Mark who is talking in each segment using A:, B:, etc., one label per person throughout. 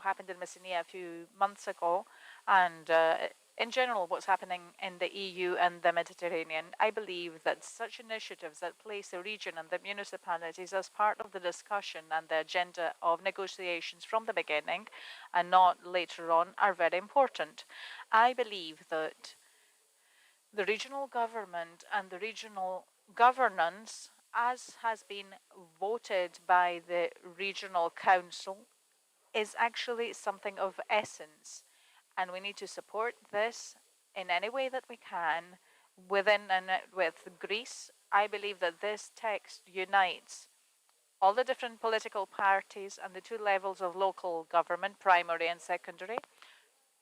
A: happened in Messina a few months ago, and in general, what's happening in the EU and the Mediterranean, I believe that such initiatives that place the region and the municipalities as part of the discussion and the agenda of negotiations from the beginning and not later on are very important. I believe that the regional government and the regional governance, as has been voted by the regional council, is actually something of essence. And we need to support this in any way that we can within and with Greece. I believe that this text unites all the different political parties and the two levels of local government, primary and secondary,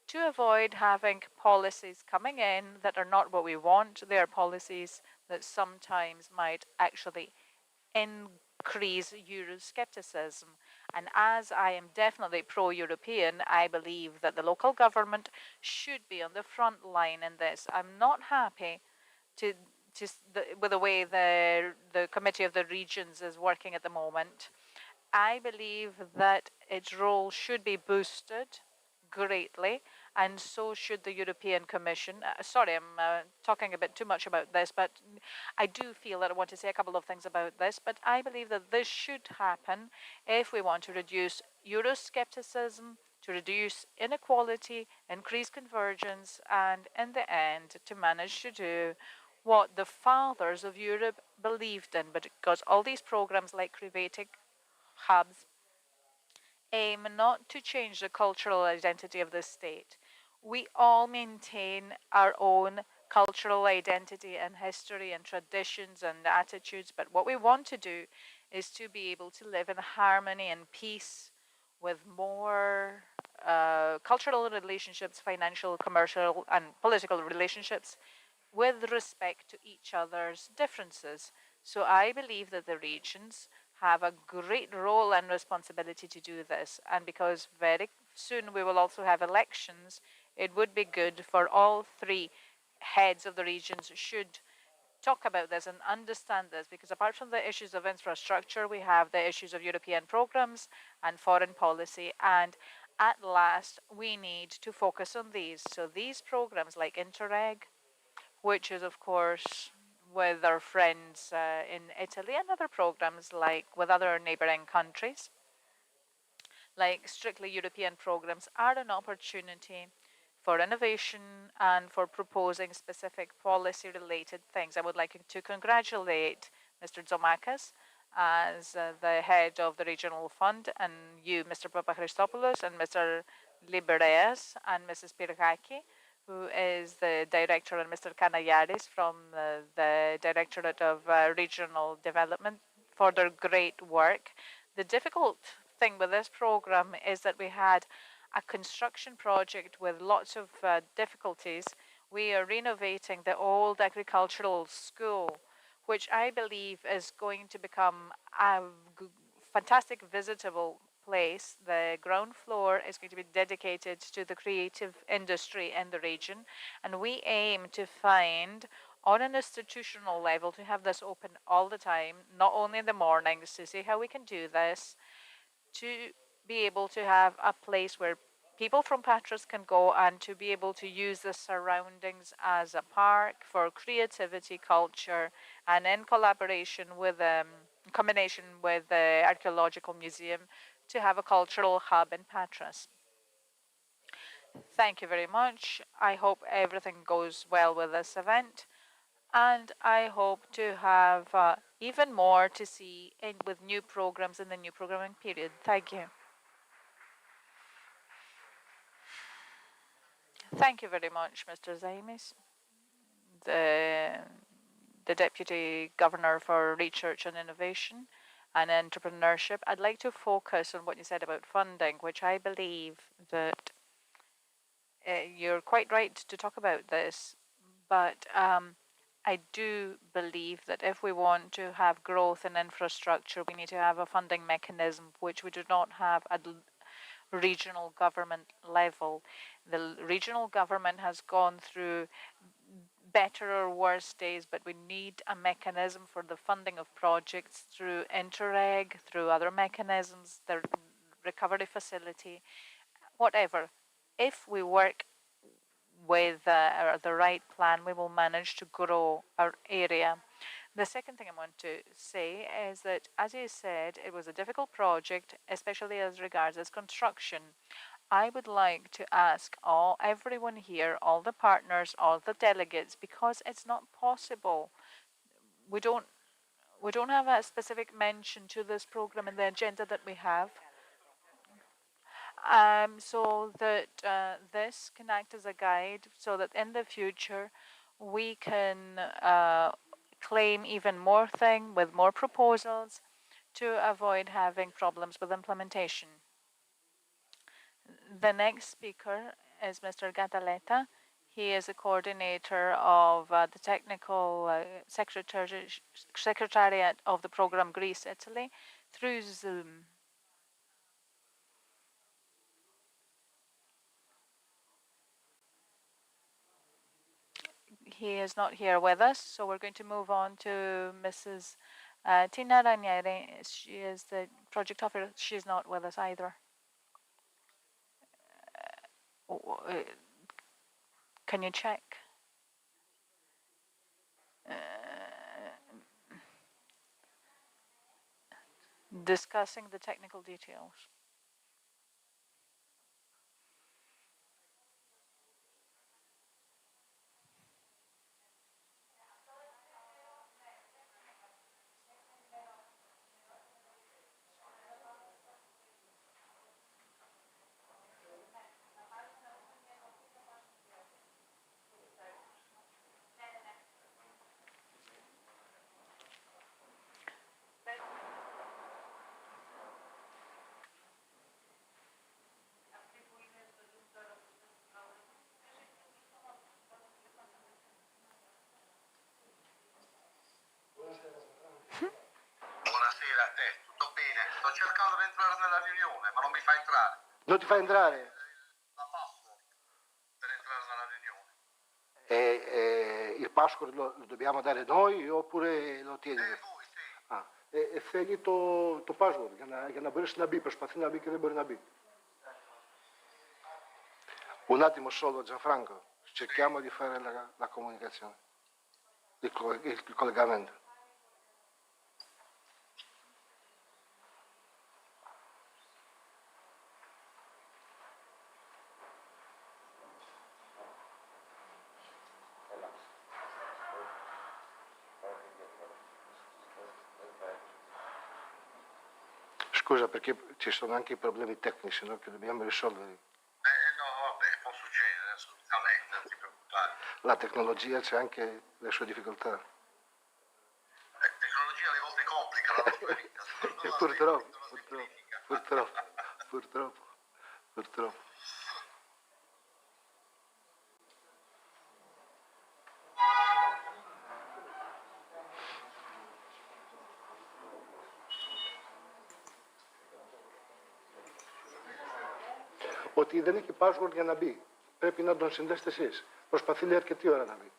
A: to avoid having policies coming in that are not what we want. They are policies that sometimes might actually increase Euroscepticism. And as I am definitely pro-European, I believe that the local government should be on the front line in this. I'm not happy to, with the way the Committee of the Regions is working at the moment. I believe that its role should be boosted greatly, and so should the European Commission. Sorry, I'm talking a bit too much about this, but I do feel that I want to say a couple of things about this. But I believe that this should happen if we want to reduce Euroscepticism, to reduce inequality, increase convergence, and in the end, to manage to do what the fathers of Europe believed in. But because all these programs like creating hubs aim not to change the cultural identity of the state. We all maintain our own cultural identity and history and traditions and attitudes, but what we want to do is to be able to live in harmony and peace with more cultural relationships, financial, commercial, and political relationships with respect to each other's differences. So I believe that the regions have a great role and responsibility to do this. And because very soon we will also have elections, it would be good for all three heads of the regions should talk about this and understand this, because apart from the issues of infrastructure, we have the issues of European programs and foreign policy. And at last, we need to focus on these. So these programs like Interreg, which is, of course, with our friends in Italy, and other programs like with other neighboring countries, like strictly European programs, are an opportunity for innovation and for proposing specific policy related things. I would like to congratulate Mr. Tsomakas as the head of the regional fund, and you, Mr. Papachristopoulos, and Mr. Libereas, and Mrs. Pirgaki, who is the director, and Mr. Kanayaris from the Directorate of Regional Development, for their great work. The difficult thing with this program is that we had a construction project with lots of difficulties. We are renovating the old agricultural school, which I believe is going to become a fantastic visitable place. The ground floor is going to be dedicated to the creative industry in the region, and we aim to find on an institutional level to have this open all the time, not only in the mornings, to see how we can do this, to be able to have a place where people from Patras can go and to be able to use the surroundings as a park for creativity, culture, and in collaboration with, combination with the Archaeological Museum, to have a cultural hub in Patras. Thank you very much. I hope everything goes well with this event, and I hope to have even more to see with new programs in the new programming period. Thank you. Thank you very much, Mr. Zaimis, the, the Deputy Governor for Research and Innovation and Entrepreneurship. I'd like to focus on what you said about funding, which I believe that you're quite right to talk about this, but I do believe that if we want to have growth in infrastructure, we need to have a funding mechanism, which we do not have at regional government level. The regional government has gone through better or worse days, but we need a mechanism for the funding of projects through Interreg, through other mechanisms, the recovery facility, whatever. If we work with the right plan, we will manage to grow our area. The second thing I want to say is that, as you said, it was a difficult project, especially as regards its construction. I would like to ask everyone here, all the partners, all the delegates, because it's not possible. We don't we don't have a specific mention to this program in the agenda that we have. So that this can act as a guide so that in the future we can claim even more thing with more proposals to avoid having problems with implementation. The next speaker is Mr. Gataleta. He is a coordinator of the technical secretariat of the program Greece, Italy, through Zoom. He is not here with us, so we're going to move on to Mrs. Tina Ranieri. She is the project officer. She's not with us either. Can you check? Discussing the technical details.
B: Buonasera a te, tutto bene? Sto cercando di entrare nella riunione, ma non mi fa entrare. Non ti fa entrare? La password per entrare nella riunione. Il password lo dobbiamo dare noi oppure lo tieni? Voi, sì. Θέλει το password για να μπορέσει να μπει. Προσπαθεί να μπει και δεν μπορεί να μπει. Un attimo solo, Gianfranco. Cerchiamo di fare la comunicazione, il collegamento. Scusa, perché ci sono anche i problemi tecnici, no, che dobbiamo risolvere. No, vabbè, può succedere assolutamente, non ti preoccupare. La tecnologia c'è anche le sue difficoltà. La tecnologia alle volte complica la nostra vita. Purtroppo. Ότι δεν έχει password για να μπει. Πρέπει να τον συνδέσετε εσείς. Προσπαθεί λέει αρκετή ώρα να μπει.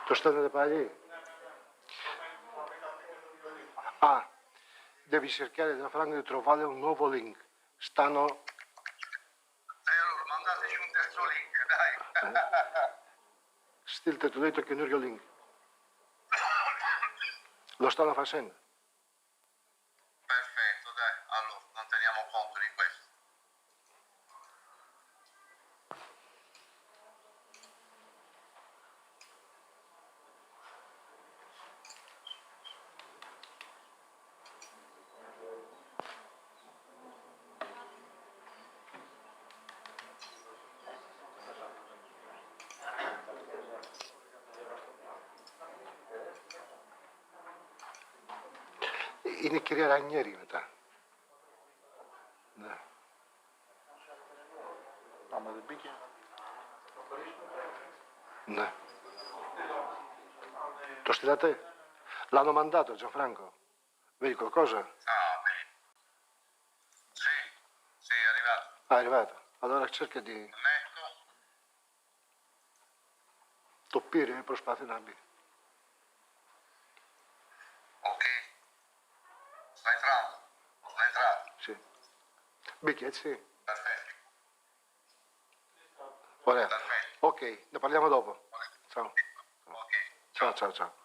B: Το στέλνετε πάλι. Devi cercare Gianfranco di trovare un nuovo link. Stanno... allora mandateci un terzo link, dai. Στείλτε του λέει το καινούριο link. Lo stanno facendo. Perfetto, dai. Allora, non teniamo conto di questo. Είναι η κυρία Ρανιέρη μετά. Ναι. Άμα δεν μπήκε. Ναι. Το στείλατε. L'hanno mandato, Gianfranco. Vedi qualcosa? è arrivato. Allora cerca di toppire, προσπάθει να μπει.
C: Ok. Sta entrando. Sta entrando.
B: Sì. Μπήκε, έτσι.
C: Perfetto.
B: Ωραία.
C: Perfetto.
B: Ok, ne parliamo dopo. Ciao.
C: Ok.
B: Ciao, ciao, ciao.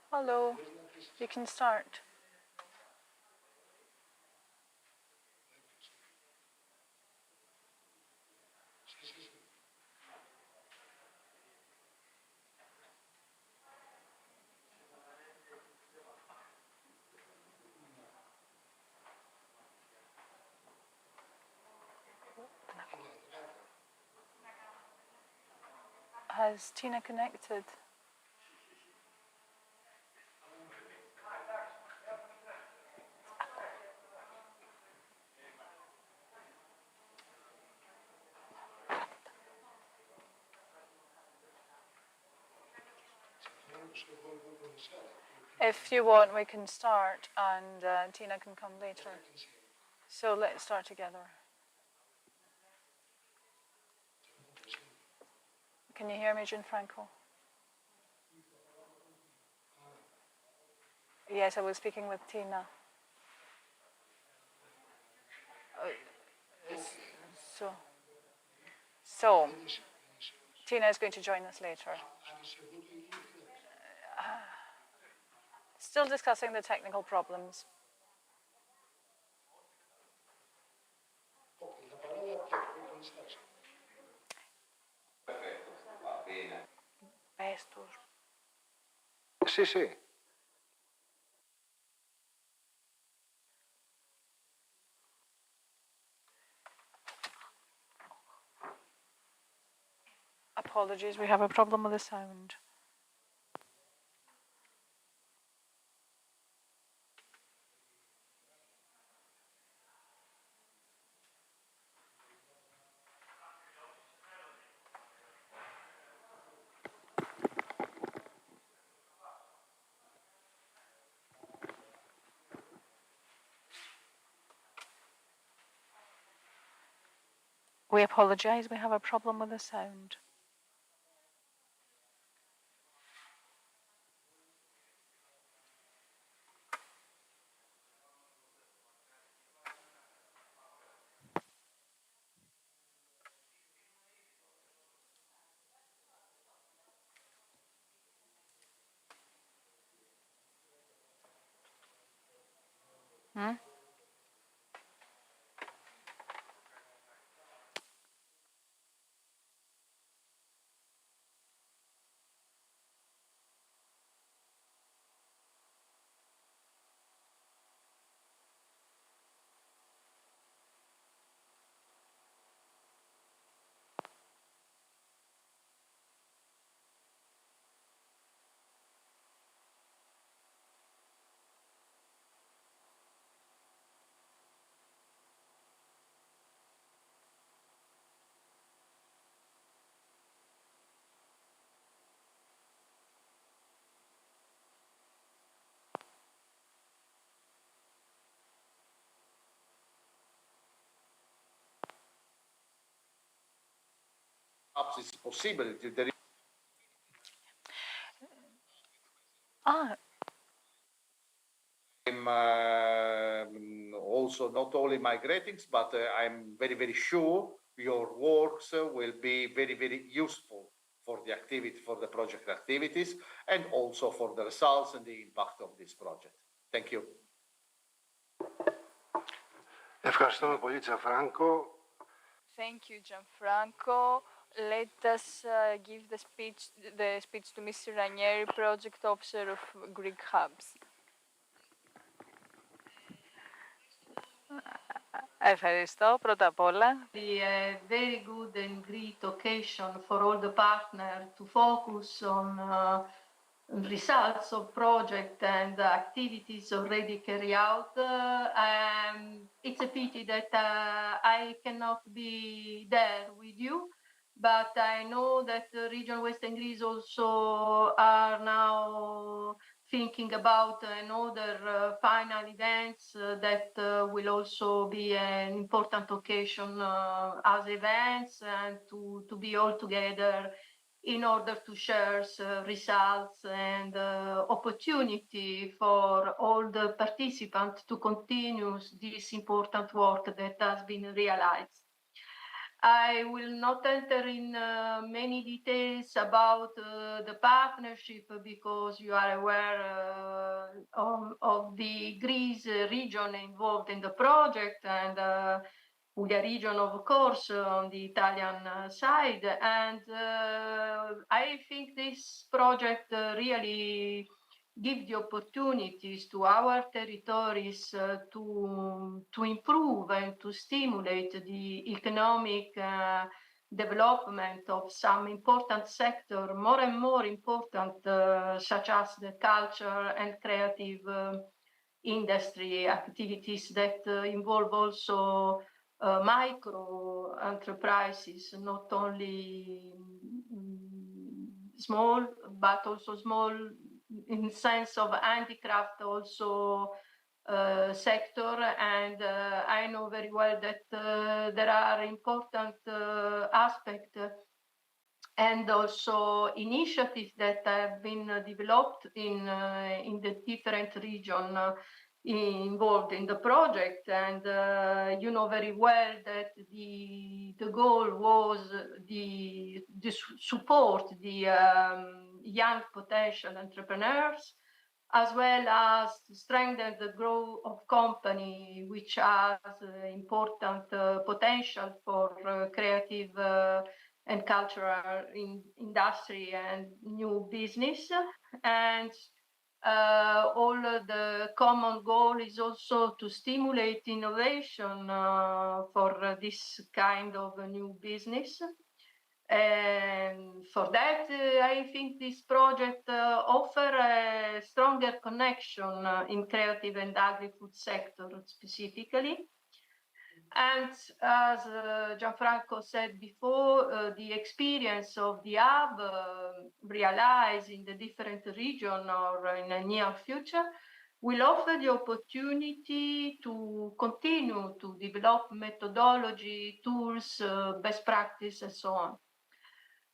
A: Hello, you can start. Has Tina connected? If you want, we can start and Tina can come later. So let's start together. Can you hear me, Gianfranco? Yes, I was speaking with Tina. So, Tina is going to join us later. Still discussing the technical problems. Estos.
B: Sì, sì.
A: Apologies, we have a problem with the sound. We apologize, we have a problem with the sound. Hmm?
B: Perhaps it's possible. I'm also not only my greetings, but I'm very, very sure your works will be very, very useful for the activity, for the project activities, and also for the results and the impact of this project. Thank you. Ευχαριστούμε πολύ, Gianfranco.
D: Thank you, Gianfranco. Let us give the speech to Mr. Ranieri, Project Officer of Greek Hubs.
A: Ευχαριστώ πρώτα απ' όλα.
E: A very good and great occasion for all the partners to focus on results of project and activities already carried out. It's a pity that I cannot be there with you, but I know that the region Western Greece also are now thinking about another final events that will also be an important occasion as events and to be all together in order to share results and opportunity for all the participants to continue this important work that has been realized. I will not enter in many details about the partnership because you are aware of the Greece region involved in the project and Puglia region, of course, on the Italian side. And I think this project really give the opportunities to our territories to improve and to stimulate the economic development of some important sector, more and more important, such as the culture and creative industry activities that involve also micro enterprises, not only small, but also small in sense of handicraft also sector. And I know very well that there are important aspects and also initiatives that have been developed in the different region involved in the project. And you know very well that the goal was the support the young potential entrepreneurs, as well as to strengthen the growth of company which has important potential for creative and cultural industry and new business. And all the common goal is also to stimulate innovation for this kind of a new business. And for that, I think this project offer a stronger connection in creative and agri-food sector specifically. And as Gianfranco said before, the experience of the hub realized in the different region or in the near future will offer the opportunity to continue to develop methodology, tools, best practice, and so on.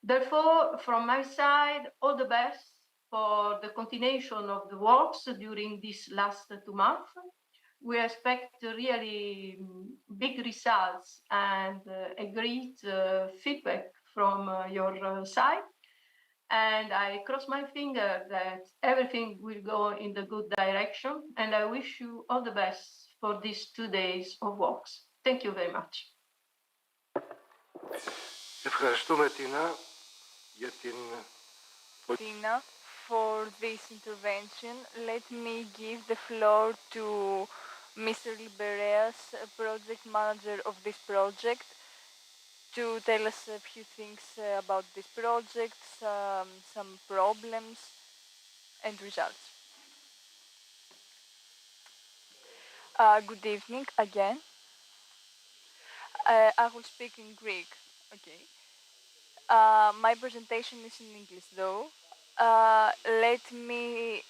E: Therefore, from my side, all the best for the continuation of the works during these last 2 months. We expect really big results and a great feedback from your side. And I cross my finger that everything will go in the good direction. And I wish you all the best for these 2 days of walks. Thank you very much.
B: Ευχαριστούμε, Τίνα, για την...
D: Tina, for this intervention. Let me give the floor to Mr. Libereas, project manager of this project, to tell us a few things about this project, some problems and results. Good evening again. I will speak in Greek. Okay. My presentation is in English though. Let me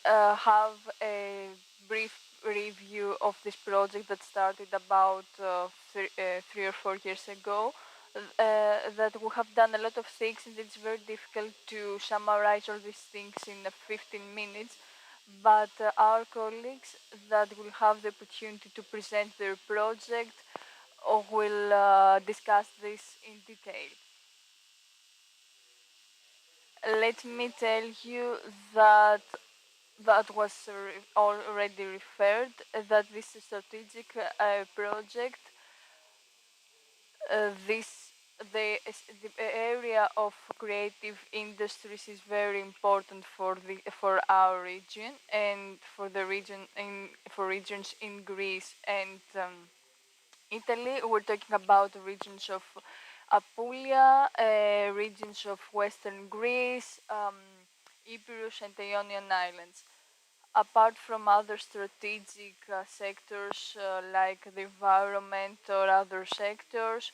D: have a brief review of this project that started about 3 or 4 years ago. That we have done a lot of things, and it's very difficult to summarize all these things in 15 minutes. But our colleagues that will have the opportunity to present their project will discuss this in detail. Let me tell you that was already referred, that this strategic project, the area of creative industries is very important for our region and for the regions in Greece and Italy. We're talking about the regions of Apulia, regions of Western Greece, Epirus and Ionian Islands. Apart from other strategic sectors like the environment or other sectors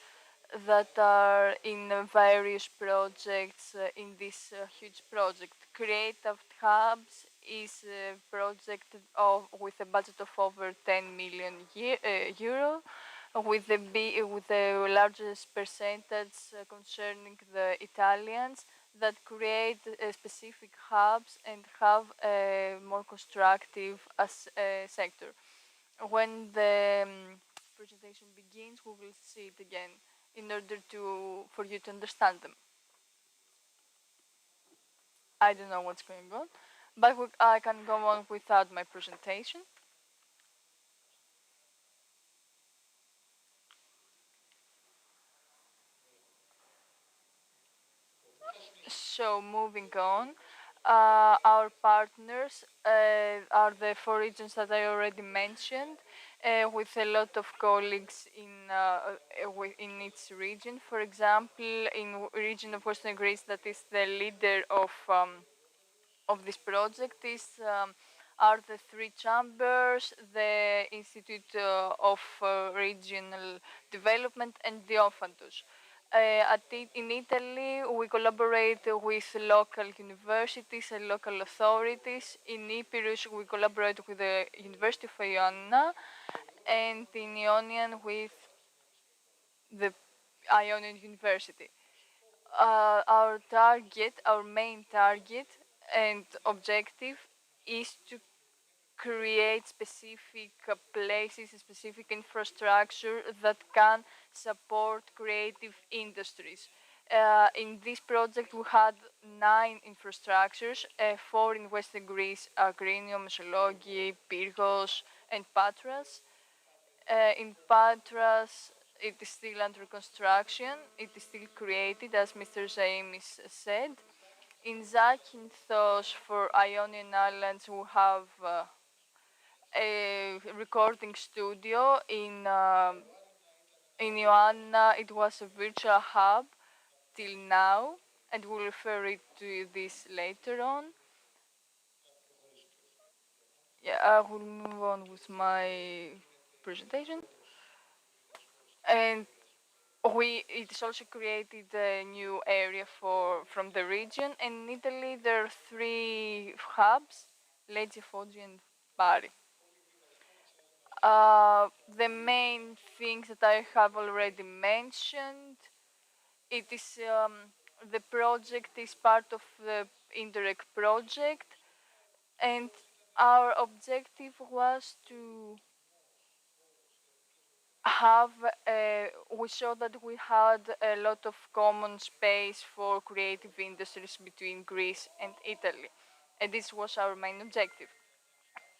D: that are in various projects in this huge project. Creative Hubs is a project with a budget of over 10 million euro, with the largest percentage concerning the Italians that create specific hubs and have a more constructive sector. When the presentation begins, we will see it again in order for you to understand them. I don't know what's going on, but I can go on without my presentation. So moving on, our partners are the four regions that I already mentioned, with a lot of colleagues in each region. For example, in region of Western Greece, that is the leader of this project are the three chambers, the Institute of Regional Development, and the Ophantos. In Italy, we collaborate with local universities and local authorities. In Epirus, we collaborate with the University of Ioannina, and in Ionian with the Ionian University. Our main target and objective is to create specific places, specific infrastructure that can support creative industries. In this project, we had 9 infrastructures, 4 in Western Greece, Agrinio, Mesologi, Pyrgos, and Patras. In Patras, it is still under construction. It is still created, as Mr. Zaimis said. In Zakynthos, for Ionian Islands, we have a recording studio. In Ioannina, it was a virtual hub till now, and we'll refer it to this later on. Yeah, I will move on with my presentation. And it is also created a new area from the region. And in Italy, there are 3 hubs: Lecce, Foggia, and Bari. The main things that I have already mentioned, it is the project is part of the Interreg project, and our objective was to we saw that we had a lot of common space for creative industries between Greece and Italy, and this was our main objective.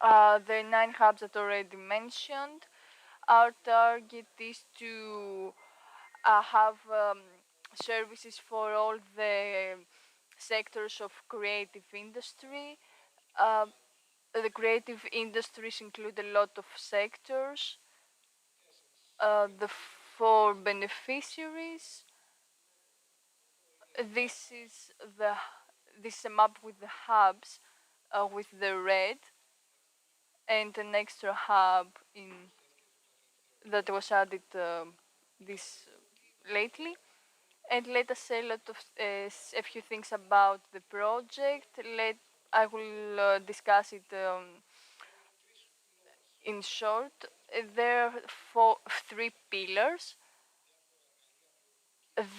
D: The 9 hubs that already mentioned, our target is to have services for all the sectors of creative industry. The creative industries include a lot of sectors. The 4 beneficiaries. This is a map with the hubs with the red, and an extra hub that was added this lately. And let us say a few things about the project. I will discuss it in short. There are 3 pillars.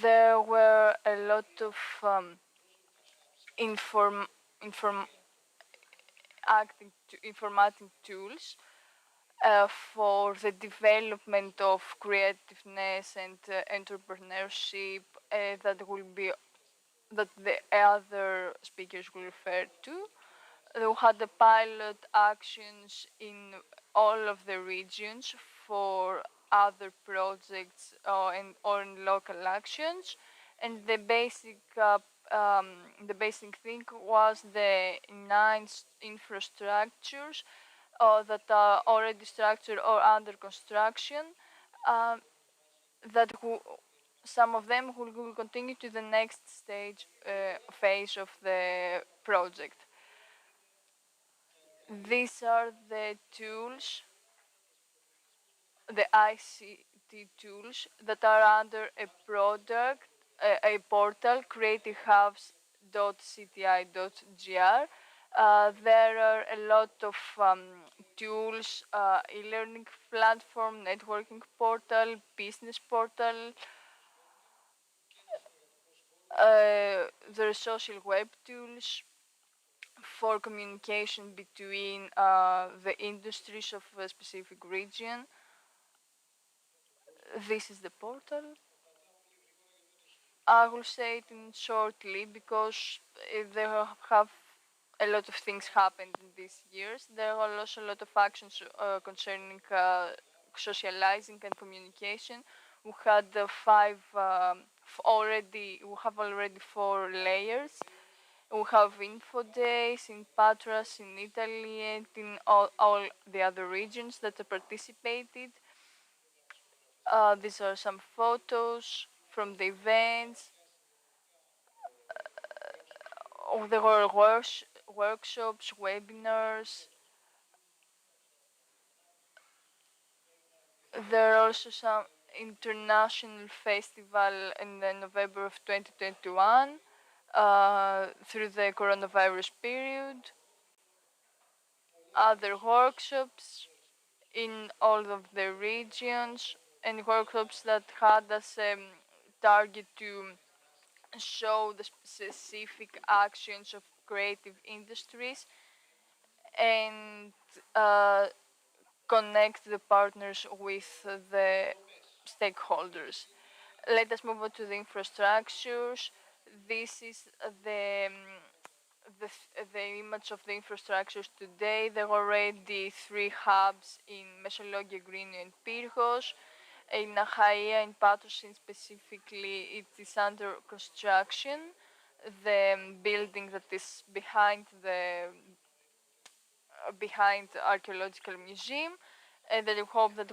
D: There were a lot of informatic tools for the development of creativeness and entrepreneurship that the other speakers will refer to. We had the pilot actions in all of the regions for other projects or in local actions, and the basic thing was the 9 infrastructures that are already structured or under construction that some of them will continue to the next phase of the project. These are the tools, the ICT tools that are under a product, a portal, creativehubs.cti.gr. There are a lot of tools, e-learning platform, networking portal, business portal. There are social web tools for communication between the industries of a specific region. This is the portal. I will say it in shortly because there have a lot of things happened in these years. There are also a lot of actions concerning socializing and communication. We had we have already 4 layers. We have info days in Patras, in Italy, and in all the other regions that participated. These are some photos from the events. There were workshops, webinars. There are also some international festival in the November of 2021 through the coronavirus period. Other workshops in all of the regions and workshops that had as target to show the specific actions of creative industries and connect the partners with the stakeholders. Let us move on to the infrastructures. This is the image of the infrastructures today. There are already 3 hubs in Mesologia, Greenio, and Pyrgos. In Achaia and Patros specifically, it is under construction. The building that is behind the archaeological museum, and I hope that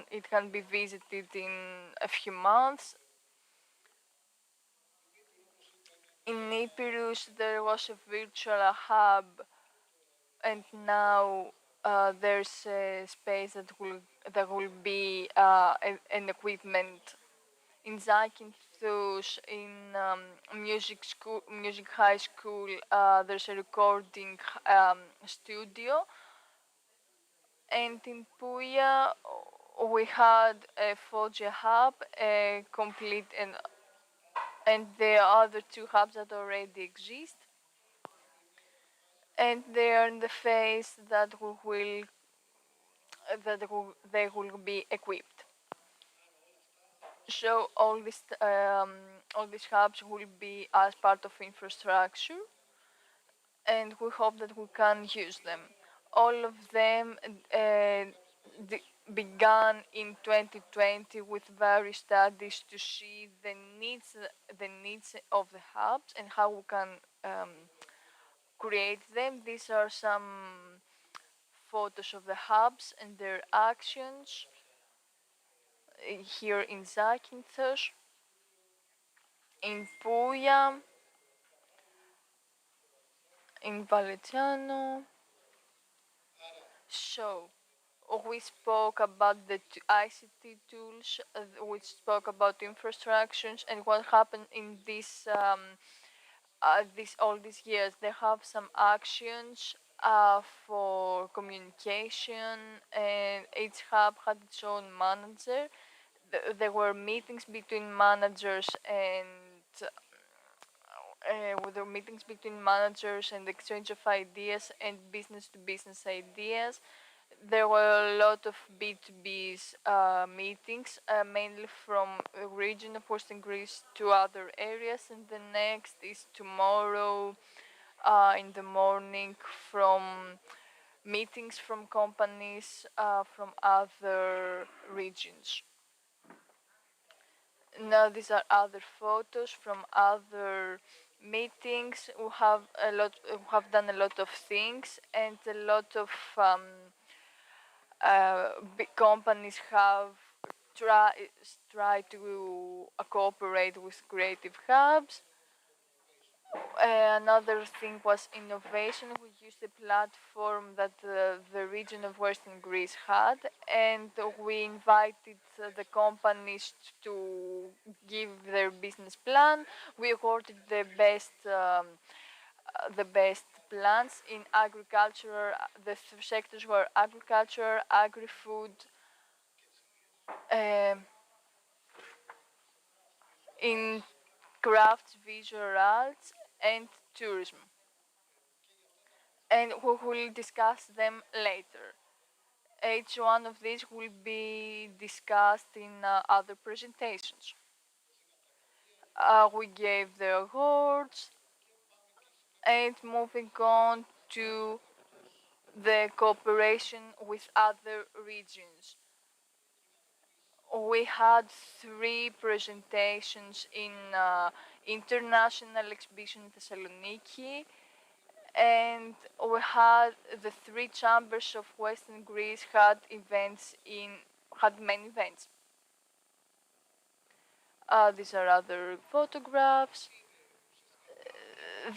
D: it can be visited in a few months. In Epirus, there was a virtual hub, and now there's a space that will be an equipment. In Zakynthos, in music high school, there's a recording studio. And in Puya, we had a Foggia hub, a complete and the other 2 hubs that already exist. And they are in the phase that they will be equipped. So all these hubs will be as part of infrastructure, and we hope that we can use them. All of them began in 2020 with various studies to see the needs of the hubs and how we can create them. These are some photos of the hubs and their actions here in Zakynthos, in Puya, in Valetiano. So, we spoke about the ICT tools, we spoke about infrastructures and what happened in all these years. They have some actions for communication, and each hub had its own manager. There were meetings between managers and exchange of ideas and business to business ideas. There were a lot of B2B meetings, mainly from the region of Western Greece to other areas, and the next is tomorrow in the morning from meetings from companies from other regions. Now these are other photos from other meetings. We have done a lot of things, and a lot of big companies have try to cooperate with creative hubs. Another thing was innovation. We used a platform that the region of Western Greece had, and we invited the companies to give their business plan. We awarded the best plans in agriculture. The sectors were agriculture, agri-food, um, in crafts, visual arts, and tourism. And we will discuss them later. Each one of these will be discussed in other presentations. We gave the awards, and moving on to the cooperation with other regions. We had 3 presentations in International Exhibition Thessaloniki, and we had the 3 chambers of Western Greece had many events. These are other photographs.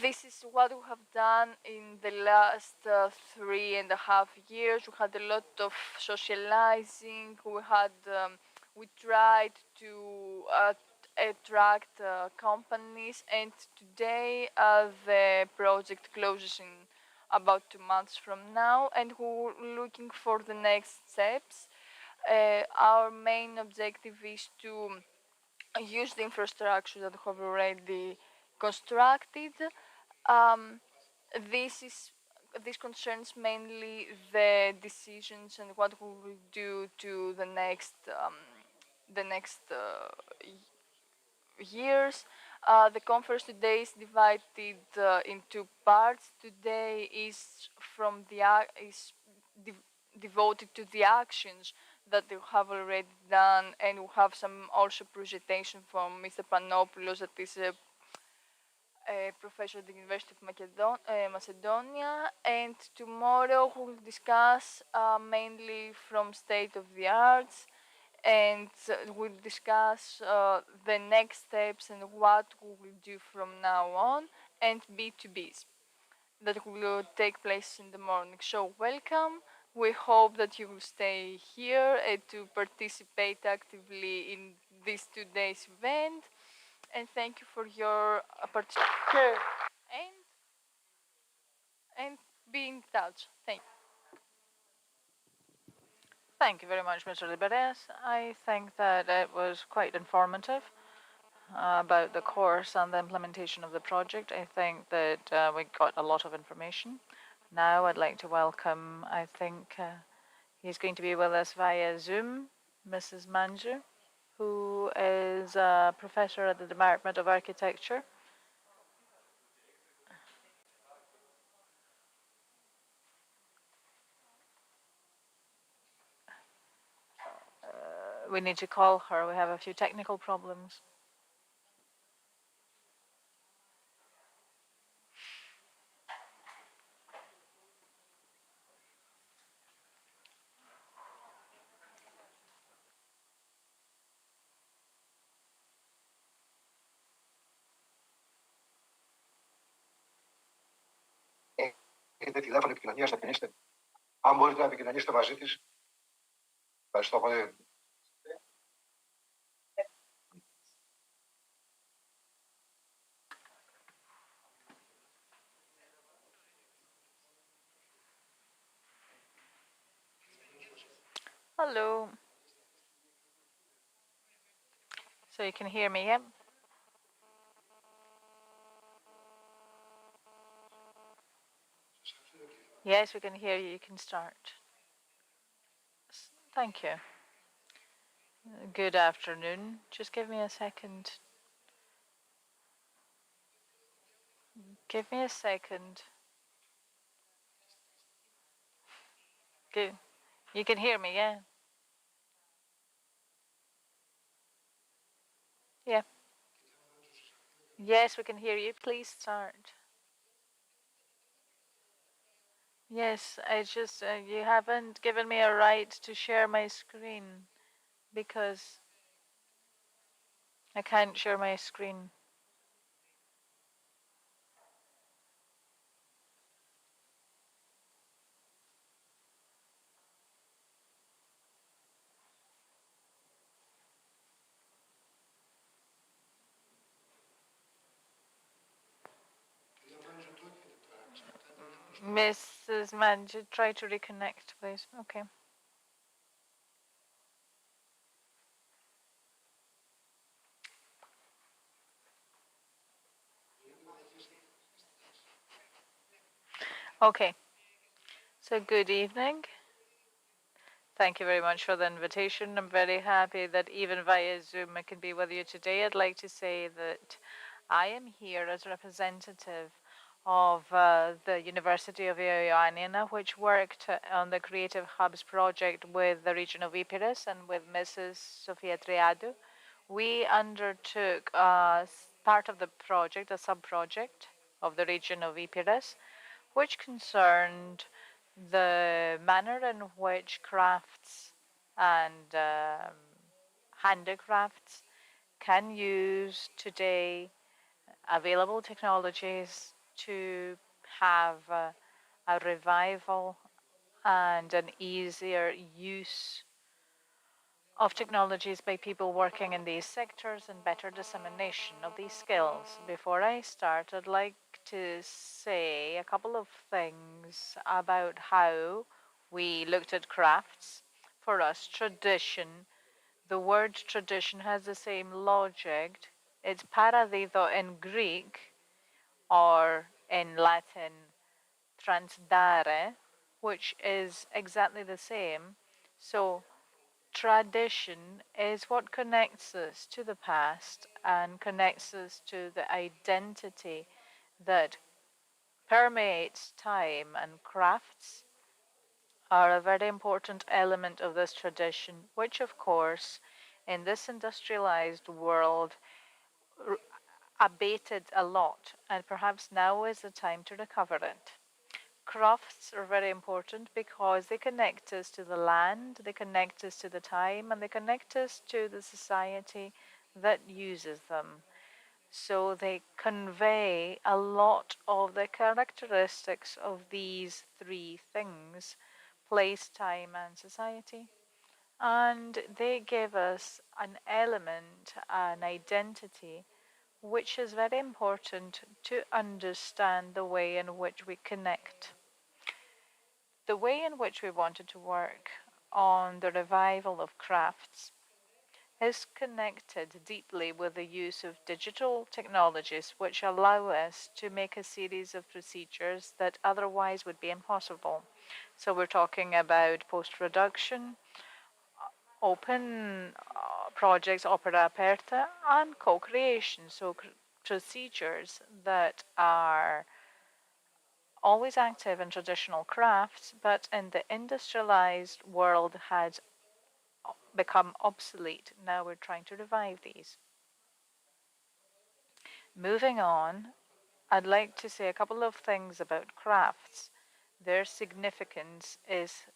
D: This is what we have done in the last 3.5 years. We had a lot of socializing. We tried to attract companies, and today the project closes in about 2 months from now, and we're looking for the next steps. Our main objective is to use the infrastructure that we have already constructed. Um, this is this concerns mainly the decisions and what we will do to the next years. The conference today is divided in 2 parts. Today is devoted to the actions that they have already done, and we have some also presentation from Mr. Panopoulos, that is a professor at the University of Macedonia, and tomorrow we'll discuss mainly from state of the arts, and we'll discuss the next steps and what we will do from now on, and B2Bs that will take place in the morning. So welcome. We hope that you will stay here to participate actively in this 2 days event, and thank you for your participation. And be in touch. Thank you.
A: Thank you very much, Mr. Liberes. I think that it was quite informative about the course and the implementation of the project. I think that we got a lot of information. Now I'd like to welcome, I think he's going to be with us via Zoom, Mrs. Manju, who is a professor at the Department of Architecture. We need to call her. We have a few technical problems.
B: Έχετε τηλέφωνο επικοινωνίας, θα την είστε. Αν μπορείτε να επικοινωνήσετε μαζί της, ευχαριστώ πολύ.
A: Hello. So you can hear me, yeah? Yes, we can hear you. You can start. Thank you. Good afternoon. Just give me a second. Give me a second. Good. You can hear me, yeah? Yeah. Yes, we can hear you. Please start. Yes, I just, you haven't given me a right to share my screen. because I can't share my screen. Mrs. Manj, try to reconnect, please. Okay. Okay. So good evening. Thank you very much for the invitation. I'm very happy that even via Zoom I can be with you today. I'd like to say that I am here as representative of the University of Ioannina, which worked on the Creative Hubs project with the region of Epirus and with Mrs. Sofia Triadou. We undertook part of the project, a sub-project of the region of Epirus, which concerned the manner in which crafts and handicrafts can use today available technologies to have a revival and an easier use of technologies by people working in these sectors and better dissemination of these skills. Before I start, I'd like to say a couple of things about how we looked at crafts. For us, tradition, the word tradition has the same logic. It's paradito in Greek, or in Latin, transdare, which is exactly the same. So tradition is what connects us to the past and connects us to the identity that permeates time, and crafts are a very important element of this tradition, which, of course, in this industrialized world, abated a lot, and perhaps now is the time to recover it. Crafts are very important because they connect us to the land, they connect us to the time, and they connect us to the society that uses them. So they convey a lot of the characteristics of these three things: place, time, and society. And they give us an element, an identity, which is very important to understand the way in which we connect. The way in which we wanted to work on the revival of crafts is connected deeply with the use of digital technologies, which allow us to make a series of procedures that otherwise would be impossible. So we're talking about post-production, open projects, opera aperta, and co-creation. So procedures that are always active in traditional crafts, but in the industrialized world had become obsolete. Now we're trying to revive these. Moving on, I'd like to say a couple of things about crafts. Their significance is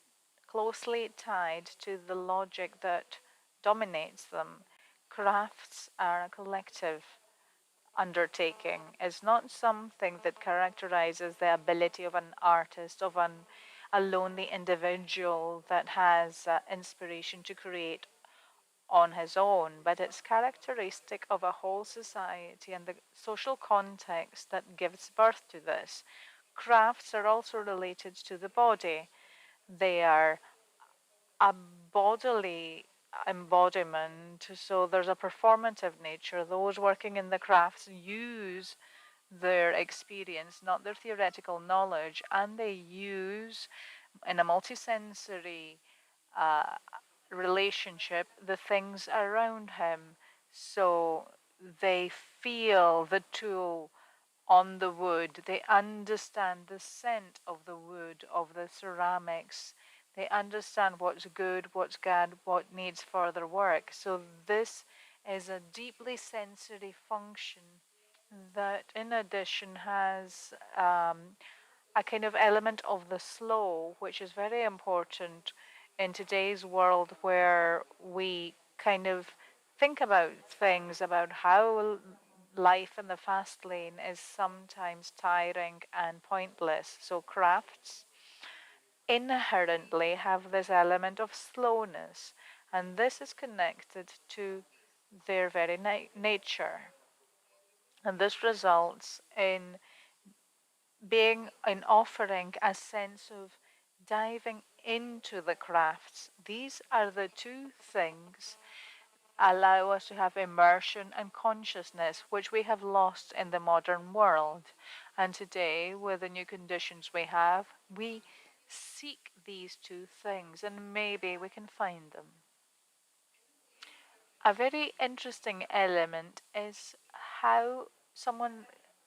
A: closely tied to the logic that dominates them. Crafts are a collective undertaking. It's not something that characterizes the ability of an artist, of a lonely individual that has inspiration to create on his own, but it's characteristic of a whole society and the social context that gives birth to this. Crafts are also related to the body. They are a bodily embodiment, so there's a performative nature. Those working in the crafts use their experience, not their theoretical knowledge, and they use, in a multisensory uh, relationship, the things around him. So they feel the tool on the wood, they understand the scent of the wood, of the ceramics, they understand what's good, what's bad, what needs further work. So this is a deeply sensory function that, in addition, has a kind of element of the slow, which is very important in today's world where we kind of think about things about how life in the fast lane is sometimes tiring and pointless. So crafts inherently have this element of slowness, and this is connected to their very nature. And this results in offering a sense of diving into the crafts. These are the two things allow us to have immersion and consciousness, which we have lost in the modern world. And today, with the new conditions we have, we seek these two things, and maybe we can find them. A very interesting element is how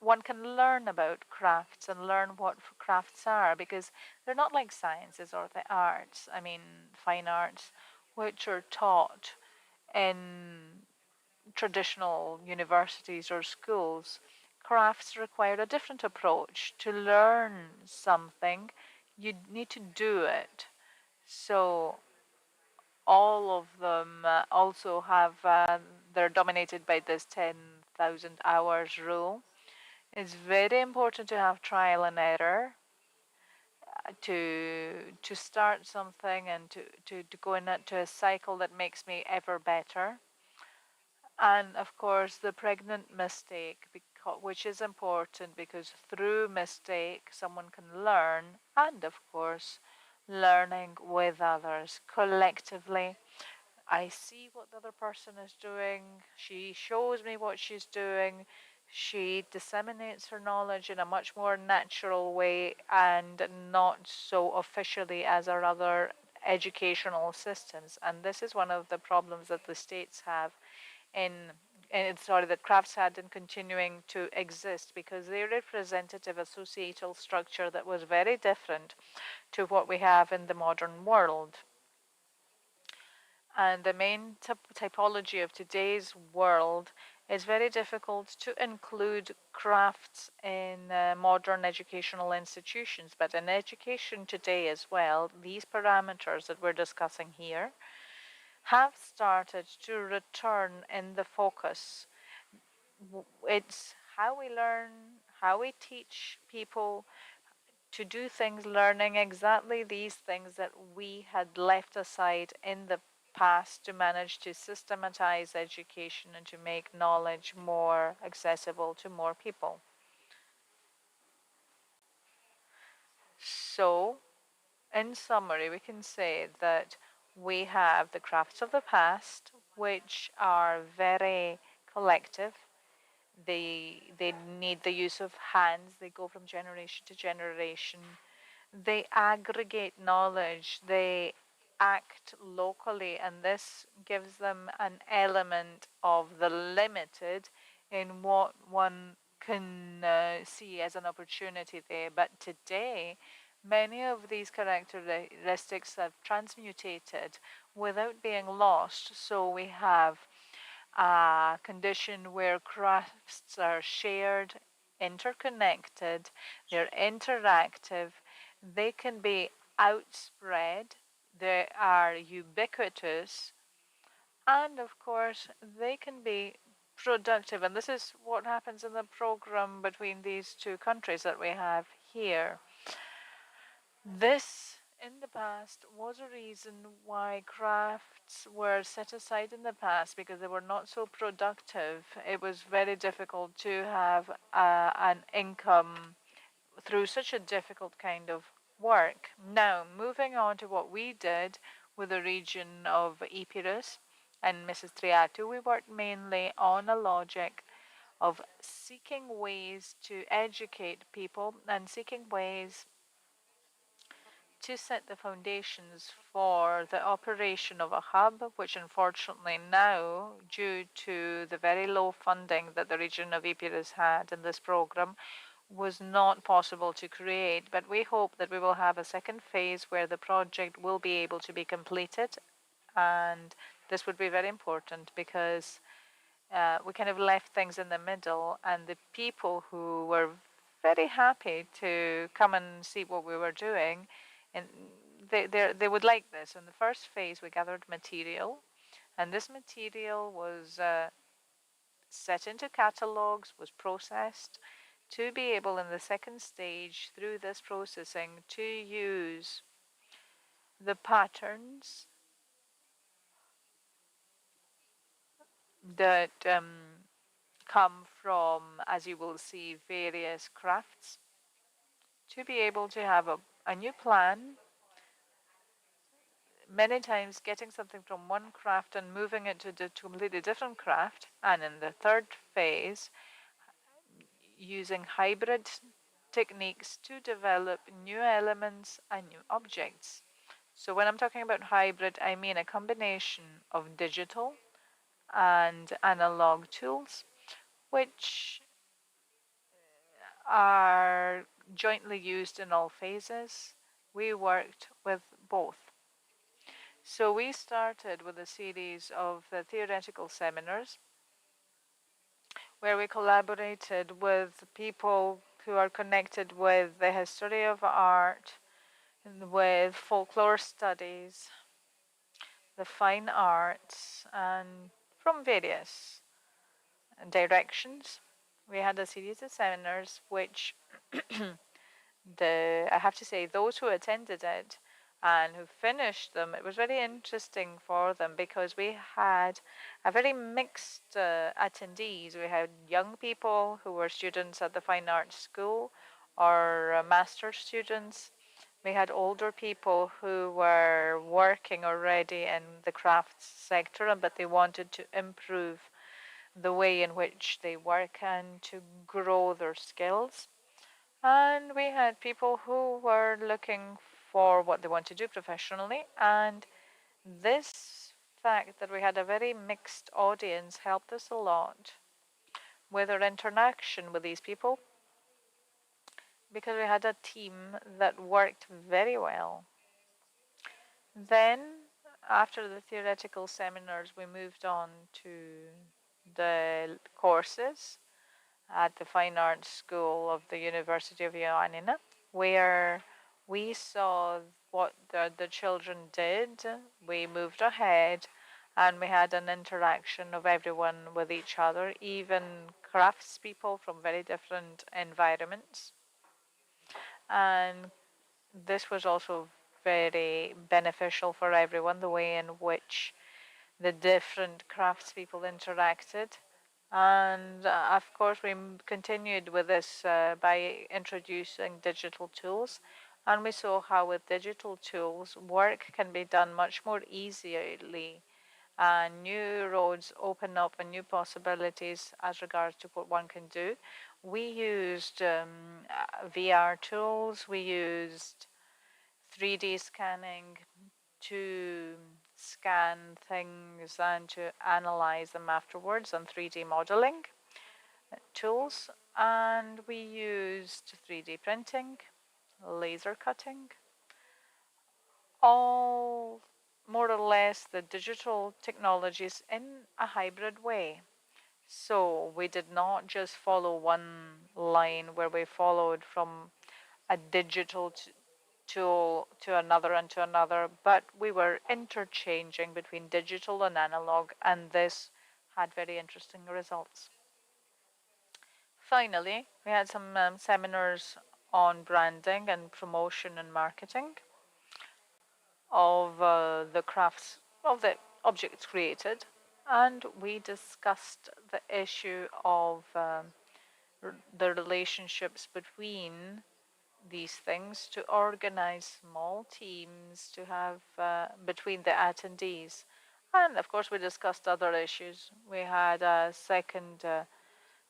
A: one can learn about crafts and learn what crafts are, because they're not like sciences or the arts, I mean fine arts, which are taught in traditional universities or schools. Crafts require a different approach. To learn something, you need to do it. So all of them also have, they're dominated by this 10,000 hours rule. It's very important to have trial and error to start something and to go into a cycle that makes me ever better. And of course, the pregnant mistake, which is important because through mistake, someone can learn, and of course, learning with others collectively. I see what the other person is doing. She shows me what she's doing. She disseminates her knowledge in a much more natural way and not so officially as our other educational systems. And this is one of the problems that the states have in that crafts had in continuing to exist, because they represented a societal structure that was very different to what we have in the modern world. And the main typology of today's world is very difficult to include crafts in modern educational institutions. But in education today as well, these parameters that we're discussing here have started to return in the focus. It's how we learn, how we teach people to do things, learning exactly these things that we had left aside in the past to manage to systematize education and to make knowledge more accessible to more people. So, in summary, we can say that we have the crafts of the past, which are very collective. They need the use of hands. They go from generation to generation. They aggregate knowledge. They act locally, and this gives them an element of the limited in what one can see as an opportunity there. But today, many of these characteristics have transmutated without being lost. So we have a condition where crafts are shared, interconnected, they're interactive, they can be outspread, they are ubiquitous, and of course, they can be productive. And this is what happens in the program between these two countries that we have here. This, in the past, was a reason why crafts were set aside in the past, because they were not so productive. It was very difficult to have an income through such a difficult kind of work. Now, moving on to what we did with the region of Epirus and Mrs. Triatu, we worked mainly on a logic of seeking ways to educate people and seeking ways to set the foundations for the operation of a hub, which unfortunately now, due to the very low funding that the region of Epirus had in this program, was not possible to create. But we hope that we will have a second phase where the project will be able to be completed. And this would be very important because we kind of left things in the middle, and the people who were very happy to come and see what we were doing, and they would like this. In the first phase, we gathered material, And this material was set into catalogs, was processed to be able in the second stage through this processing to use the patterns that come from, as you will see, various crafts to be able to have a new plan. Many times getting something from one craft and moving it to a completely different craft. And in the third phase, using hybrid techniques to develop new elements and new objects. So when I'm talking about hybrid, I mean a combination of digital and analog tools, which are jointly used in all phases. We worked with both. So we started with a series of theoretical seminars where we collaborated with people who are connected with the history of art, with folklore studies, the fine arts, and from various directions. We had a series of seminars which I have to say, those who attended it and who finished them, it was very interesting for them because we had a very mixed attendees. We had young people who were students at the Fine Arts School or master's students. We had older people who were working already in the crafts sector, but they wanted to improve the way in which they work and to grow their skills. And we had people who were looking for what they want to do professionally. And this fact that we had a very mixed audience helped us a lot with our interaction with these people because we had a team that worked very well. Then, after the theoretical seminars, we moved on to the courses at the Fine Arts School of the University of Ioannina, where we saw what the children did. We moved ahead and we had an interaction of everyone with each other, even craftspeople from very different environments. And this was also very beneficial for everyone, the way in which the different craftspeople interacted. And of course, we continued with this by introducing digital tools. And we saw how with digital tools, work can be done much more easily. And new roads open up and new possibilities as regards to what one can do. We used VR tools, we used 3D scanning to scan things and to analyze them afterwards on 3D modeling tools. And we used 3D printing, laser cutting, all more or less the digital technologies in a hybrid way. So we did not just follow one line where we followed from a digital tool to another and to another, but we were interchanging between digital and analog, and this had very interesting results. Finally, we had some seminars on branding and promotion and marketing of the crafts of the objects created, and we discussed the issue of the relationships between these things, to organize small teams to have between the attendees. And of course, we discussed other issues. We had a second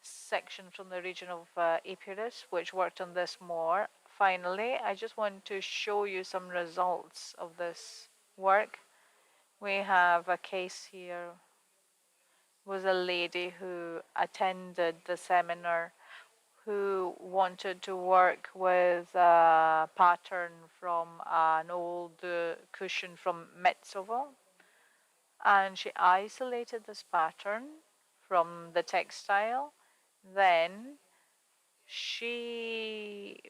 A: section from the region of Epirus, which worked on this more. Finally, I just want to show you some results of this work. We have a case here. It was a lady who attended the seminar who wanted to work with a pattern from an old cushion from Metsovo. And she isolated this pattern from the textile. Then she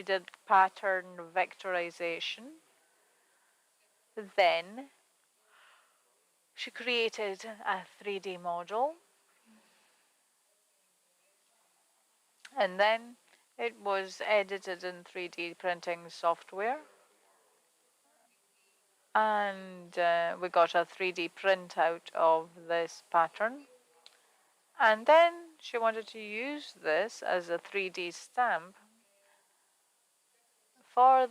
A: did pattern vectorization. Then She created a 3D model, and then it was edited in 3D printing software, and we got a 3D printout of this pattern. And then she wanted to use this as a 3D stamp for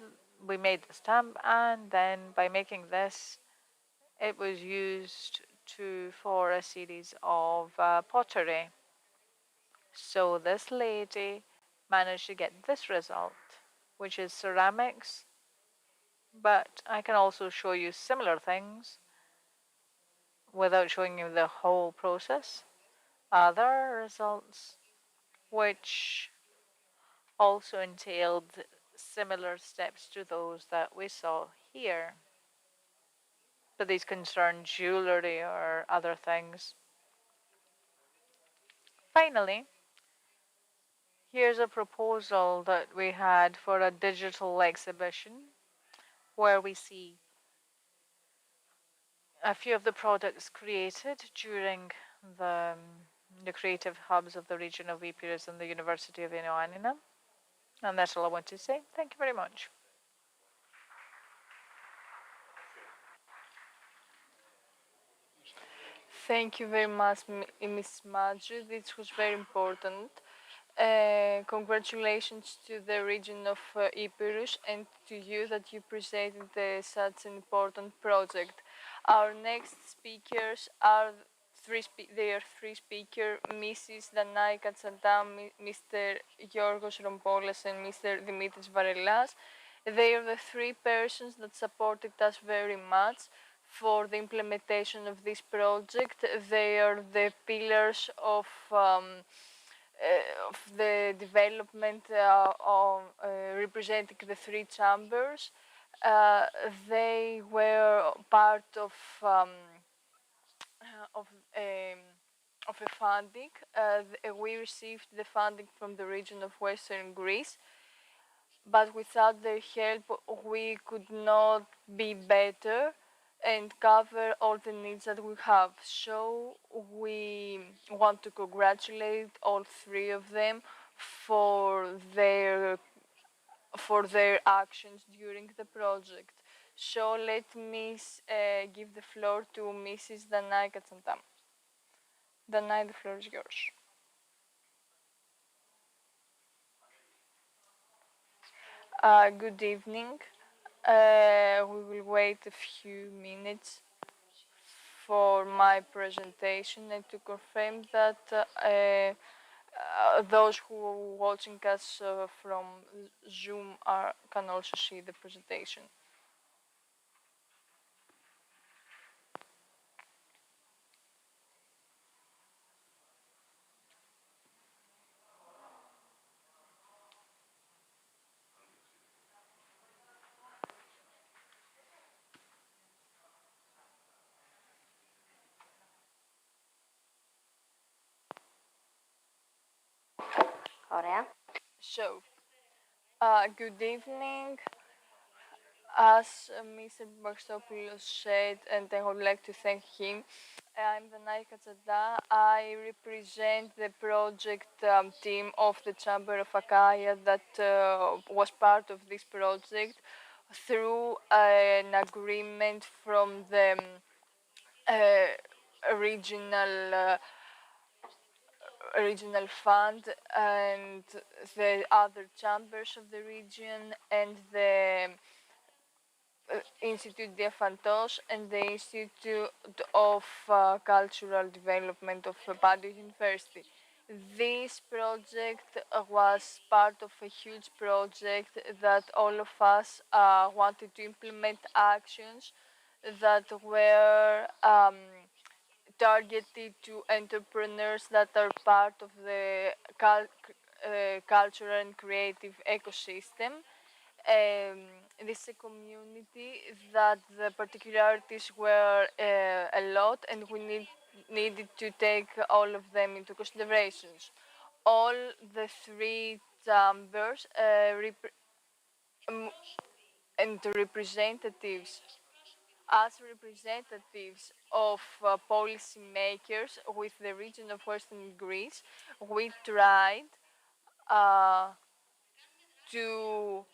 A: we made the stamp, and then by making this it was used for a series of pottery. So this lady managed to get this result, which is ceramics, but I can also show you similar things without showing you the whole process. Other results which also entailed similar steps to those that we saw here. But these concern jewelry or other things. Finally, here's a proposal that we had for a digital exhibition where we see a few of the products created during the, the creative hubs of the region of Epirus and the University of Ioannina. And that's all I want to say. Thank you very much.
D: Thank you very much, Ms. Madju. This was very important. Congratulations to the region of Epirus and to you that you presented such an important project. Our next speakers are three speakers, Mrs. Danai Katsantam, Mr. Yorgos Rompoulas, and Mr. Dimitris Varellas. They are the three persons that supported us very much for the implementation of this project. They are the pillars of the development representing the three chambers. They were part of um, of a funding. We received the funding from the region of Western Greece, but without their help, we could not be better and cover all the needs that we have. So we want to congratulate all three of them for their actions during the project. So let me give the floor to Mrs. Danai Katsantam. Danai, the floor is yours. Good evening. We will wait a few minutes for my presentation and to confirm that those who are watching us from Zoom can also see the presentation.
F: Ωραία.
D: So, good evening. As Mr. Barstopoulos said, and I would like to thank him, I'm Danai Katsada. I represent the project team of the Chamber of Achaia that was part of this project through an agreement from the regional regional fund and the other chambers of the region and the Institute Diaphantos and the Institute of Cultural Development of Padua University. This project was part of a huge project that all of us wanted to implement actions that were targeted to entrepreneurs that are part of the cultural and creative ecosystem. This is a community that the particularities were a lot, and we needed to take all of them into considerations. All the three chambers and the representatives as representatives of policymakers with the region of Western Greece, we tried uh, to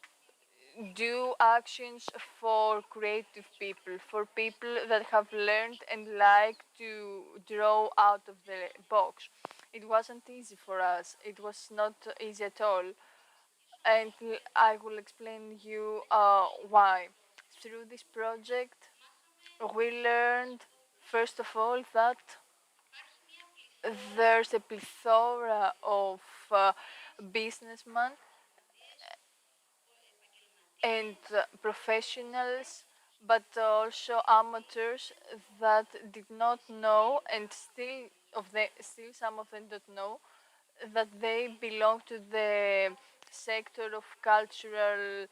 D: do actions for creative people, for people that have learned and like to draw out of the box. It wasn't easy for us. It was not easy at all. And I will explain you why. Through this project, we learned, first of all, that there's a plethora of businessmen and professionals, but also amateurs that did not know, and still some of them don't know that they belong to the sector of cultural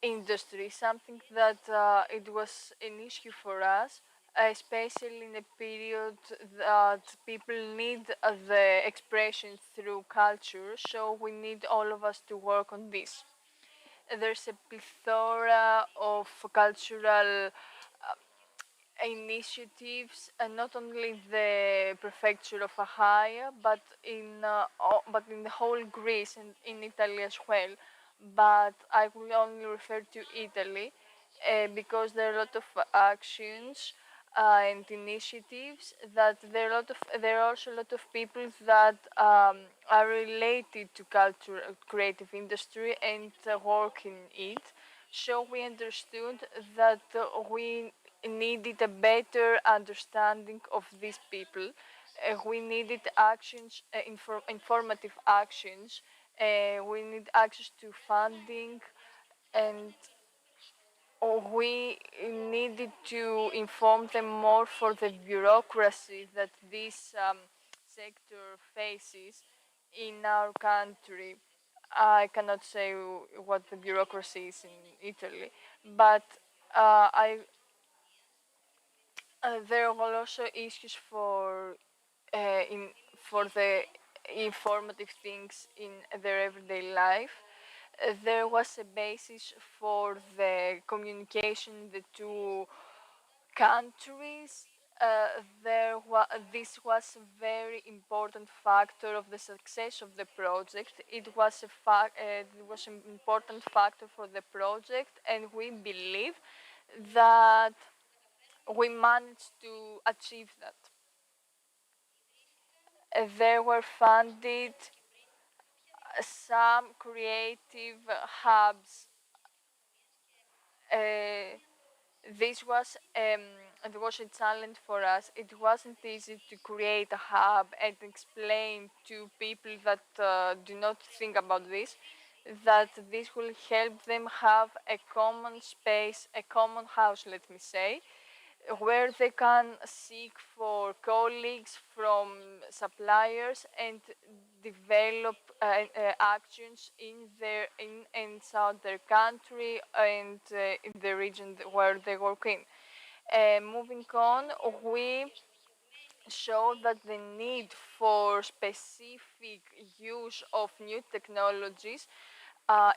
D: industry, something that it was an issue for us, especially in a period that people need the expression through culture, so we need all of us to work on this. There's a plethora of cultural initiatives, and not only the prefecture of Achaia, but in the whole Greece and in Italy as well. But I will only refer to Italy because there are a lot of actions and initiatives that there are also a lot of people that are related to culture, creative industry, and work in it. So we understood that we needed a better understanding of these people. We needed actions, informative actions. We need access to funding, and we needed to inform them more for the bureaucracy that this sector faces in our country. I cannot say what the bureaucracy is in Italy, but there were also issues for the informative things in their everyday life. There was a basis for the communication in the two countries. This was a very important factor of the success of the project. It was an important factor for the project, and we believe that we managed to achieve that. There were funded some creative hubs. Uh, this was it was a challenge for us. It wasn't easy to create a hub and explain to people that do not think about this that this will help them have a common space, a common house, let me say, where they can seek for colleagues from suppliers and develop actions in inside their country and in the region where they work in. Moving on, we show that the need for specific use of new technologies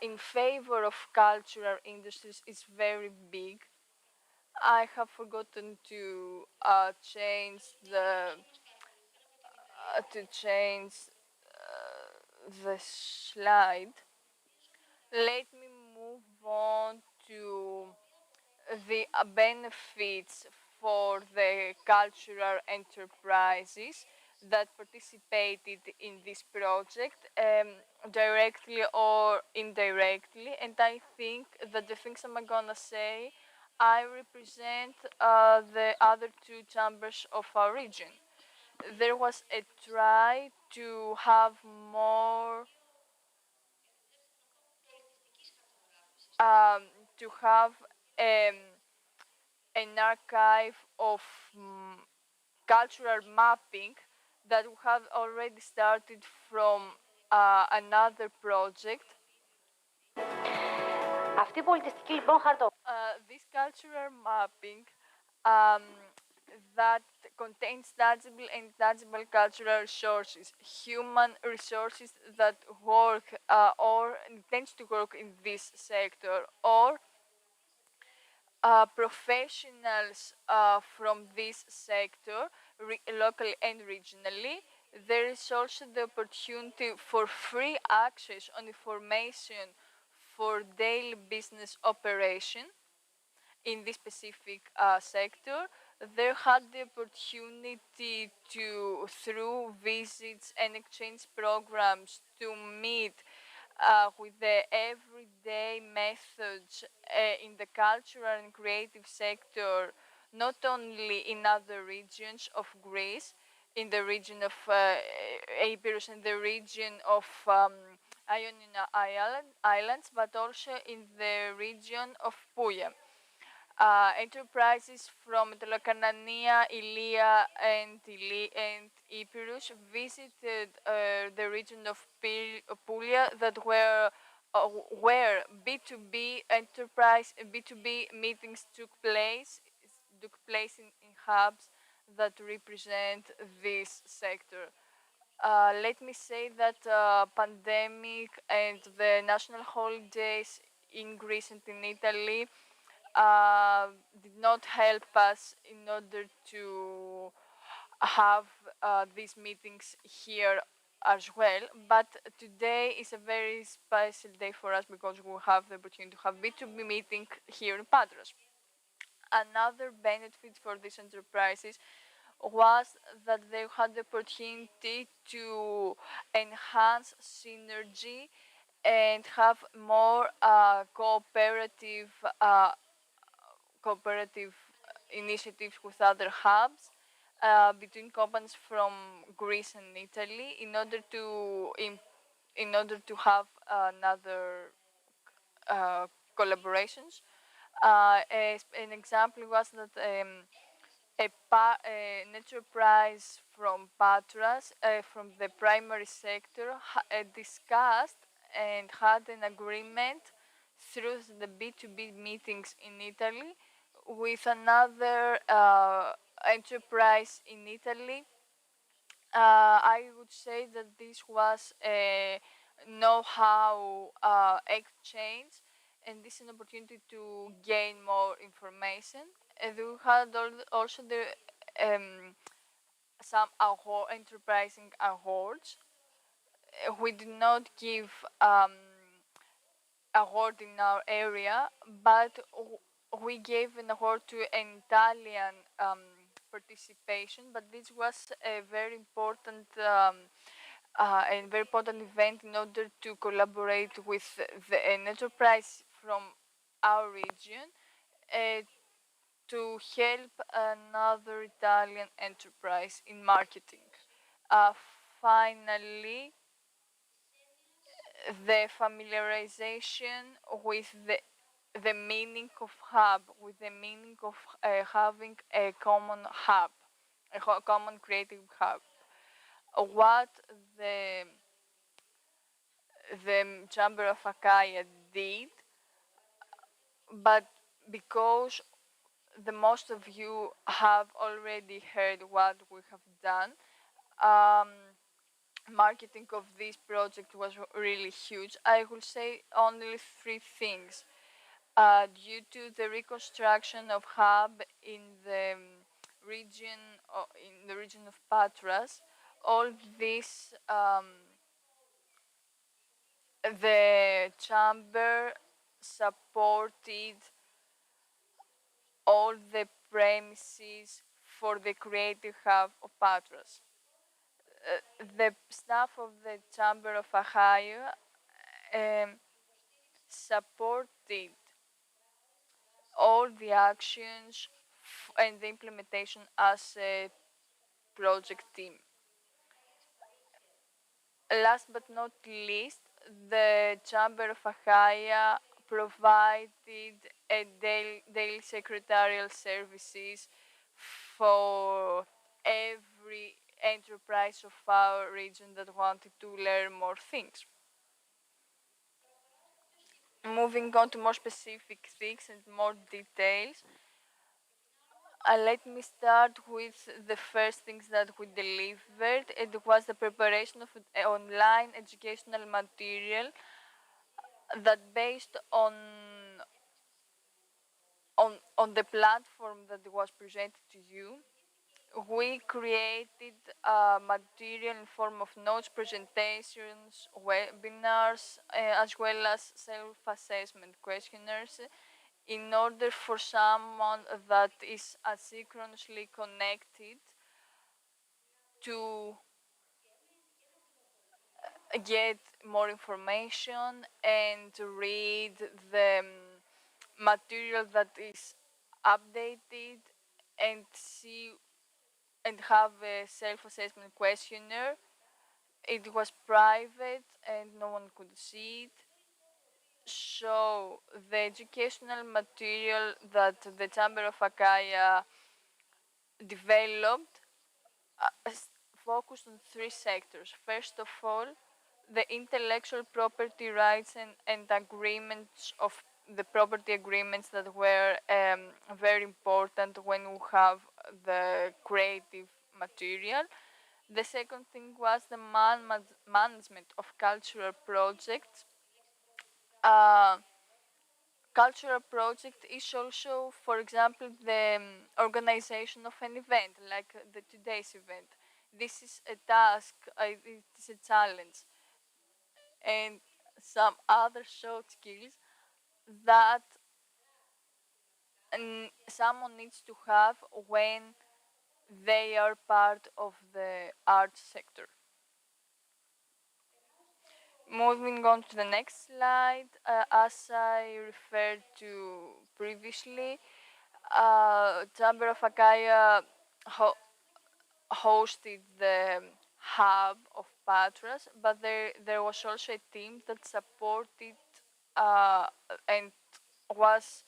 D: in favor of cultural industries is very big. I have forgotten to change the slide. Let me move on to the benefits for the cultural enterprises that participated in this project, directly or indirectly. And I think that the things I'm gonna say, I represent the other two chambers of our region. There was a try to have more um, to have um, an archive of cultural mapping that we have already started from another project. Αυτή η πολιτιστική λοιπόν this cultural mapping um, that contains tangible and intangible cultural resources, human resources that work or intends to work in this sector, or professionals from this sector, locally and regionally. There is also the opportunity for free access on information for daily business operation in this specific sector. They had the opportunity to, through visits and exchange programs, to meet with the everyday methods in the cultural and creative sector, not only in other regions of Greece, in the region of Epirus and the region of Ionian Islands, but also in the region of Puglia. Enterprises from Metrocanania, Ilia, and Epirus visited the region of Puglia that were where B2B enterprise B2B meetings took place in hubs that represent this sector. Let me say that pandemic and the national holidays in Greece and in Italy did not help us in order to have these meetings here as well. But today is a very special day for us because we have the opportunity to have B2B meeting here in Patras. Another benefit for these enterprises was that they had the opportunity to enhance synergy and have more cooperative initiatives with other hubs between companies from Greece and Italy in order to have another collaborations. An example was that an enterprise from Patras, from the primary sector, discussed and had an agreement through the B2B meetings in Italy with another enterprise in Italy. I would say that this was a know-how exchange, and this is an opportunity to gain more information. And we had also some enterprising awards. We did not give award in our area, but we gave an award to an Italian participation. But this was a very important and very important event in order to collaborate with an enterprise from our region to help another Italian enterprise in marketing. Uh, Finally, the familiarization with the meaning of hub, with the meaning of having a common hub, a common creative hub. What the Chamber of Achaia did, but because the most of you have already heard what we have done, um, marketing of this project was really huge. I will say only three things. Due to the reconstruction of hub in the region of Patras, all this the chamber supported all the premises for the creative hub of Patras. The staff of the Chamber of Achaia supported all the actions and the implementation as a project team. Last but not least, the Chamber of Achaia provided a daily secretarial services for every enterprise of our region that wanted to learn more things. Moving on to more specific things and more details, let me start with the first things that we delivered. It was the preparation of online educational material that based on the platform that was presented to you, we created material in form of notes, presentations, webinars, as well as self-assessment questionnaires in order for someone that is asynchronously connected to get more information and to read the material that is updated and see and have a self-assessment questionnaire. It was private and no one could see it. So the educational material that the Chamber of Achaia developed focused on three sectors. First of all, the intellectual property rights and agreements of the property agreements that were very important when we have the creative material. The second thing was the management of cultural projects. Cultural project is also, for example, the organization of an event, like the today's event. This is a task, it is a challenge, and some other soft skills that someone needs to have when they are part of the art sector. Moving on to the next slide, as I referred to previously, Chamber of Achaia hosted the hub of Patras, but there was also a team that supported uh, and was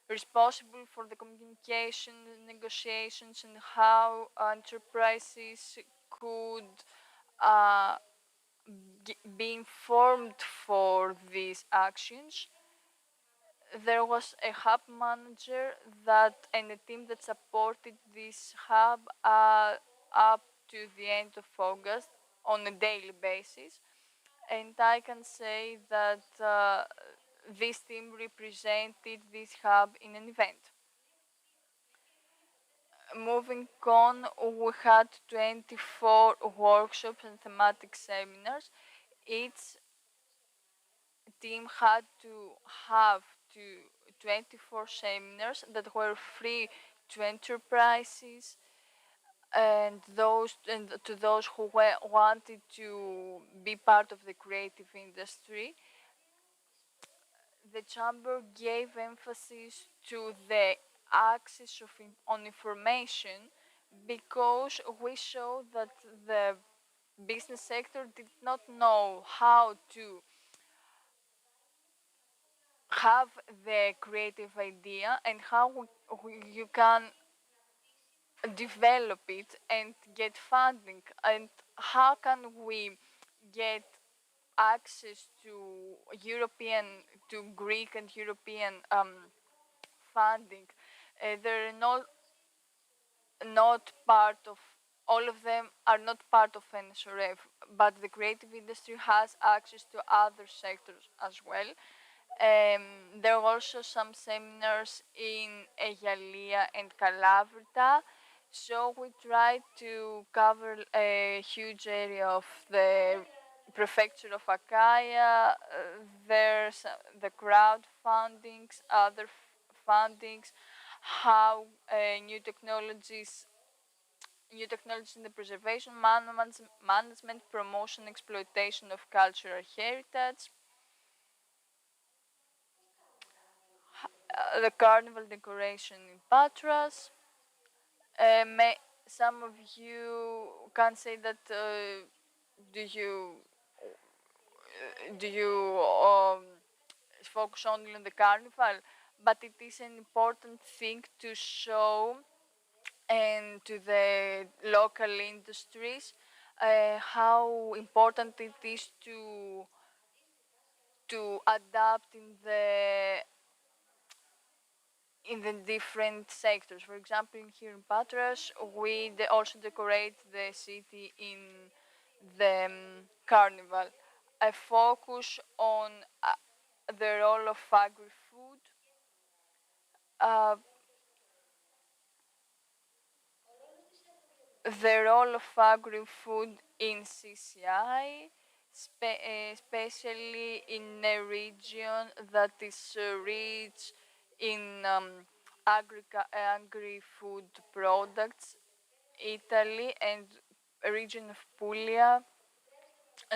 D: responsible for the communication, negotiations, and how enterprises could uh, be informed for these actions. There was a hub manager that and a team that supported this hub up to the end of August on a daily basis, and I can say that this team represented this hub in an event. Moving on, we had 24 workshops and thematic seminars. Each team had to have 24 seminars that were free to enterprises and to those who wanted to be part of the creative industry. The chamber gave emphasis to the access on information because we saw that the business sector did not know how to have the creative idea and how you can develop it and get funding, and how can we get access to European, to Greek and European funding. They're not part of, all of them are not part of NSRF, but the creative industry has access to other sectors as well. There are also some seminars in Egalia and Kalavrita, so we try to cover a huge area of the prefecture of Achaia. There's the crowdfundings, other fundings, how new technologies in the preservation, management, promotion, exploitation of cultural heritage, the carnival decoration in Patras. Some of you can say that do you focus only on the carnival, but it is an important thing to show and to the local industries how important it is to adapt in the different sectors. For example, here in Patras, we also decorate the city in the carnival. I focus on the role of agri-food uh, the role of agri-food in CCI, especially in a region that is rich in agri-food products, Italy and region of Puglia,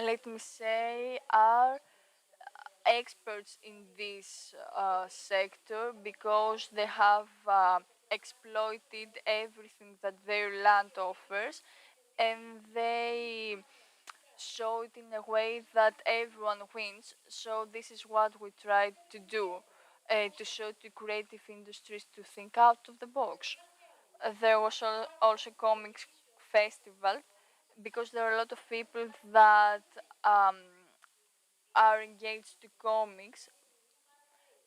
D: let me say, are experts in this sector because they have exploited everything that their land offers, and they show it in a way that everyone wins. So this is what we try to do, to show to creative industries to think out of the box. There was also comics festival because there are a lot of people that are engaged to comics,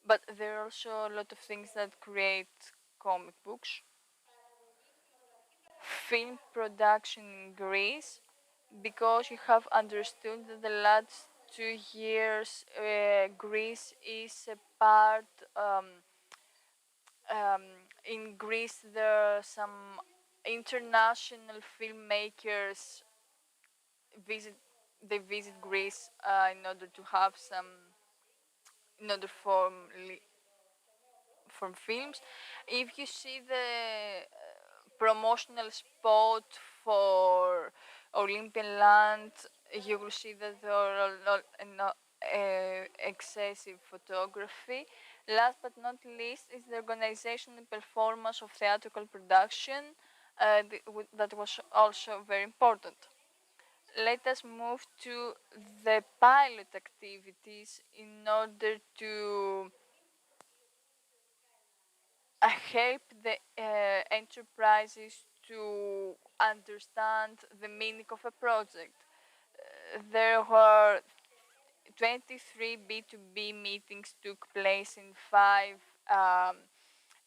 D: but there are also a lot of things that create comic books. Film production in Greece, because you have understood that the last 2 years Greece is a part. In Greece, there are some international filmmakers visit. They visit Greece in order to have some, in order from films. If you see the promotional spot for Olympian Land, you will see that there are excessive photography. Last but not least is the organization and performance of theatrical production that was also very important. Let us move to the pilot activities in order to help the enterprises to understand the meaning of a project. There were 23 B2B meetings took place in 5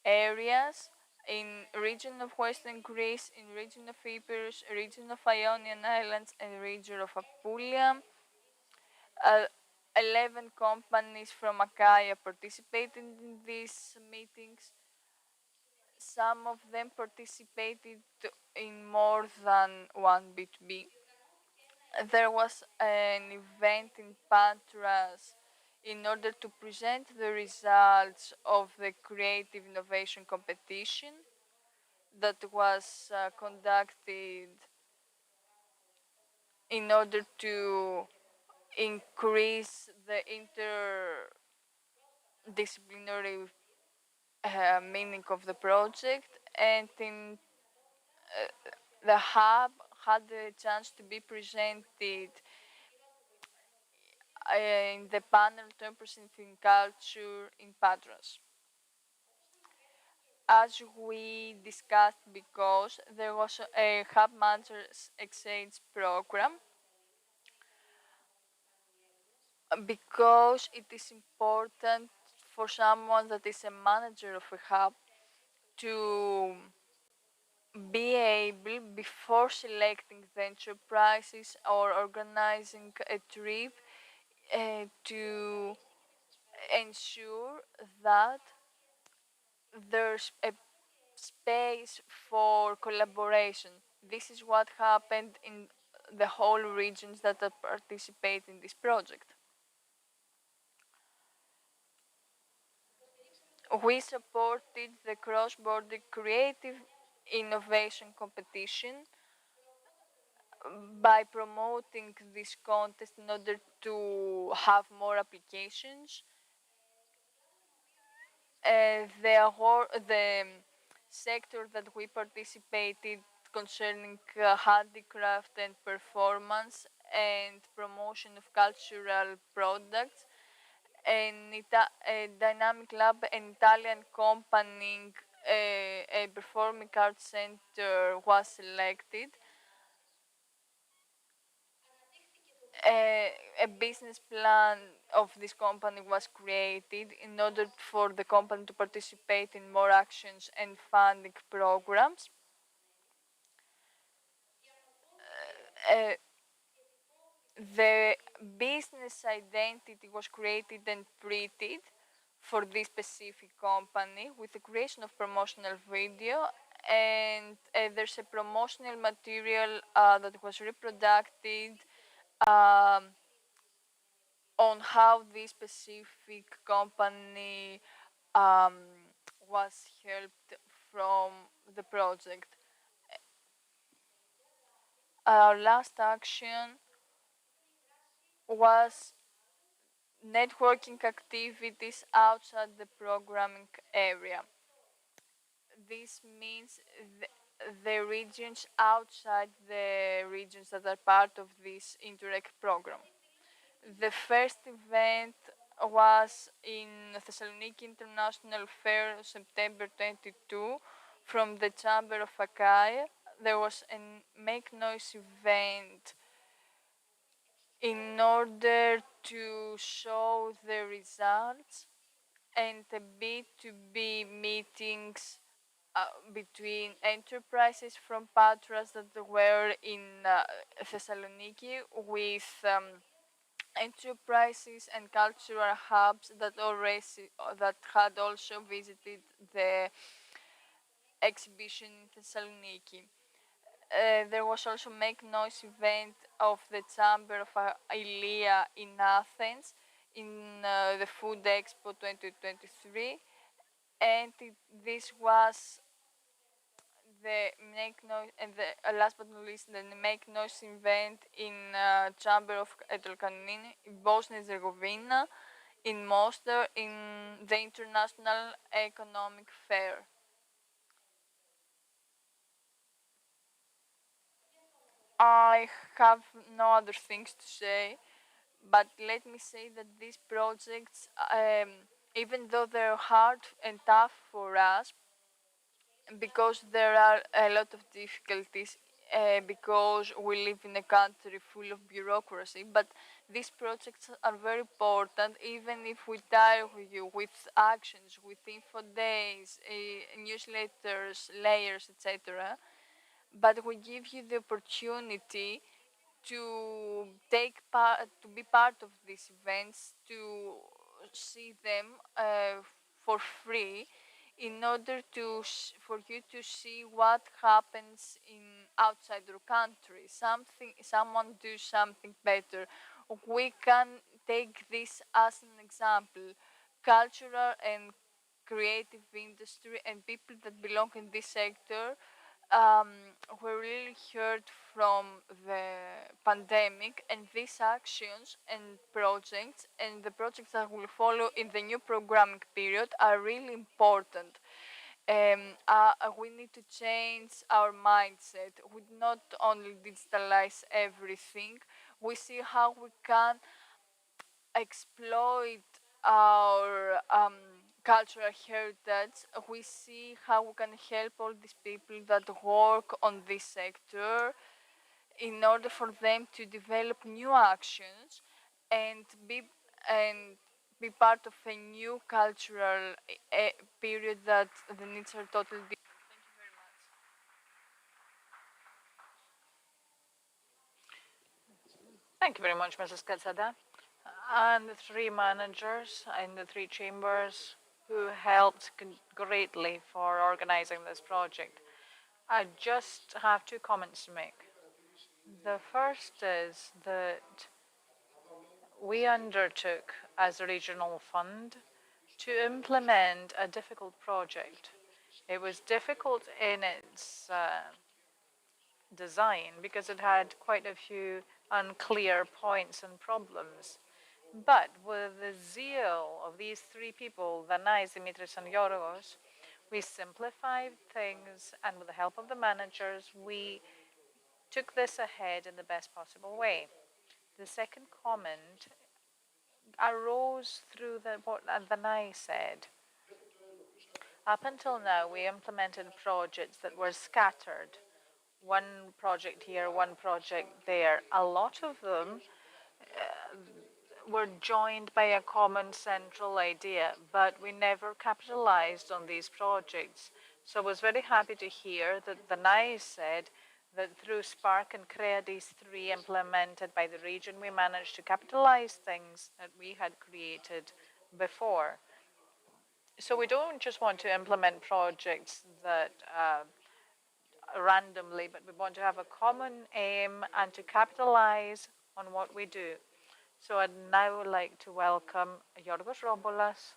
D: areas, in region of Western Greece, in region of Epirus, region of Ionian Islands, and region of Apulia. 11 companies from Achaia participated in these meetings. Some of them participated in more than one B2B. There was an event in Patras in order to present the results of the creative innovation competition that was conducted in order to increase the interdisciplinary meaning of the project, and in the hub had the chance to be presented in the panel 10% in culture in Patras. As we discussed, because there was a hub managers exchange program, because it is important for someone that is a manager of a hub to be able, before selecting the enterprises or organizing a trip, to ensure that there's a space for collaboration. This is what happened in the whole regions that participate in this project. We supported the cross-border creative innovation competition by promoting this contest in order to have more applications. The sector that we participated concerning handicraft and performance and promotion of cultural products, a dynamic lab, an Italian company, a performing arts center was selected. A business plan of this company was created in order for the company to participate in more actions and funding programs. The business identity was created and treated for this specific company with the creation of promotional video, and there's a promotional material that was reproduced on how this specific company um, was helped from the project. Our last action was networking activities outside the programming area. This means the regions outside the regions that are part of this Interreg program. The first event was in Thessaloniki International Fair, September 22, from the Chamber of Achaia. There was a Make Noise event in order to show the results, and the B2B meetings between enterprises from Patras that were in Thessaloniki with enterprises and cultural hubs that had also visited the exhibition in Thessaloniki. There was also Make Noise event of the Chamber of Ilea in Athens in the Food Expo 2023, and this was the Make Noise, and the last but not least, the Make Noise event in Chamber of Etelkanini in Bosnia and Herzegovina, in Mostar, in the International Economic Fair. I have no other things to say, but let me say that these projects, even though they're hard and tough for us, because there are a lot of difficulties, because we live in a country full of bureaucracy, but these projects are very important, even if we tire you with actions, with info days, newsletters, layers, etc. But we give you the opportunity to to be part of these events, to see them for free, in order for you to see what happens in outside your country. Someone do something better. We can take this as an example. Cultural and creative industry and people that belong in this sector um, were really hurt from the pandemic, and these actions and projects and the projects that will follow in the new programming period are really important. We need to change our mindset. We not only digitalize everything, we see how we can exploit our cultural heritage. We see how we can help all these people that work on this sector in order for them to develop new actions and be part of a new cultural period that the needs are totally different. Thank you very much.
A: Thank you very much, Mrs. Katsada, and the three managers in the three chambers who helped greatly for organizing this project. I just have two comments to make. The first is that we undertook as a regional fund to implement a difficult project. It was difficult in its design because it had quite a few unclear points and problems. But with the zeal of these three people, Danais, Dimitris, and Yorgos, we simplified things, and with the help of the managers, we took this ahead in the best possible way. The second comment arose through what Danai said. Up until now, we implemented projects that were scattered. One project here, one project there. A lot of them were joined by a common central idea, but we never capitalized on these projects. So I was very happy to hear that Danai said that through Spark and CREADIS 3 implemented by the region, we managed to capitalize things that we had created before. So we don't just want to implement projects that randomly, but we want to have a common aim and to capitalize on what we do. So I'd now like to welcome Yorgos Robolas,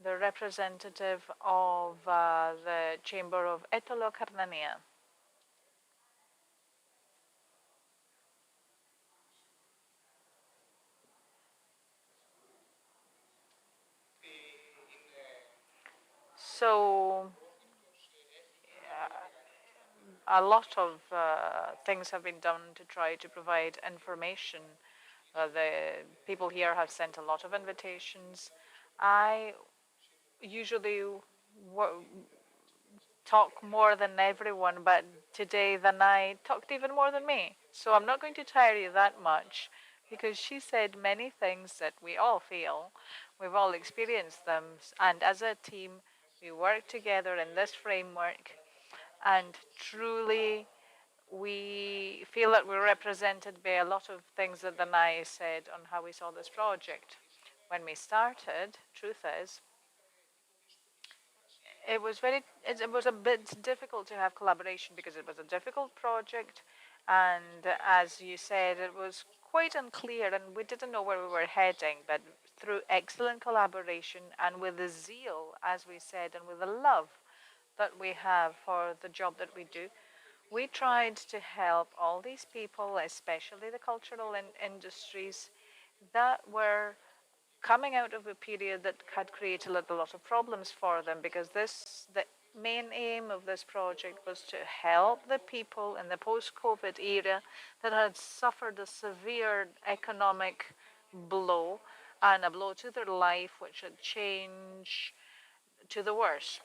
A: the representative of the Chamber of Etolo-Karnania. So a lot of things have been done to try to provide information. The people here have sent a lot of invitations. I usually talk more than everyone, but today the night talked even more than me. So I'm not going to tire you that much because she said many things that we all feel. We've all experienced them. And as a team, we work together in this framework. And truly, we feel that we're represented by a lot of things that Danai said on how we saw this project. When we started, truth is, it was a bit difficult to have collaboration because it was a difficult project, and as you said, it was quite unclear and we didn't know where we were heading. But through excellent collaboration and with the zeal, as we said, and with the love that we have for the job that we do, we tried to help all these people, especially the cultural industries that were coming out of a period that had created a lot of problems for them, because the main aim of this project was to help the people in the post-COVID era that had suffered a severe economic blow and a blow to their life, which had changed to the worse.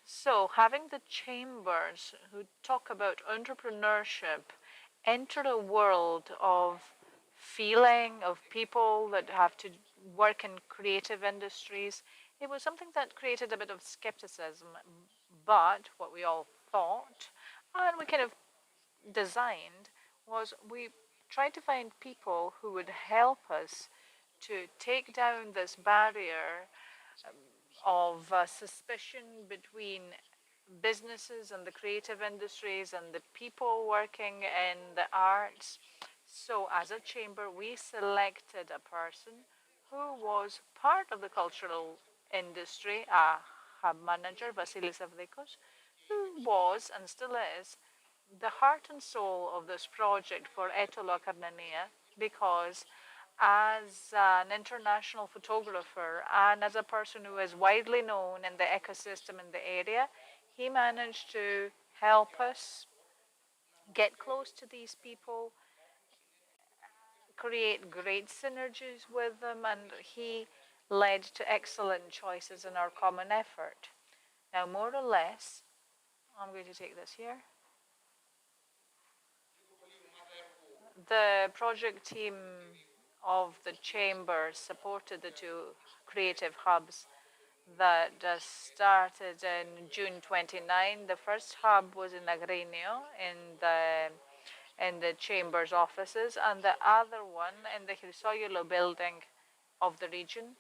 A: So having the chambers who talk about entrepreneurship enter a world of feeling of people that have to work in creative industries, it was something that created a bit of skepticism. But what we all thought, and we kind of designed, was we tried to find people who would help us to take down this barrier of suspicion between businesses and the creative industries and the people working in the arts. So, as a chamber, we selected a person who was part of the cultural industry, a hub manager, Vasilis Avdikos, who was and still is the heart and soul of this project for Etolo-Karnania, because as an international photographer and as a person who is widely known in the ecosystem in the area, he managed to help us get close to these people, create great synergies with them, and he led to excellent choices in our common effort. Now, more or less, I'm going to take this here. The project team of the chamber supported the two creative hubs that started in June 29. The first hub was in Agrinio in the chamber's offices, and the other one in the Chrysoyolo building of the region,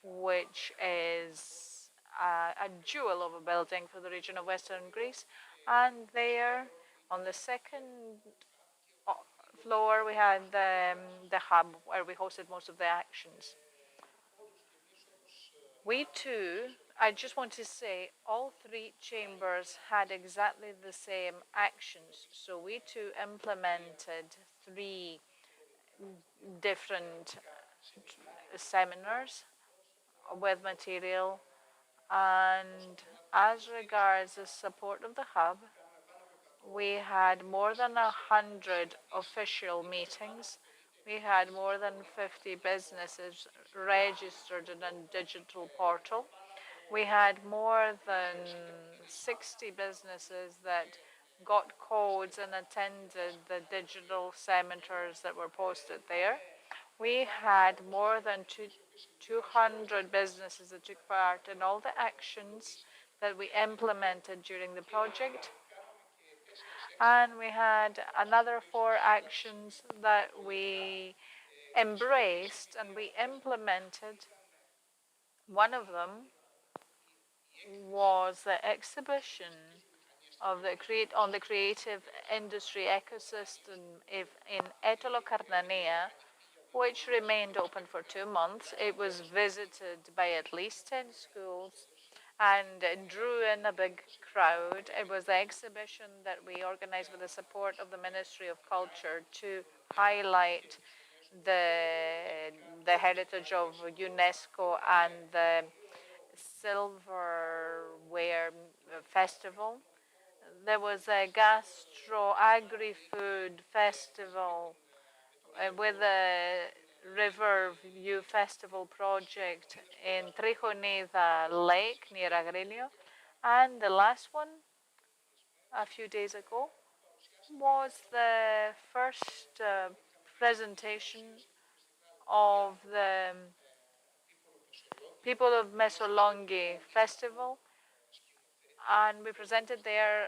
A: which is a jewel of a building for the region of Western Greece. And there, on the second floor, we had the hub where we hosted most of the actions. We too, I just want to say, all three chambers had exactly the same actions. So we too implemented three different seminars with material. And as regards the support of the hub, we had more than 100 official meetings. We had more than 50 businesses registered in a digital portal. We had more than 60 businesses that got codes and attended the digital seminars that were posted there. We had more than 200 businesses that took part in all the actions that we implemented during the project. And we had another 4 actions that we embraced and we implemented. One of them was the exhibition of on the creative industry ecosystem in Etolo Carnanea, which remained open for 2 months. It was visited by at least 10 schools and drew in a big crowd. It was the exhibition that we organized with the support of the Ministry of Culture to highlight the heritage of UNESCO and the silverware festival. There was a gastro agri-food festival with a river view festival project in Trijonida Lake near Agrinio. And the last one, a few days ago, was the first presentation of the People of Mesolongi festival. And we presented there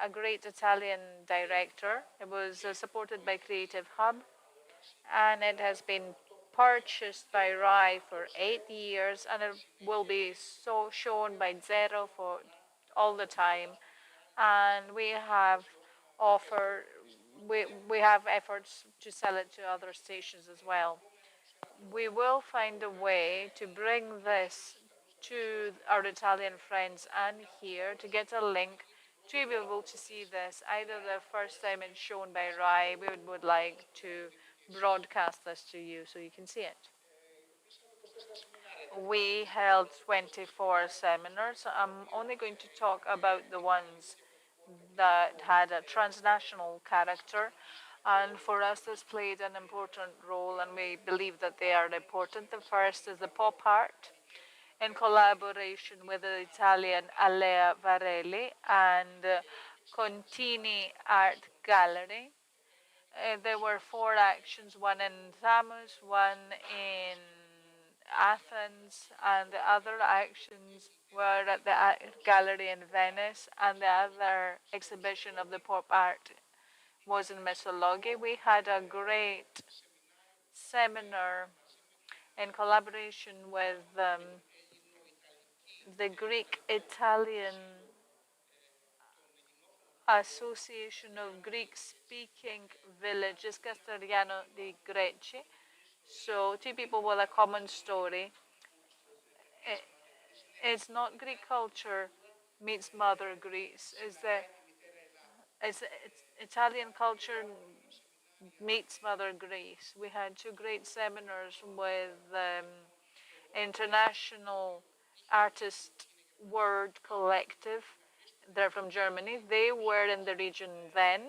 A: a great Italian director. It was supported by Creative Hub, and it has been purchased by RAI for 8 years, and it will be so shown by Zero for all the time. And we have offered, we have efforts to sell it to other stations as well. We will find a way to bring this to our Italian friends and here to get a link to be able to see this either the first time it's shown by RAI. We would like to broadcast this to you so you can see it. We held 24 seminars. I'm only going to talk about the ones that had a transnational character. And for us, this played an important role, and we believe that they are important. The first is the pop art, in collaboration with the Italian Alea Varelli and Contini Art Gallery. There were 4 actions, one in Samos, one in Athens, and the other actions were at the Art Gallery in Venice, and the other exhibition of the pop art was in Mesolongi. We had a great seminar in collaboration with the Greek-Italian Association of Greek-Speaking Villages, Castellano di Greci. So 2 people with a common story. It's not Greek culture meets Mother Greece. It's Italian culture meets Mother Greece. We had 2 great seminars with International Artist Word Collective. They're from Germany. They were in the region then.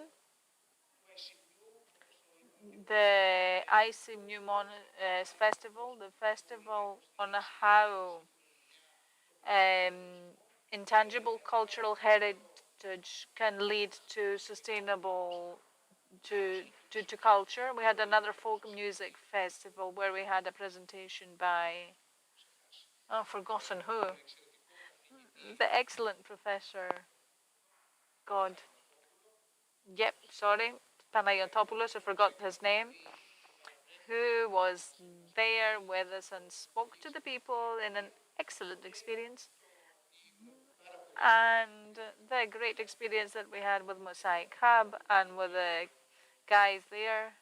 A: The ICIM New Festival, the festival on how intangible cultural heritage can lead to sustainable to culture. We had another folk music festival where we had a presentation by I've forgotten who. The excellent professor. God. Yep, sorry. Panayotopoulos, I forgot his name. Who was there with us and spoke to the people in an excellent experience. And the great experience that we had with Mosaic Hub and with the guys there.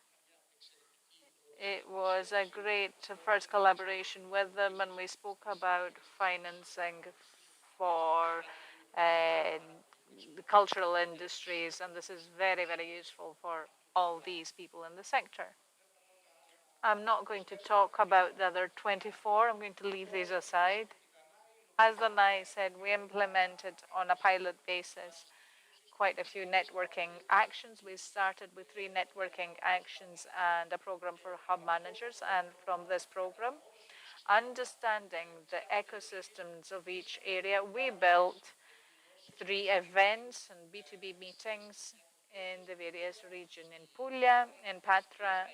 A: It was a great first collaboration with them, and we spoke about financing for the cultural industries, and this is very, very useful for all these people in the sector. I'm not going to talk about the other 24. I'm going to leave these aside. As Danai said, we implemented on a pilot basis quite a few networking actions. We started with 3 networking actions and a program for hub managers. And from this program, understanding the ecosystems of each area, we built 3 events and B2B meetings in the various regions in Puglia, in Patra,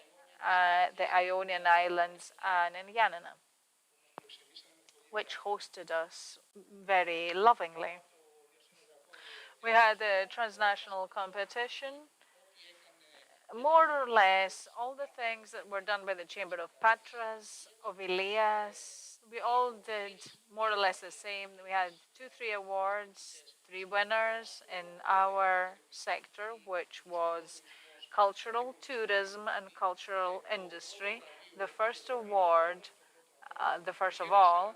A: the Ionian Islands, and in Yanina, which hosted us very lovingly. We had a transnational competition. More or less, all the things that were done by the Chamber of Patras, of Elias, we all did more or less the same. We had 3 awards, 3 winners in our sector, which was cultural tourism and cultural industry. The first award, the first of all,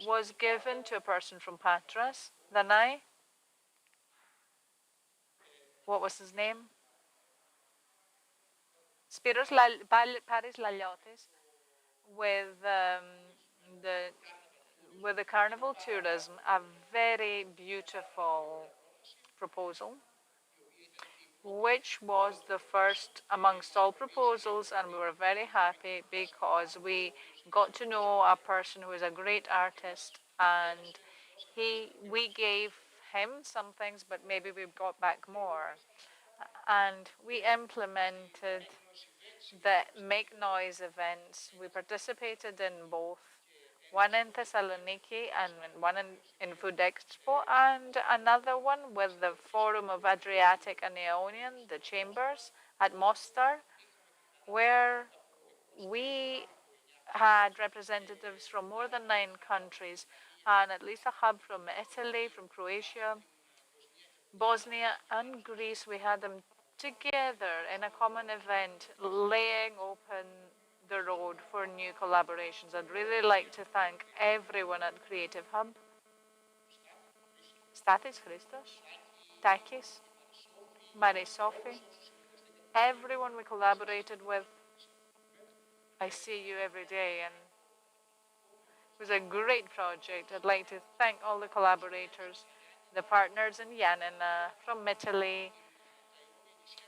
A: was given to a person from Patras, Danai. What was his name? Paris Laliotis, with the with the carnival tourism, a very beautiful proposal, which was the first amongst all proposals, and we were very happy because we got to know a person who is a great artist, and we gave him some things, but maybe we got back more, and we implemented the Make Noise events. We participated in both, one in Thessaloniki and one in Food Expo, and another one with the Forum of Adriatic and Ionian, the chambers at Mostar, where we had representatives from more than 9 countries and at least a hub from Italy, from Croatia, Bosnia, and Greece. We had them together in a common event, laying open the road for new collaborations. I'd really like to thank everyone at Creative Hub, Stathis Christos, Takis, Marie Sophie, everyone we collaborated with. I see you every day, and it was a great project. I'd like to thank all the collaborators, the partners in Yanina, from Italy,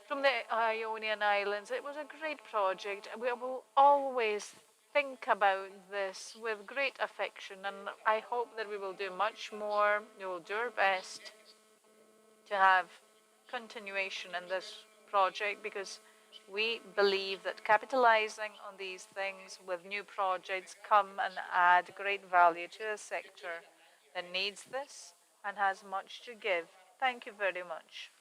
A: from the Ionian Islands. It was a great project. We will always think about this with great affection, and I hope that we will do much more. We will do our best to have continuation in this project because we believe that capitalizing on these things with new projects come and add great value to a sector that needs this and has much to give. Thank you very much.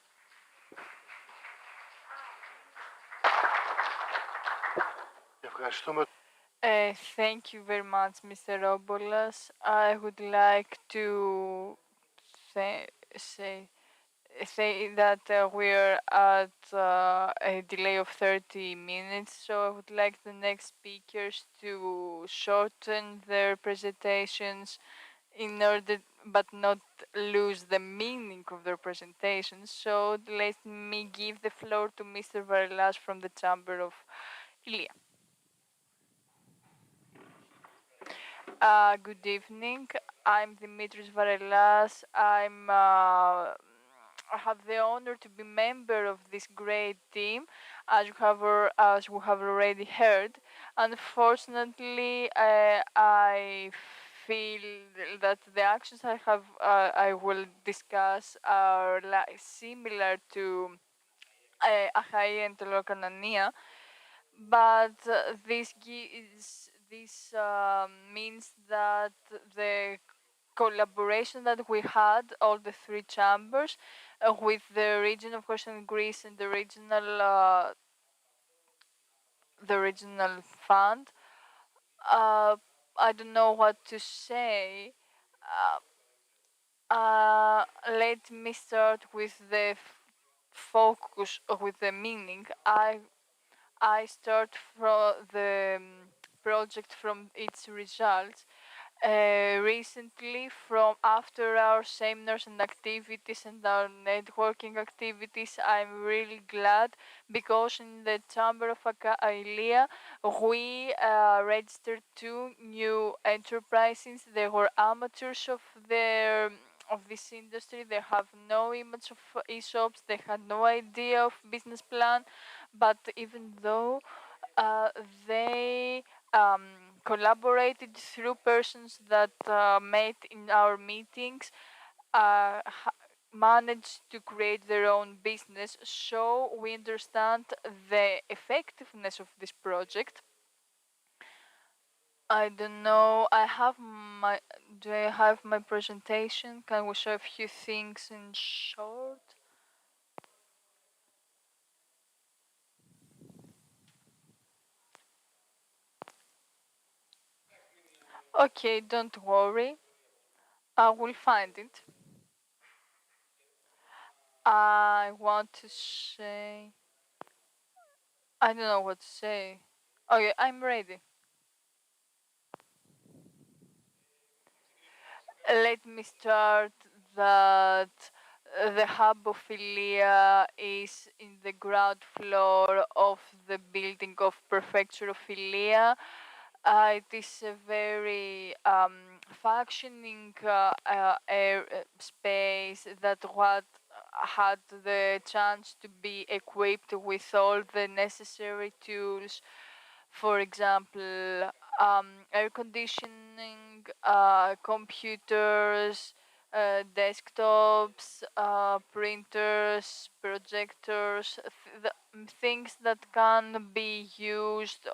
D: Thank you very much, Mr. Robolas. I would like to say, say, say that we're at a delay of 30 minutes, so I would like the next speakers to shorten their presentations in order but not lose the meaning of their presentations. So let me give the floor to Mr. Varelas from the Chamber of Ilia. Good evening. I'm Dimitris Varelas. I have the honor to be member of this great team, as we have already heard. Unfortunately, I feel that the actions I will discuss are similar to Achai and Telokanania, but this means that the collaboration that we had, all the 3 chambers, with the region of Western Greece and the regional fund. I don't know what to say. Let me start with the focus, with the meaning. I start from the project from its results. Recently, from after our seminars and activities and our networking activities, I'm really glad because in the Chamber of Ilia we registered 2 new enterprises. They were amateurs of this industry. They have no image of e-shops. They had no idea of business plan, but even though they um, collaborated through persons that met in our meetings, managed to create their own business. So we understand the effectiveness of this project. I don't know. Do I have my presentation? Can we show a few things in short? Okay, don't worry. I will find it. I want to say. I don't know what to say. Okay, I'm ready. Let me start that the hub of Philia is in the ground floor of the building of Prefecture of Philia. It is a very functioning space that what had the chance to be equipped with all the necessary tools. For example, air conditioning, computers, desktops, printers, projectors, things that can be used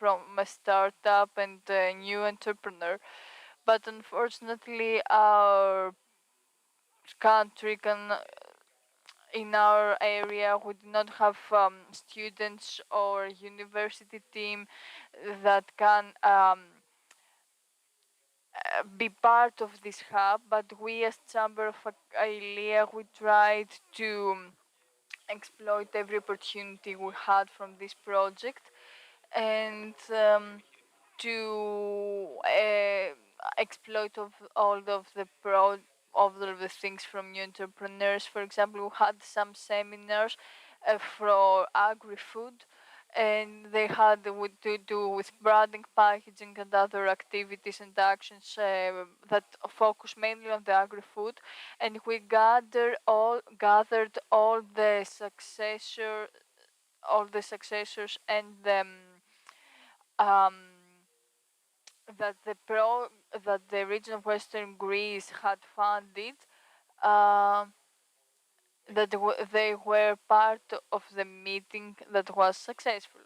D: from a startup and a new entrepreneur. But unfortunately, our country can in our area we do not have students or university team that can be part of this hub, but we as Chamber of Aelia we tried to exploit every opportunity we had from this project and to exploit of all of the all of the things from new entrepreneurs. For example, we had some seminars for agri-food, and they had to do with branding, packaging, and other activities and actions that focus mainly on the agri-food. And we gathered all the successors and um, that the region of Western Greece had funded, uh, they were part of the meeting that was successful.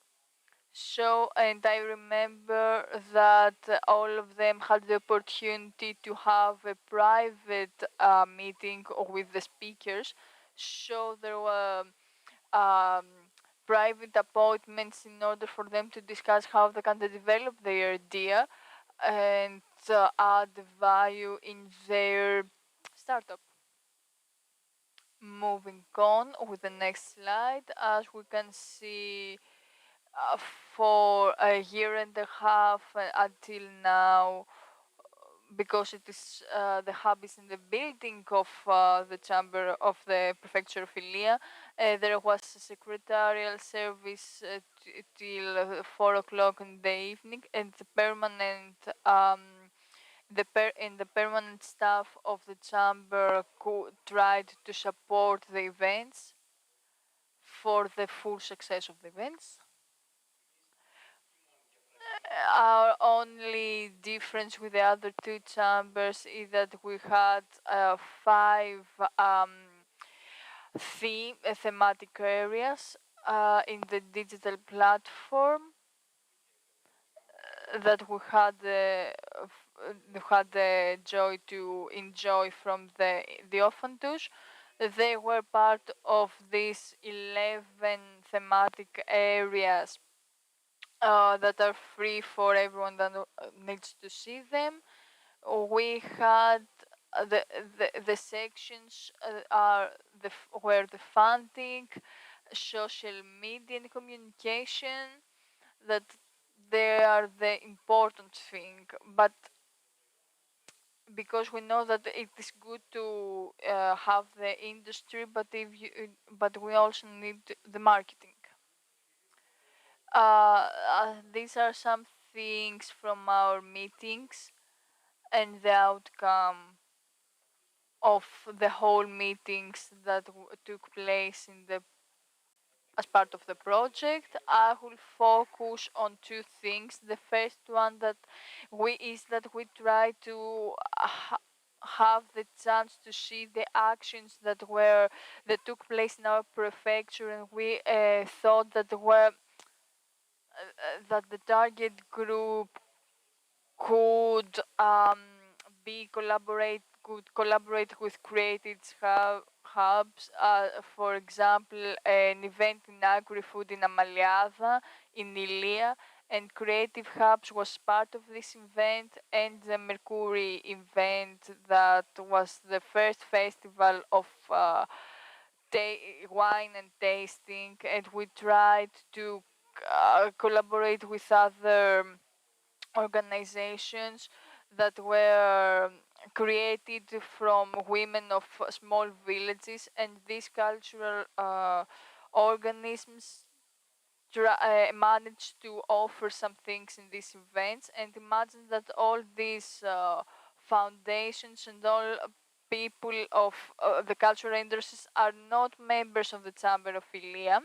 D: So, and I remember that all of them had the opportunity to have a private meeting with the speakers. So there were um, private appointments in order for them to discuss how they can develop their idea and add value in their startup. Moving on with the next slide, as we can see, for a year and a half until now, because it is the hub is in the building of the chamber of the prefecture of Ilia. There was a secretarial service till 4 o'clock in the evening, and the permanent in the permanent staff of the chamber tried to support the events for the full success of the events. Our only difference with the other two chambers is that we had five thematic areas in the digital platform that we had the joy to enjoy from the Ophantus. They were part of these 11 thematic areas that are free for everyone that needs to see them. We had the sections are where the funding, social media and communication, that they are the important thing. But because we know that it is good to have the industry, but we also need the marketing. These are some things from our meetings and the outcome of the whole meetings that took place in the as part of the project. I will focus on two things. The first one that we try to have the chance to see the actions that took place in our prefecture, and we thought that the target group could collaborate with creative hubs. For example, an event in agri-food in Amaliada, in Ilia, and Creative Hubs was part of this event, and the Mercury event that was the first festival of wine and tasting, and we tried to collaborate with other organizations that were created from women of small villages, and these cultural organisms managed to offer some things in these events. And imagine that all these foundations and all people of the cultural industries are not members of the Chamber of Ilia.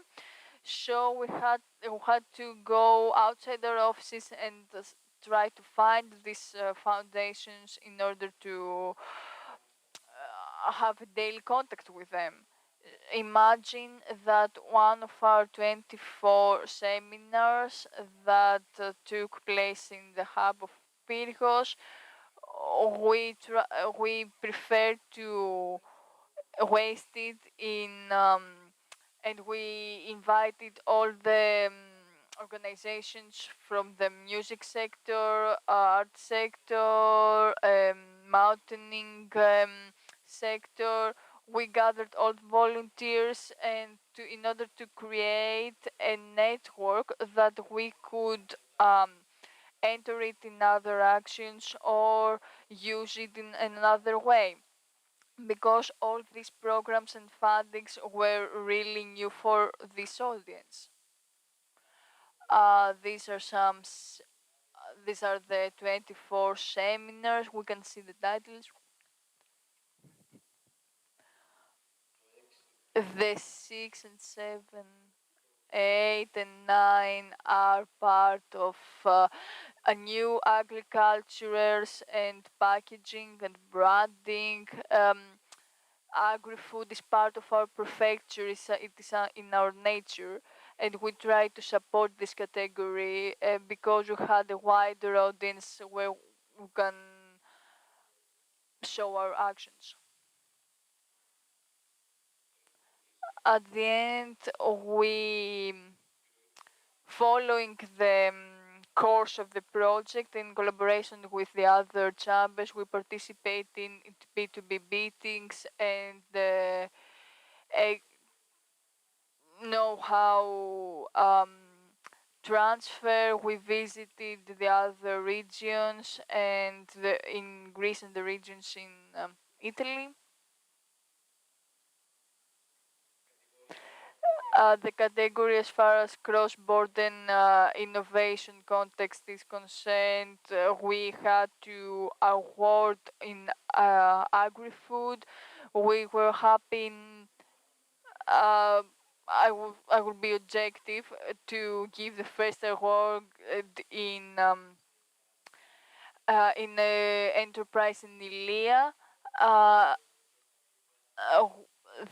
D: So we had to go outside our offices and try to find these foundations in order to have a daily contact with them. Imagine that one of our 24 seminars that took place in the hub of Pyrgos, we prefer to waste it in and we invited all the organizations from the music sector, art sector, mountaineering sector. We gathered all volunteers and in order to create a network that we could enter it in other actions or use it in another way, because all these programs and fundings were really new for this audience. These are these are the 24 seminars. We can see the titles. The 6 and 7, 8 and 9 are part of a new agricultures and packaging and branding. Agri-food is part of our prefecture. It is in our nature, and we try to support this category because we had a wider audience where we can show our actions. At the end, we, following the course of the project in collaboration with the other chambers, we participate in B2B meetings and know how transfer. We visited the other regions and in Greece and the regions in Italy. The category as far as cross-border innovation context is concerned, we had to award in agri-food. We were happy in, I will be objective to give the first award in enterprise in Ilia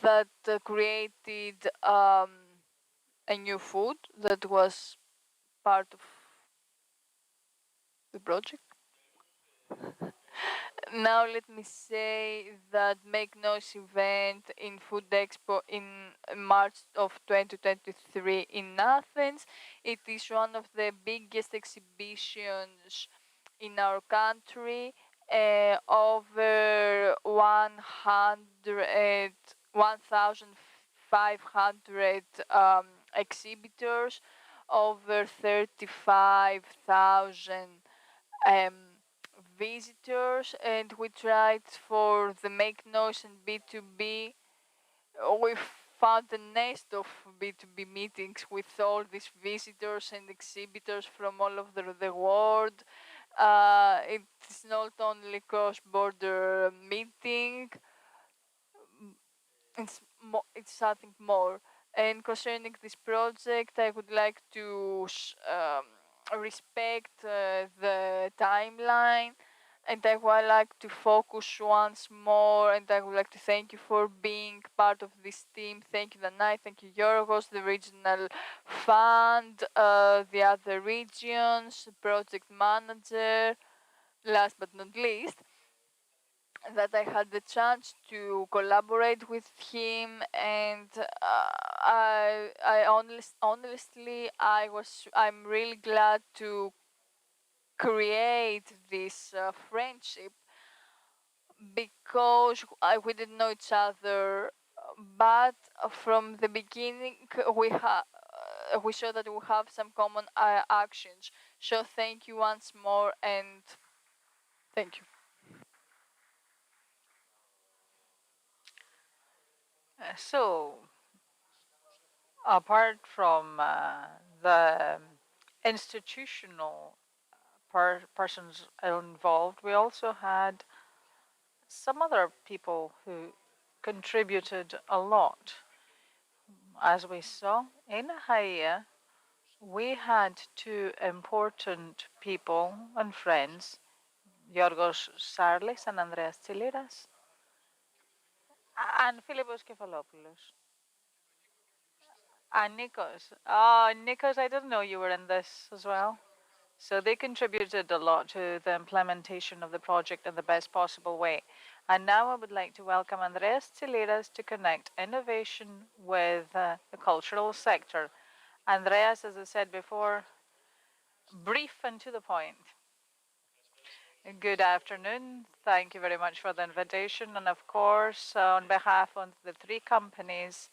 D: that created a new food that was part of the project. Now let me say that Make Noise event in Food Expo in March of 2023 in Athens. It is one of the biggest exhibitions in our country. Over 1,500 exhibitors, over 35,000 visitors, and we tried for the Make Noise and B2B. We found a nest of B2B meetings with all these visitors and exhibitors from all over the world. It's not only cross-border meeting, it's something more. And concerning this project, I would like to respect the timeline, and I would like to focus once more, and I would like to thank you for being part of this team. Thank you, Danai, thank you, Yorgos, the regional fund, the other regions, project manager, last but not least. that I had the chance to collaborate with him, and honestly, I'm really glad to create this friendship because we didn't know each other, but from the beginning we saw that we have some common actions. So thank you once more, and thank you.
A: So, apart from the institutional persons involved, we also had some other people who contributed a lot. As we saw in Haia, we had two important people and friends, Yorgos Sarlis and Andreas Tsiliras, and Philippos Kefalopoulos. And Nikos. Oh, Nikos, I didn't know you were in this as well. So they contributed a lot to the implementation of the project in the best possible way. And now I would like to welcome Andreas Tsiliras to connect innovation with the cultural sector. Andreas, as I said before, brief and to the point. Good afternoon. Thank you very much for the invitation. And of course, on behalf of the three companies,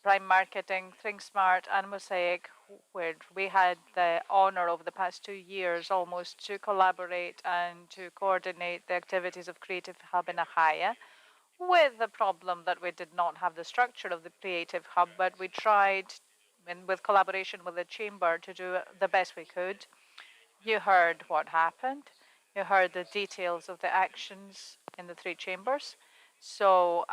A: Prime Marketing, ThinkSmart, and Mosaic, where we had the honor over the past 2 years almost to collaborate and to coordinate the activities of Creative Hub in Ahaya, with the problem that we did not have the structure of the Creative Hub, but we tried, and with collaboration with the Chamber, to do the best we could. You heard what happened. You heard the details of the actions in the three chambers. So,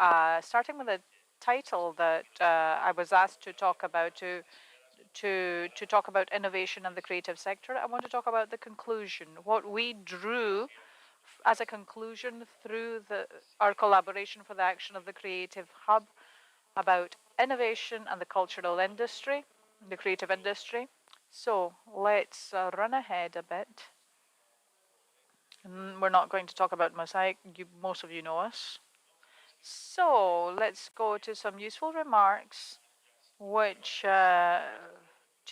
A: starting with the title that I was asked to talk about, to talk about innovation in the creative sector, I want to talk about the conclusion, what we drew as a conclusion through our collaboration for the action of the Creative Hub about innovation and the cultural industry, the creative industry. So let's run ahead a bit. We're not going to talk about Mosaic. Most of you know us. So let's go to some useful remarks, which, to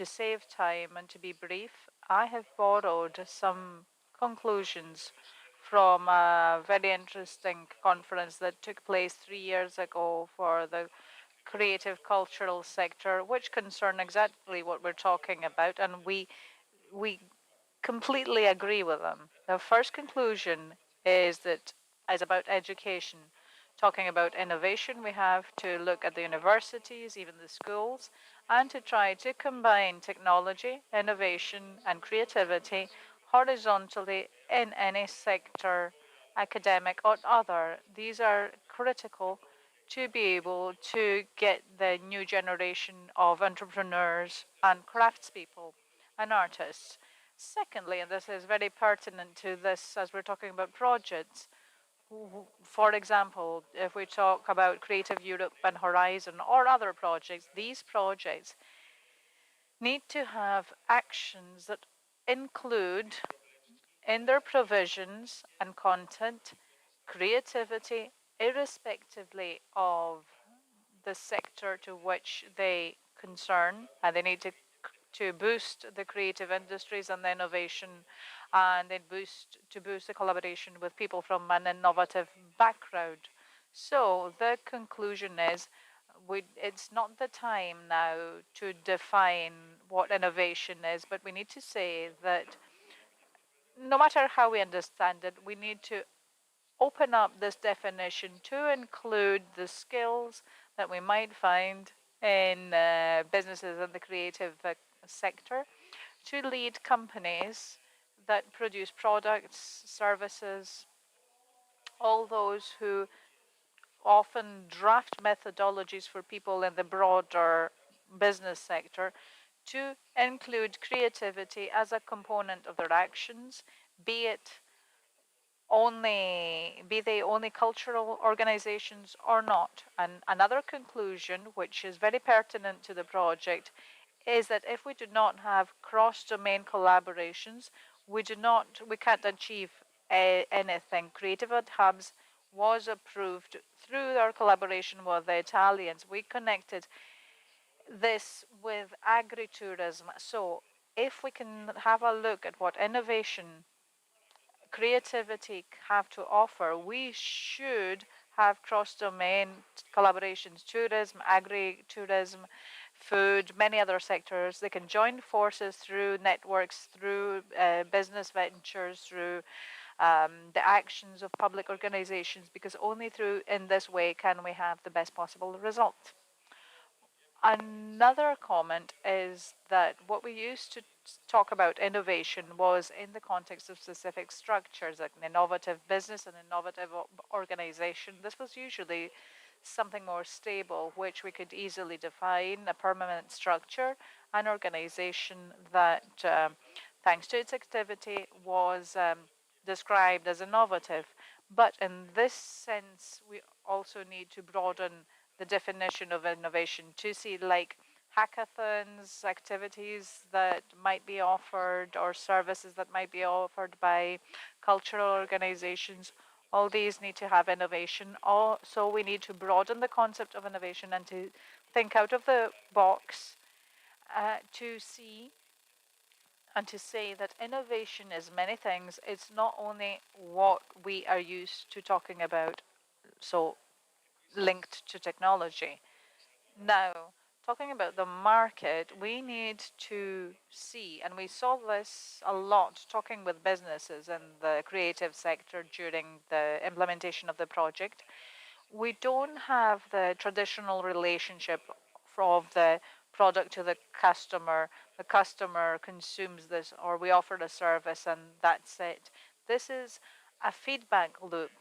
A: save time and to be brief, I have borrowed some conclusions from a very interesting conference that took place 3 years ago for the creative cultural sector, which concern exactly what we're talking about, and we completely agree with them. The first conclusion is about education. Talking about innovation, we have to look at the universities, even the schools, and to try to combine technology, innovation, and creativity horizontally in any sector, academic or other. These are critical to be able to get the new generation of entrepreneurs and craftspeople and artists. Secondly, and this is very pertinent to this as we're talking about projects, for example, if we talk about Creative Europe and Horizon or other projects, these projects need to have actions that include in their provisions and content creativity, irrespectively of the sector to which they concern, and they need to boost the creative industries and the innovation, and then boost the collaboration with people from an innovative background. So the conclusion is, it's not the time now to define what innovation is, but we need to say that no matter how we understand it, we need to open up this definition to include the skills that we might find in businesses in the creative sector to lead companies that produce products, services, all those who often draft methodologies for people in the broader business sector to include creativity as a component of their actions, be it be they only cultural organizations or not. And another conclusion, which is very pertinent to the project, is that if we do not have cross-domain collaborations, we can't achieve anything. Creative Hubs was approved through our collaboration with the Italians. We connected this with agritourism. So if we can have a look at what innovation, creativity have to offer, we should have cross-domain collaborations, tourism, agri-tourism, food, many other sectors. They can join forces through networks, through business ventures, through the actions of public organizations, because only through in this way can we have the best possible result. Another comment is that what we used to talk about innovation was in the context of specific structures, like an innovative business and innovative organization. This was usually something more stable, which we could easily define, a permanent structure, an organization that, thanks to its activity, was described as innovative. But in this sense, we also need to broaden the definition of innovation to see like hackathons, activities that might be offered, or services that might be offered by cultural organizations. All these need to have innovation. Also, we need to broaden the concept of innovation and to think out of the box, to see and to say that innovation is many things. It's not only what we are used to talking about, so linked to technology. Now, talking about the market, we need to see, and we saw this a lot talking with businesses in the creative sector during the implementation of the project. We don't have the traditional relationship of the product to the customer. The customer consumes this, or we offer a service, and that's it. This is a feedback loop.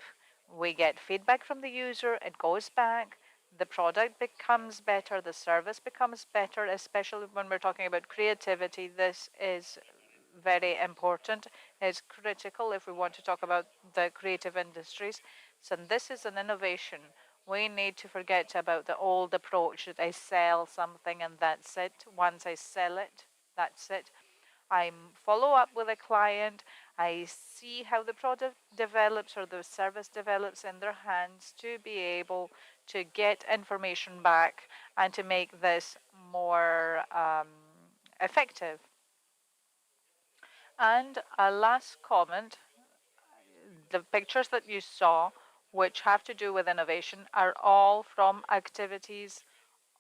A: We get feedback from the user, it goes back, the product becomes better, the service becomes better, especially when we're talking about creativity. This is very important. It's critical if we want to talk about the creative industries. So this is an innovation. We need to forget about the old approach that I sell something and that's it. Once I sell it, that's it. I follow up with a client. I see how the product develops or the service develops in their hands to be able to get information back and to make this more effective. And a last comment, the pictures that you saw, which have to do with innovation, are all from activities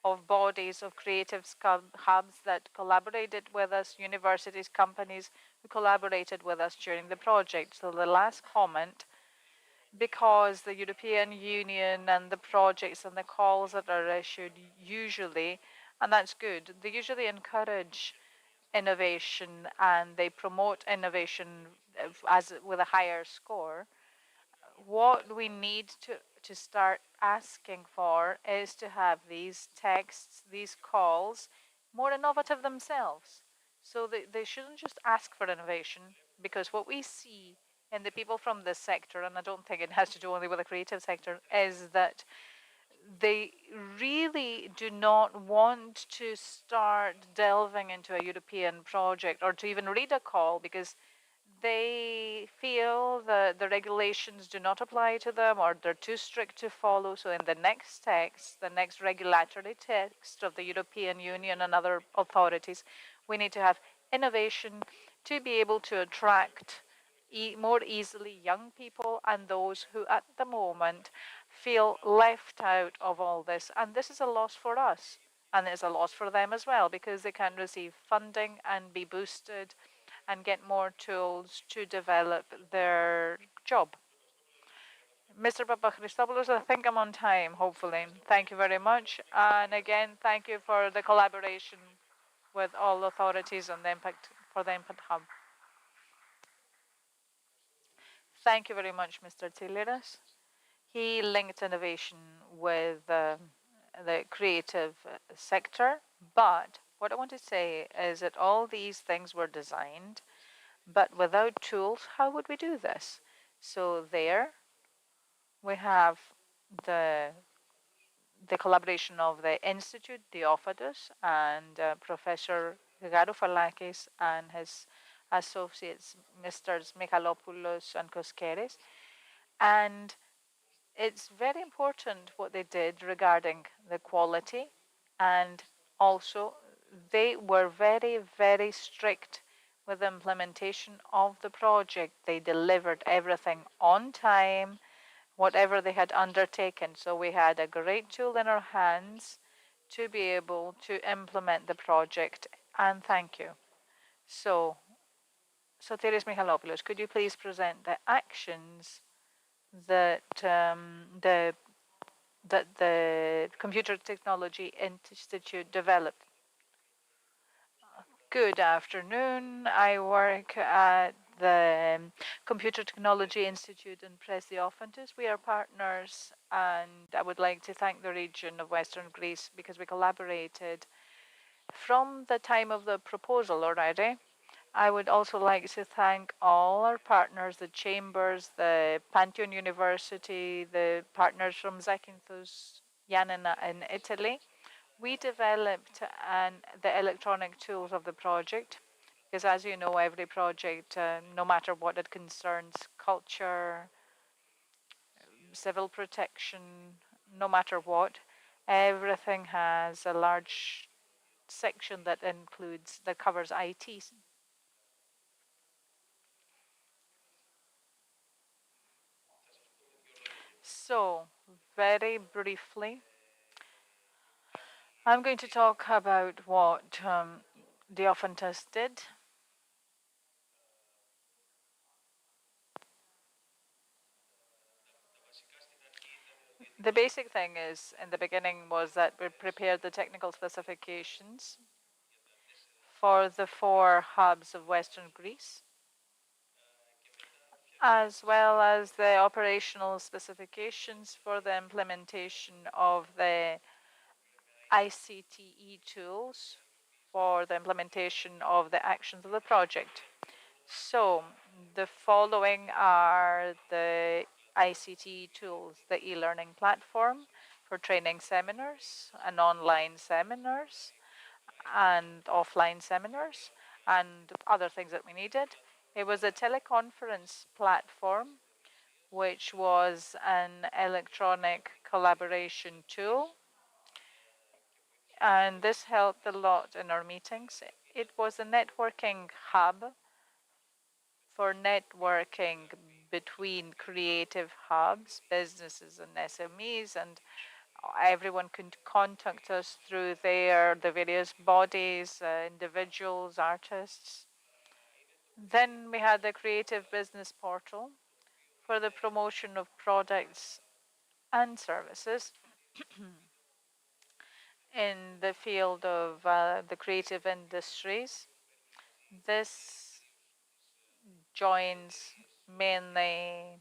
A: of bodies of creative hubs that collaborated with us, universities, companies who collaborated with us during the project. So the last comment, because the European Union and the projects and the calls that are issued usually, and that's good, they usually encourage innovation and they promote innovation as with a higher score. What we need to start asking for is to have these texts, these calls, more innovative themselves. So they shouldn't just ask for innovation, because what we see in the people from this sector, and I don't think it has to do only with the creative sector, is that they really do not want to start delving into a European project or to even read a call, because they feel that the regulations do not apply to them or they're too strict to follow. So in the next text, the next regulatory text of the European Union and other authorities, we need to have innovation to be able to attract more easily young people and those who at the moment feel left out of all this. And this is a loss for us. And it's a loss for them as well, because they can receive funding and be boosted and get more tools to develop their job. Mr. Papachristopoulos, I think I'm on time, hopefully. Thank you very much. And again, thank you for the collaboration with all authorities on the impact for the Impact Hub. Thank you very much, Mr. Tiliras. He linked innovation with the creative sector. But what I want to say is that all these things were designed, but without tools, how would we do this? So there we have the collaboration of the Institute, the Ofidus, and Professor Garoufalakis and his associates, Mr. Michalopoulos and Koskeres. And it's very important what they did regarding the quality, and also they were very, very strict with the implementation of the project. They delivered everything on time, whatever they had undertaken. So we had a great tool in our hands to be able to implement the project. And thank you. So, Sotiris Michalopoulos, could you please present the actions that the Computer Technology Institute developed? Good afternoon. I work at the Computer Technology Institute in Presiofantis. We are partners, and I would like to thank the region of Western Greece because we collaborated from the time of the proposal already. I would also like to thank all our partners, the chambers, the Pantheon University, the partners from Zakynthos Yanina in Italy. We developed the electronic tools of the project because, as you know, every project, no matter what it concerns, culture, civil protection, no matter what, everything has a large section that covers IT. So, very briefly, I'm going to talk about what Diophantus did. The basic thing is, in the beginning, was that we prepared the technical specifications for the 4 hubs of Western Greece, as well as the operational specifications for the implementation of the ICTE tools for the implementation of the actions of the project. So the following are the ICT tools: the e-learning platform for training seminars and online seminars and offline seminars and other things that we needed. It was a teleconference platform, which was an electronic collaboration tool, and this helped a lot in our meetings. It was a networking hub for networking between creative hubs, businesses, and SMEs, and everyone could contact us through there, the various bodies, individuals, artists. Then we had the Creative Business Portal for the promotion of products and services in the field of the creative industries. This joins mainly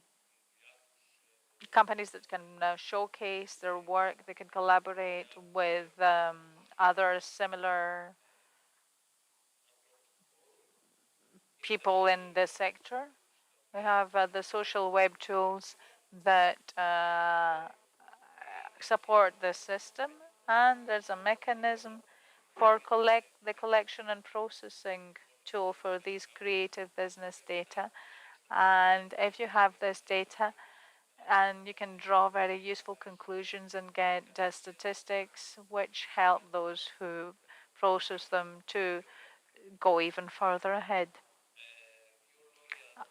A: companies that can showcase their work. They can collaborate with other similar people in the sector. We have the social web tools that support the system, and there's a mechanism for the collection and processing tool for these creative business data. And if you have this data, and you can draw very useful conclusions and get statistics which help those who process them to go even further ahead.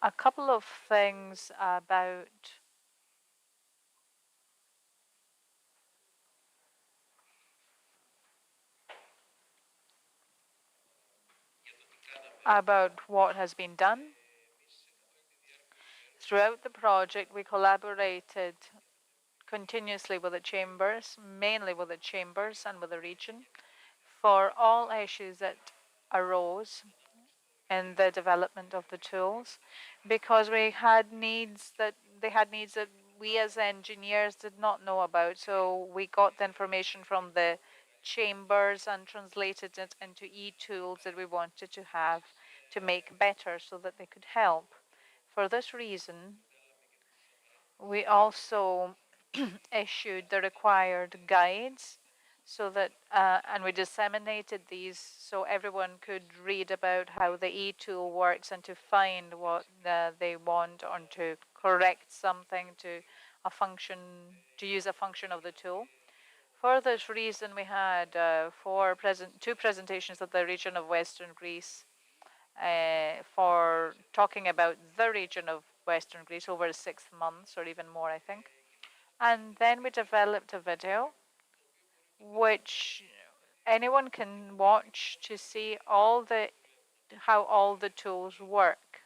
A: A couple of things about what has been done. Throughout the project, we collaborated continuously with the chambers, mainly with the chambers and with the region, for all issues that arose in the development of the tools, because they had needs that we as engineers did not know about. So we got the information from the chambers and translated it into e-tools that we wanted to have to make better so that they could help. For this reason, we also issued the required guides so that and we disseminated these so everyone could read about how the e-tool works and to find what they want or to correct something, to a function, to use a function of the tool. For this reason, we had two presentations at the region of Western Greece for talking about the region of Western Greece over 6 months or even more, I think. And then we developed a video which anyone can watch to see how all the tools work.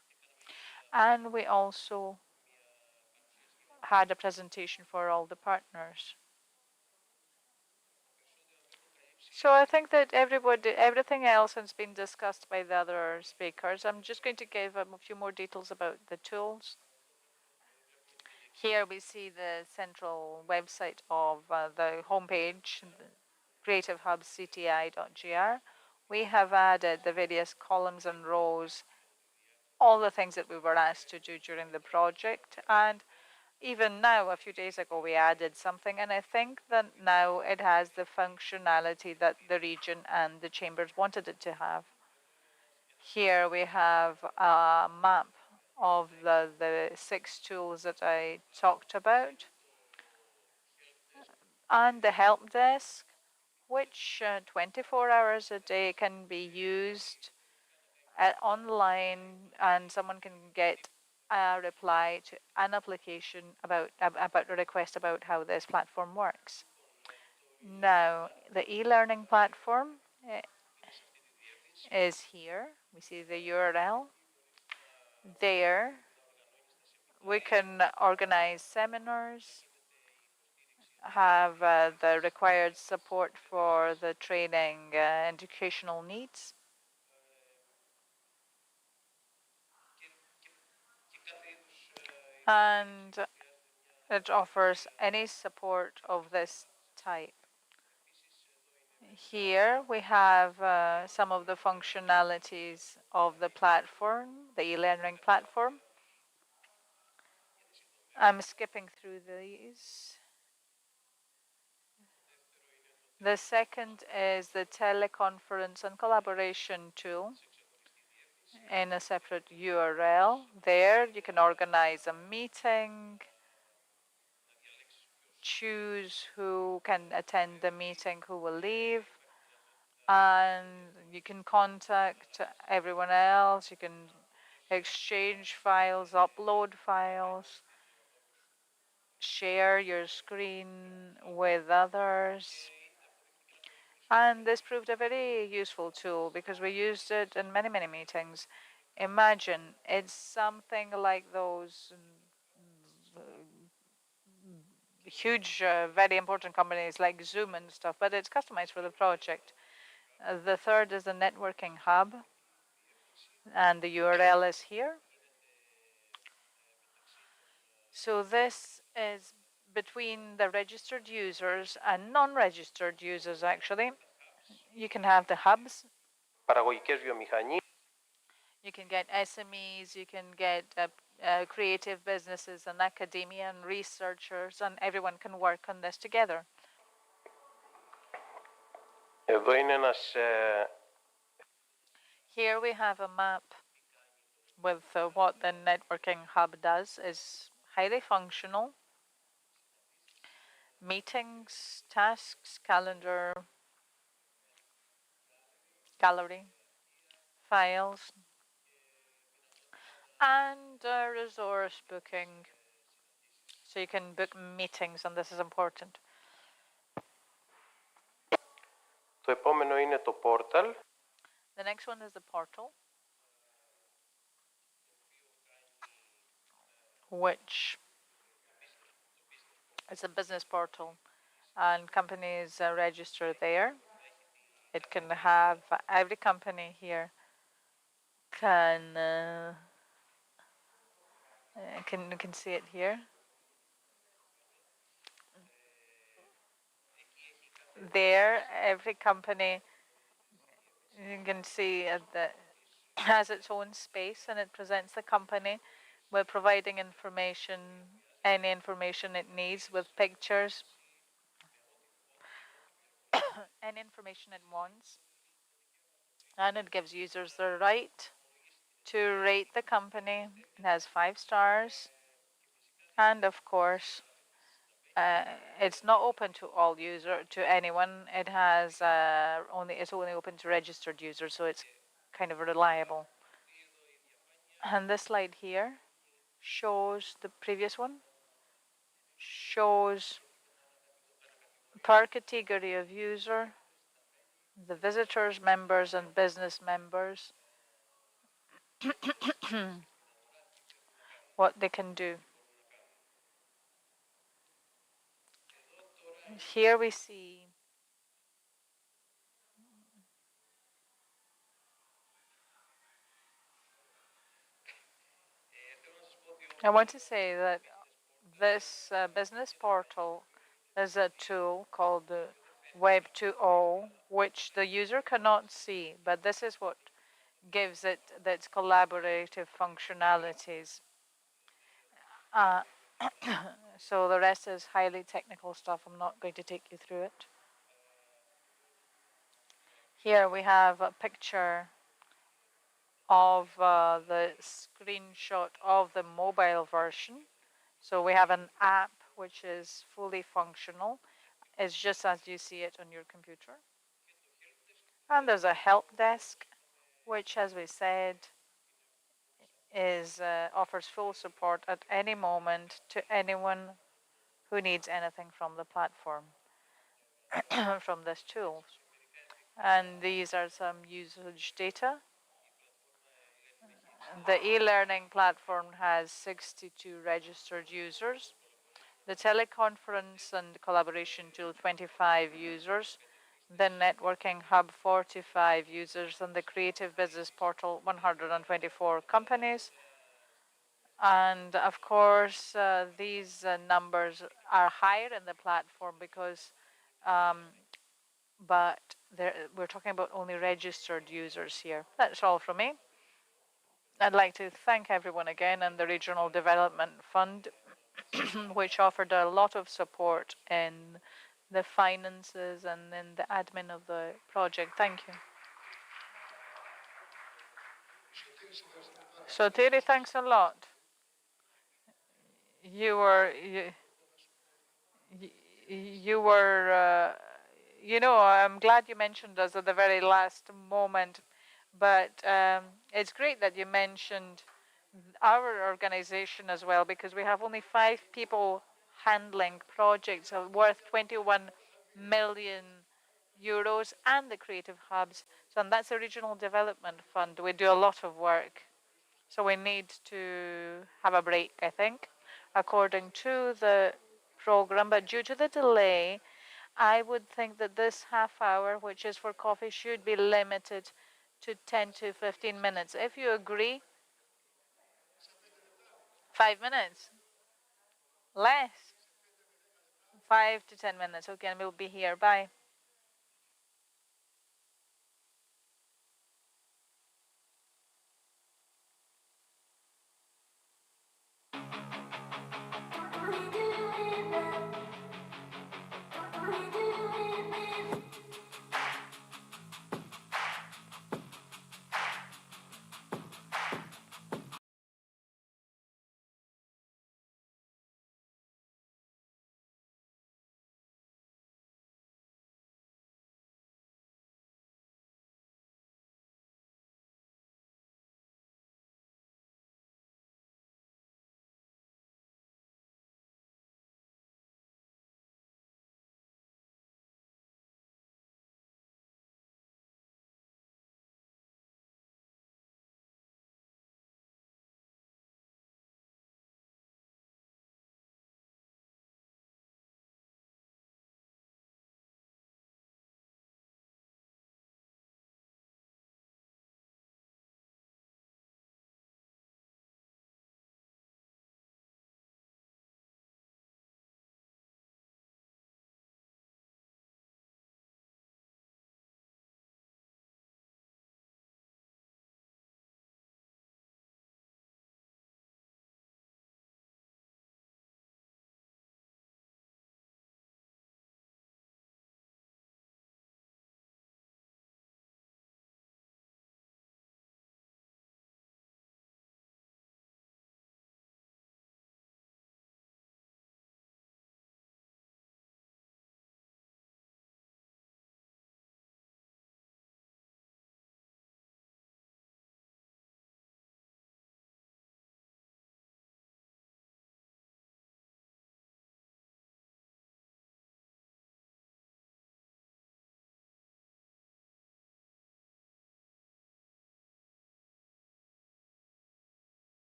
A: And we also had a presentation for all the partners. So I think that everything else has been discussed by the other speakers. I'm just going to give a few more details about the tools. Here we see the central website of the homepage, creativehubcti.gr. We have added the various columns and rows, all the things that we were asked to do during the project. And even now, a few days ago, we added something, and I think that now it has the functionality that the region and the chambers wanted it to have. Here we have a map of the 6 tools that I talked about, and the help desk, which 24 hours a day can be used online, and someone can get a reply to an application about a request about how this platform works. Now, the e-learning platform is here. We see the URL. There, we can organize seminars, have the required support for the training educational needs. And it offers any support of this type. Here we have some of the functionalities of the platform, the e-learning platform. I'm skipping through these. The second is the teleconference and collaboration tool in a separate URL. There you can organize a meeting, choose who can attend the meeting, who will leave, and you can contact everyone else. You can exchange files, upload files, share your screen with others. And this proved a very useful tool because we used it in many, many meetings. Imagine it's something like those huge, very important companies like Zoom and stuff, but it's customized for the project. The third is the networking hub, and the URL is here. So this is between the registered users and non-registered users, actually. You can have the hubs. You can get SMEs, you can get creative businesses and academia and researchers, and everyone can work on this together. Here we have a map with what the networking hub does. Is highly functional. Meetings, tasks, calendar, gallery, files, and resource booking. So you can book meetings, and this is important. The next one is the portal, which is a business portal, and companies register there. It can have every company here can see it here. There, every company you can see has its own space, and it presents the company with providing information, any information it needs, with pictures, any information it wants, and it gives users the right to rate the company. It has 5 stars, and of course, it's not open to all to anyone. It has it's only open to registered users, so it's kind of reliable. And this slide here shows the previous one, shows per category of user, the visitors, members, and business members, what they can do. Here we see I want to say that this business portal is a tool called Web 2.0, which the user cannot see, but this is what gives it its collaborative functionalities. So the rest is highly technical stuff. I'm not going to take you through it. Here we have a picture of the screenshot of the mobile version. So we have an app which is fully functional. It's just as you see it on your computer. And there's a help desk, which, as we said, offers full support at any moment to anyone who needs anything from the platform, from this tool. And these are some usage data. The e-learning platform has 62 registered users. The teleconference and collaboration tool, 25 users. The networking hub, 45 users. And the creative business portal, 124 companies. And of course, these numbers are higher in the platform because, but we're talking about only registered users here. That's all from me. I'd like to thank everyone again and the Regional Development Fund, which offered a lot of support in the finances and in the admin of the project. Thank you. So Terry, thanks a lot. You were you were I'm glad you mentioned us at the very last moment, but it's great that you mentioned our organization as well, because we have only 5 people handling projects worth 21 million euros and the creative hubs. So, and that's a regional development fund. We do a lot of work. So we need to have a break, I think, according to the program. But due to the delay, I would think that this half hour, which is for coffee, should be limited to 10 to 15 minutes. If you agree, 5 minutes, less, 5 to 10 minutes. Okay, and we'll be here. Bye.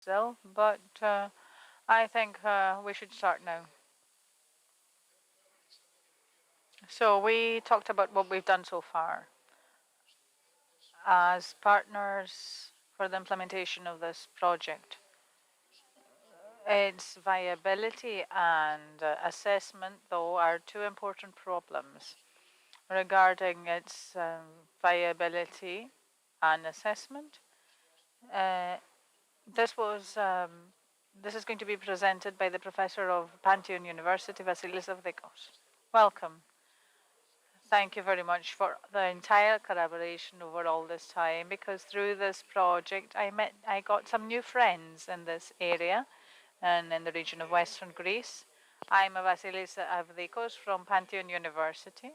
A: still, but I think we should start now. So we talked about what we've done so far as partners for the implementation of this project. Its viability and assessment, though, are two important problems. Regarding its viability and assessment, uh, this was this is going to be presented by the professor of Pantheon University, Vasilis Avdikos. Welcome. Thank you very much for the entire collaboration over all this time, because through this project I got some new friends in this area and in the region of Western Greece. I'm Vasilis Avdikos from Pantheon University.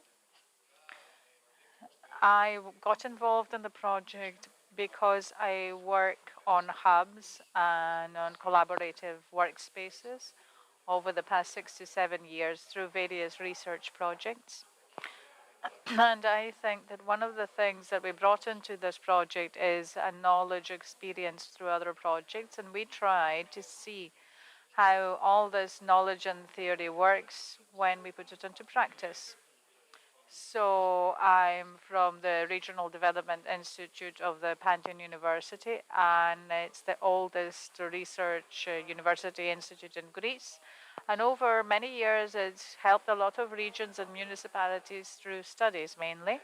A: I got involved in the project because I work on hubs and on collaborative workspaces over the past 6 to 7 years through various research projects. And I think that one of the things that we brought into this project is a knowledge experience through other projects, and we tried to see how all this knowledge and theory works when we put it into practice. So I'm from the Regional Development Institute of the Pantheon University, and it's the oldest research university institute in Greece. And over many years, it's helped a lot of regions and municipalities through studies mainly.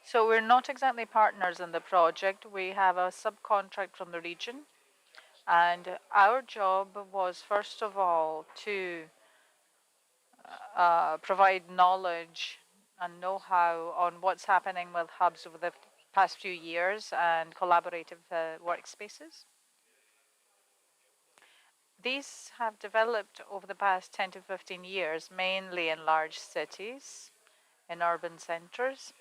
A: So we're not exactly partners in the project. We have a subcontract from the region. And our job was, first of all, to provide knowledge and know-how on what's happening with hubs over the past few years and collaborative workspaces. These have developed over the past 10 to 15 years, mainly in large cities, in urban centers.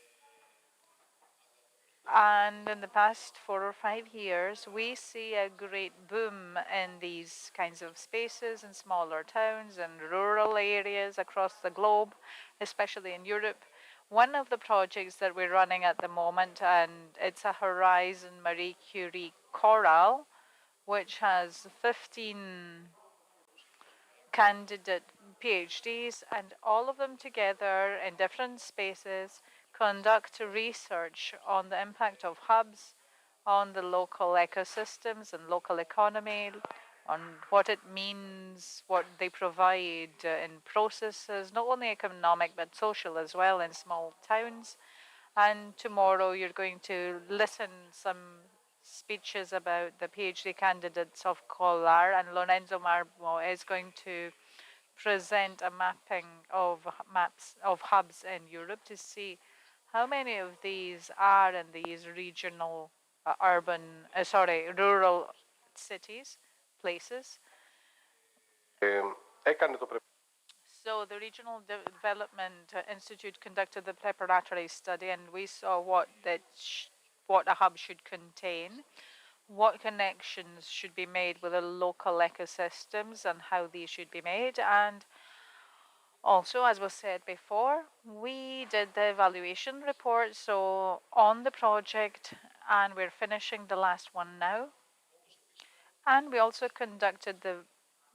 A: And in the past 4 or 5 years, we see a great boom in these kinds of spaces in smaller towns and rural areas across the globe, especially in Europe. One of the projects that we're running at the moment, and it's a Horizon Marie Curie Coral, which has 15 candidate PhDs, and all of them together in different spaces conduct research on the impact of hubs on the local ecosystems and local economy, on what it means, what they provide in processes, not only economic but social as well in small towns. And tomorrow you're going to listen some speeches about the PhD candidates of COLAR, and Lorenzo Marmo is going to present a mapping of maps of hubs in Europe to see how many of these are in these regional, rural cities, places. So the Regional Development Institute conducted the preparatory study, and we saw what a hub should contain, what connections should be made with the local ecosystems and how these should be made. And also, as was said before, we did the evaluation report so on the project, and we're finishing the last one now. And we also conducted the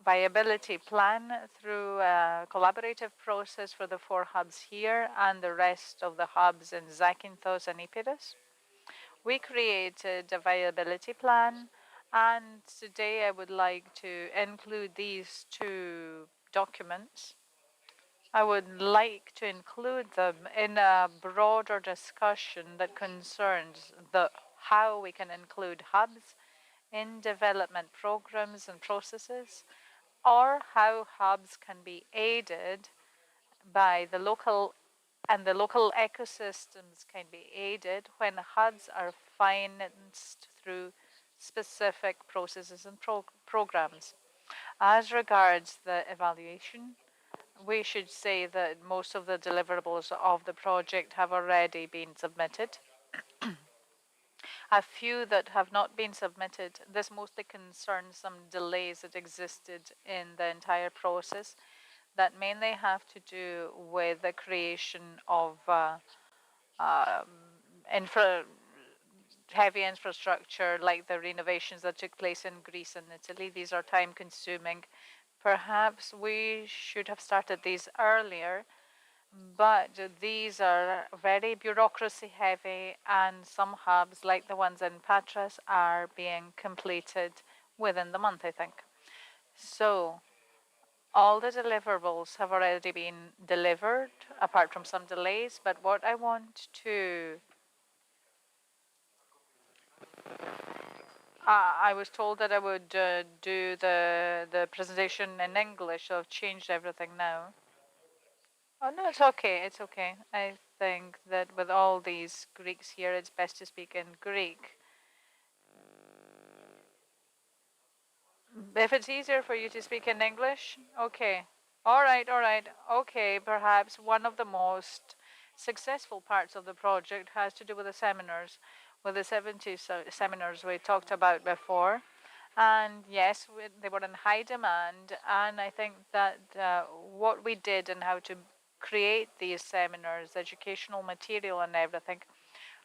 A: viability plan through a collaborative process for the 4 hubs here and the rest of the hubs in Zakynthos and Epirus. We created a viability plan, and today I would like to include these 2 documents. I would like to include them in a broader discussion that concerns how we can include hubs in development programs and processes, or how hubs can be aided by the local ecosystems can be aided when hubs are financed through specific processes and programs. As regards the evaluation, we should say that most of the deliverables of the project have already been submitted. A few that have not been submitted, this mostly concerns some delays that existed in the entire process that mainly have to do with the creation of heavy infrastructure like the renovations that took place in Greece and Italy. These are time consuming. Perhaps we should have started these earlier, but these are very bureaucracy heavy, and some hubs, like the ones in Patras, are being completed within the month, I think. So all the deliverables have already been delivered, apart from some delays. But what I want to I was told that I would do the presentation in English, so I've changed everything now. Oh no, it's okay. It's okay. I think that with all these Greeks here, it's best to speak in Greek. If it's easier for you to speak in English, okay. All right, all right. Okay, perhaps one of the most successful parts of the project has to do with the seminars, with the 70 seminars we talked about before. And yes, they were in high demand. And I think that what we did and how to create these seminars, educational material and everything,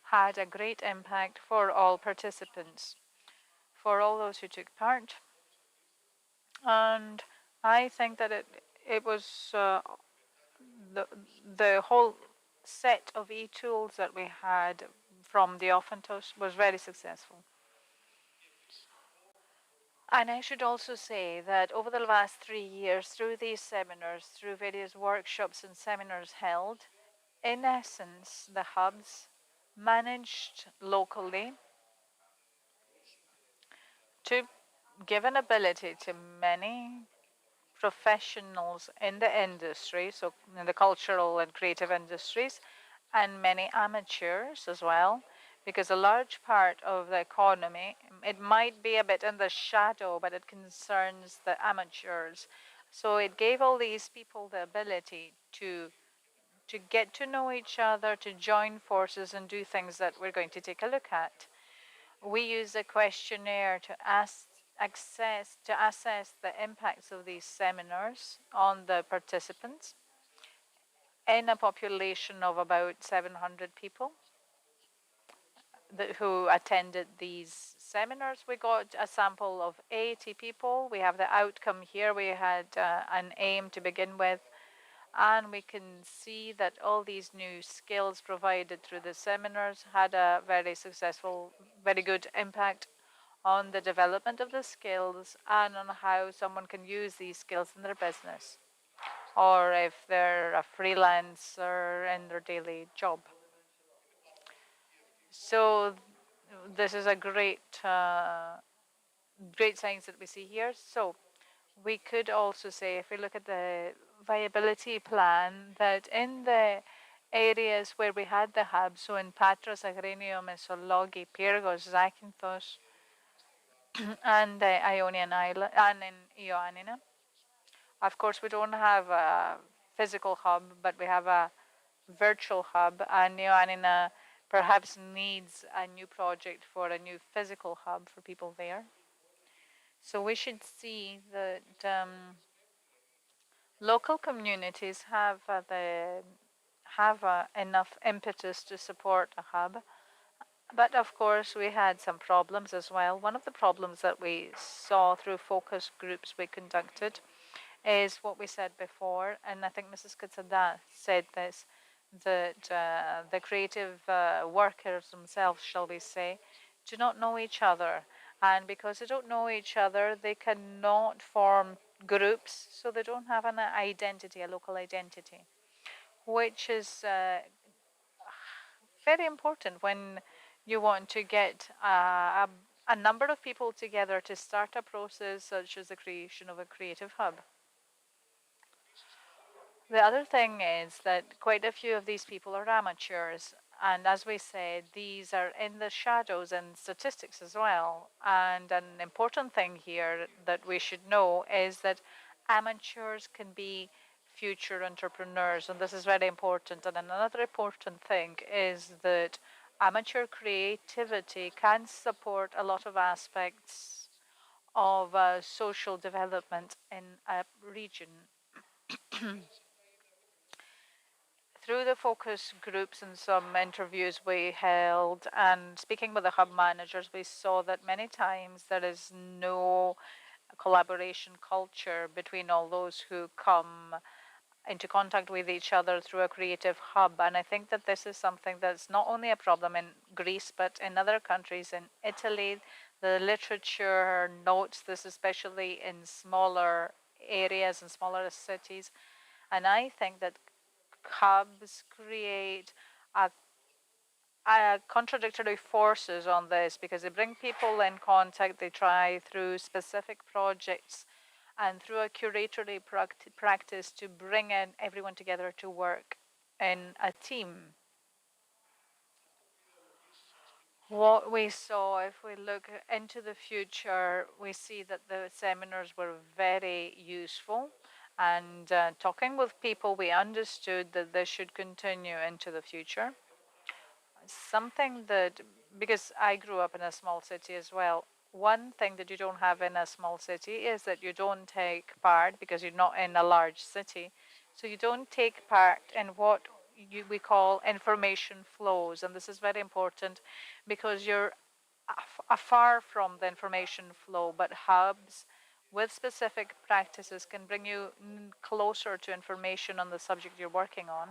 A: had a great impact for all participants, for all those who took part. And I think that it was the whole set of e-tools that we had from the Ophantos was very successful. And I should also say that over the last 3 years, through these seminars, through various workshops and seminars held, in essence, the hubs managed locally to give an ability to many professionals in the industry, so in the cultural and creative industries, and many amateurs as well, because a large part of the economy, it might be a bit in the shadow, but it concerns the amateurs. So it gave all these people the ability to get to know each other, to join forces and do things that we're going to take a look at. We use a questionnaire to assess the impacts of these seminars on the participants in a population of about 700 people who attended these seminars. We got a sample of 80 people. We have the outcome here. We had an aim to begin with, and we can see that all these new skills provided through the seminars had a very successful, very good impact on the development of the skills and on how someone can use these skills in their business, or if they're a freelancer in their daily job. So this is a great science that we see here. So we could also say, if we look at the viability plan, that in the areas where we had the hubs, so in Patras, Agrinio, Mesologi, Pyrgos, Zakynthos, and the Ionian Island, and in Ioannina. Of course, we don't have a physical hub, but we have a virtual hub, and Ioannina perhaps needs a new project for a new physical hub for people there. So we should see that local communities have enough impetus to support a hub. But of course, we had some problems as well. One of the problems that we saw through focus groups we conducted is what we said before, and I think Mrs. Katsada said this, that the creative workers themselves, shall we say, do not know each other. And because they don't know each other, they cannot form groups, so they don't have an identity, a local identity, which is very important when you want to get a number of people together to start a process such as the creation of a creative hub. The other thing is that quite a few of these people are amateurs. And as we said, these are in the shadows and statistics as well. And an important thing here that we should know is that amateurs can be future entrepreneurs. And this is very important. And another important thing is that amateur creativity can support a lot of aspects of social development in a region. through the focus groups and some interviews we held and speaking with the hub managers, we saw that many times there is no collaboration culture between all those who come into contact with each other through a creative hub. And I think that this is something that's not only a problem in Greece, but in other countries. In Italy, the literature notes this, especially in smaller areas and smaller cities. And I think that hubs create contradictory forces on this because they bring people in contact, they try through specific projects and through a curatory practice to bring in everyone together to work in a team. What we saw, if we look into the future, we see that the seminars were very useful. And talking with people, we understood that this should continue into the future. Something that, because I grew up in a small city as well, one thing that you don't have in a small city is that you don't take part because you're not in a large city. So you don't take part in what we call information flows. And this is very important because you're afar from the information flow, but hubs with specific practices can bring you closer to information on the subject you're working on.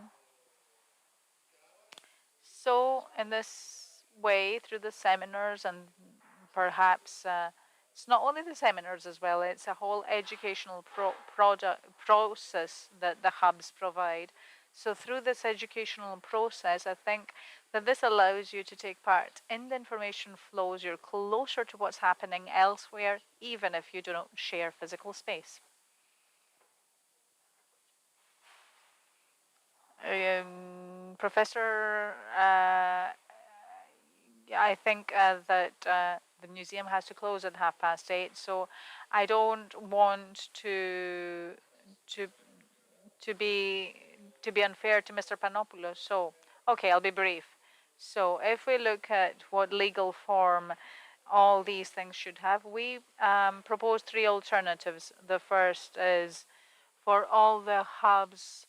A: So, in this way, through the seminars and perhaps it's not only the seminars as well, it's a whole educational process that the hubs provide. So, through this educational process, I think that this allows you to take part in the information flows. You're closer to what's happening elsewhere, even if you don't share physical space. Professor, I think that the museum has to close at 8:30, so I don't want to to be to be unfair to Mr. Panopoulos. So, okay, I'll be brief. So, if we look at what legal form all these things should have, we propose three alternatives. The first is for all the hubs,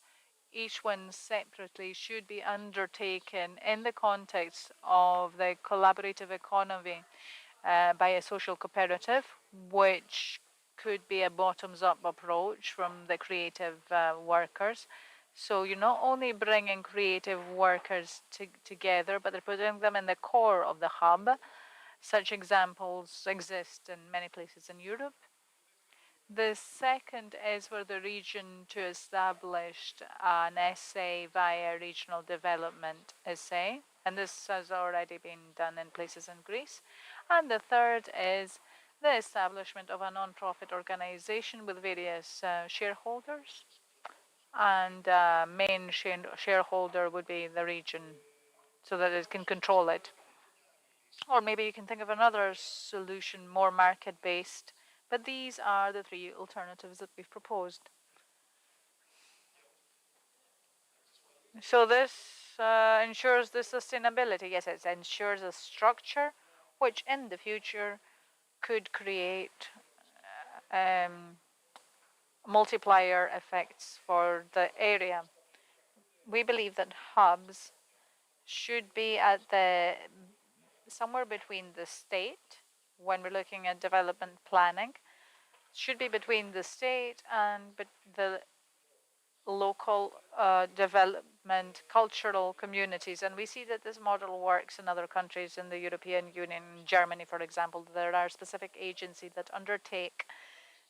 A: each one separately should be undertaken in the context of the collaborative economy by a social cooperative, which could be a bottoms up approach from the creative workers. So you're not only bringing creative workers together, but they're putting them in the core of the hub. Such examples exist in many places in Europe. The second is for the region to establish an SA via regional development SA, and this has already been done in places in Greece. And the third is the establishment of a non-profit organization with various shareholders, and main shareholder would be the region so that it can control it. Or maybe you can think of another solution, more market-based, but these are the three alternatives that we've proposed. So this ensures the sustainability. Yes, it ensures a structure which in the future could create multiplier effects for the area. We believe that hubs should be at the somewhere between the state when we're looking at development planning, should be between the state and the local development cultural communities. And we see that this model works in other countries in the European Union. In Germany, for example, there are specific agencies that undertake,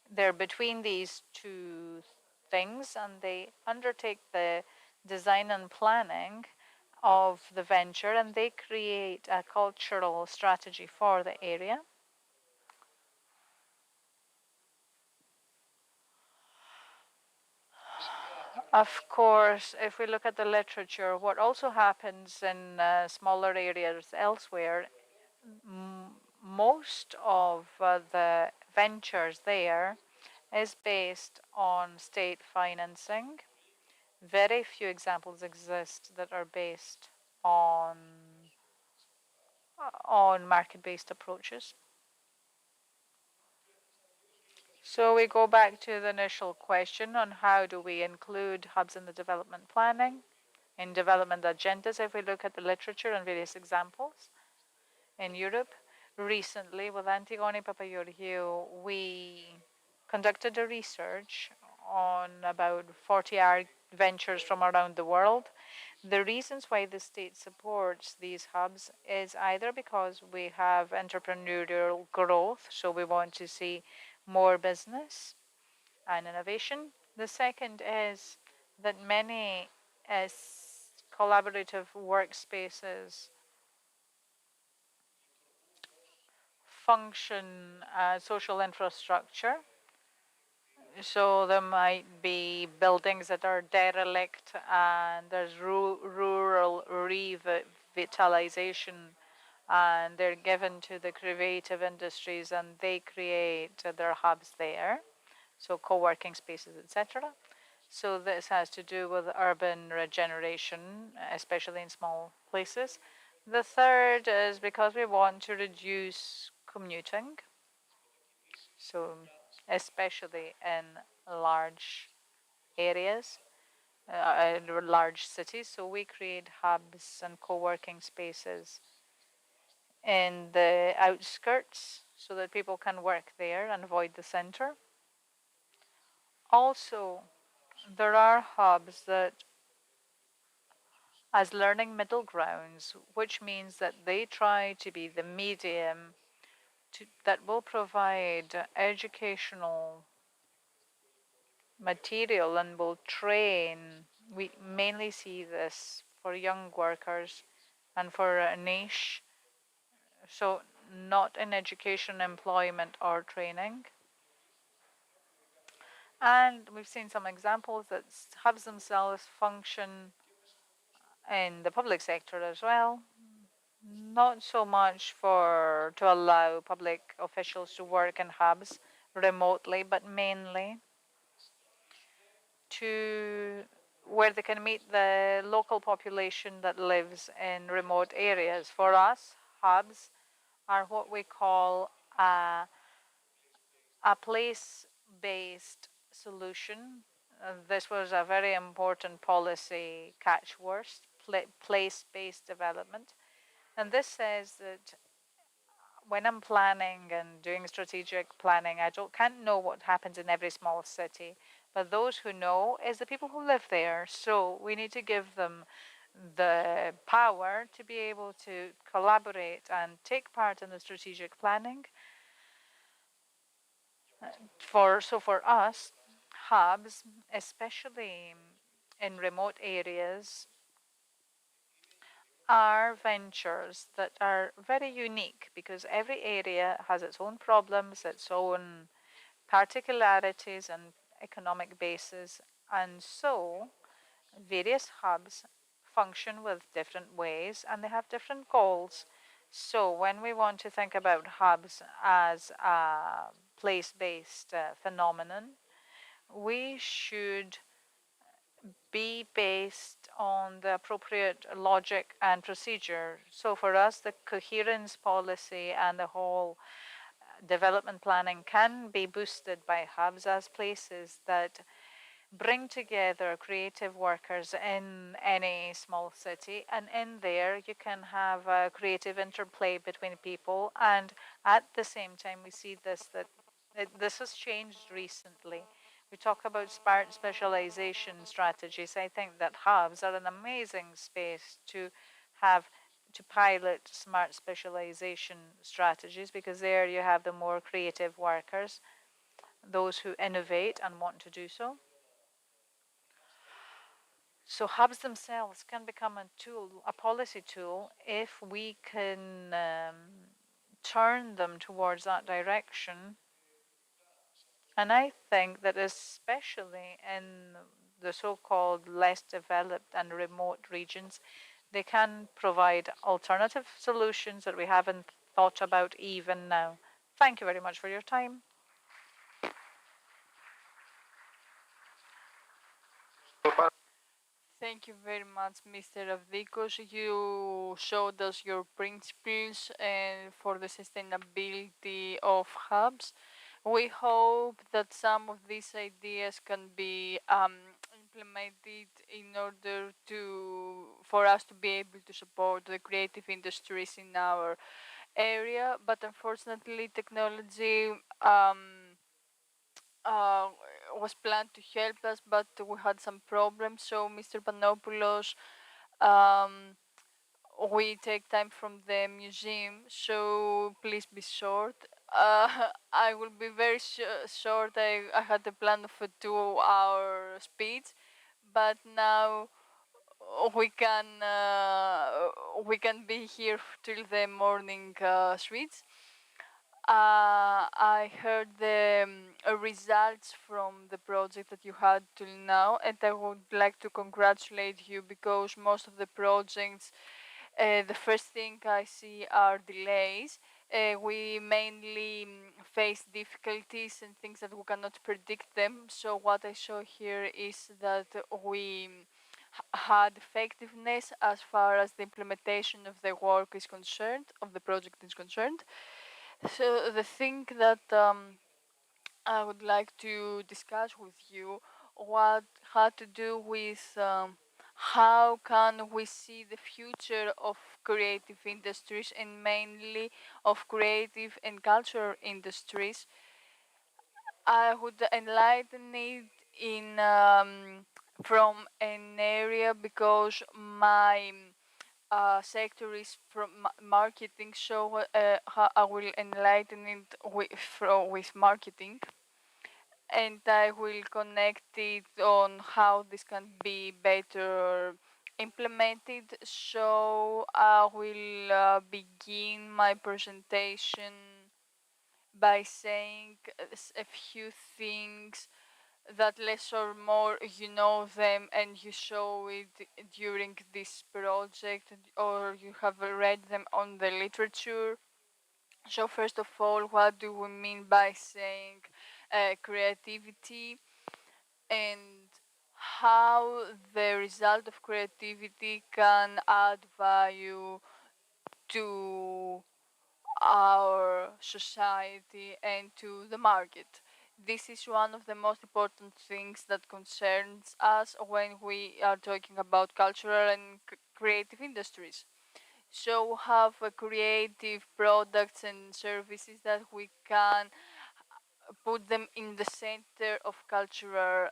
A: they're between these two things, and they undertake the design and planning of the venture, and they create a cultural strategy for the area. Of course, if we look at the literature, what also happens in smaller areas elsewhere, most of the ventures there is based on state financing. Very few examples exist that are based on market-based approaches. So we go back to the initial question on how do we include hubs in the development planning. in development agendas. If we look at the literature and various examples in Europe, recently with Antigone Papageorgiou, we conducted a research on about 40 ventures from around the world. The reasons why the state supports these hubs is either because we have entrepreneurial growth, so we want to see more business and innovation. The second is that many collaborative workspaces function as social infrastructure. So there might be buildings that are derelict and there's rural revitalization, and they're given to the creative industries and they create their hubs there. So co-working spaces, etc. So this has to do with urban regeneration, especially in small places. The third is because we want to reduce commuting. So especially in large areas, large cities. So we create hubs and co-working spaces in the outskirts so that people can work there and avoid the center. Also, there are hubs that as learning middle grounds, which means that they try to be the medium that will provide educational material and will train. We mainly see this for young workers and for a niche, so not in education, employment, or training. And we've seen some examples that hubs themselves function in the public sector as well. Not so much to allow public officials to work in hubs remotely, but mainly to where they can meet the local population that lives in remote areas. For us, hubs are what we call a place-based solution. This was a very important policy catchword, place-based development. And this says that when I'm planning and doing strategic planning, can't know what happens in every small city, but those who know is the people who live there. So we need to give them the power to be able to collaborate and take part in the strategic planning. For us, hubs, especially in remote areas, are ventures that are very unique because every area has its own problems, its own particularities and economic basis. And so various hubs function with different ways and they have different goals. So when we want to think about hubs as a place-based phenomenon, we should be based on the appropriate logic and procedure. So for us, the coherence policy and the whole development planning can be boosted by hubs as places that bring together creative workers in any small city. And in there, you can have a creative interplay between people. And at the same time, we see that this has changed recently. We talk about smart specialization strategies. I think that hubs are an amazing space to have to pilot smart specialization strategies because there you have the more creative workers, those who innovate and want to do so. So hubs themselves can become a tool, a policy tool, if we can turn them towards that direction. And I think that especially in the so-called less developed and remote regions, they can provide alternative solutions that we haven't thought about even now. Thank you very much for your time.
D: Thank you very much, Mr. Avdikos. You showed us your principles and for the sustainability of hubs. We hope that some of these ideas can be implement it in order for us to be able to support the creative industries in our area. But unfortunately, technology uh, was planned to help us, but we had some problems. So, Mr. Panopoulos, um, we take time from the museum, so please be short. I will be very short. I had a plan of a 2-hour speech, but now we can be here till the morning switch. I heard the results from the project that you had till now, and I would like to congratulate you because most of the projects, the first thing I see are delays. We mainly face difficulties and things that we cannot predict them. So what I saw here is that we had effectiveness as far as the implementation of the work is concerned, of the project is concerned. So the thing that I would like to discuss with you what had to do with how can we see the future of creative industries and mainly of creative and cultural industries. I would enlighten it in from an area because my sector is from marketing, so I will enlighten it with marketing, and I will connect it on how this can be better implemented. So I will begin my presentation by saying a few things that less or more you know them and you show it during this project or you have read them on the literature. So first of all, what do we mean by saying creativity, and how the result of creativity can add value to our society and to the market. This is one of the most important things that concerns us when we are talking about cultural and creative industries. So have creative products and services that we can put them in the center of cultural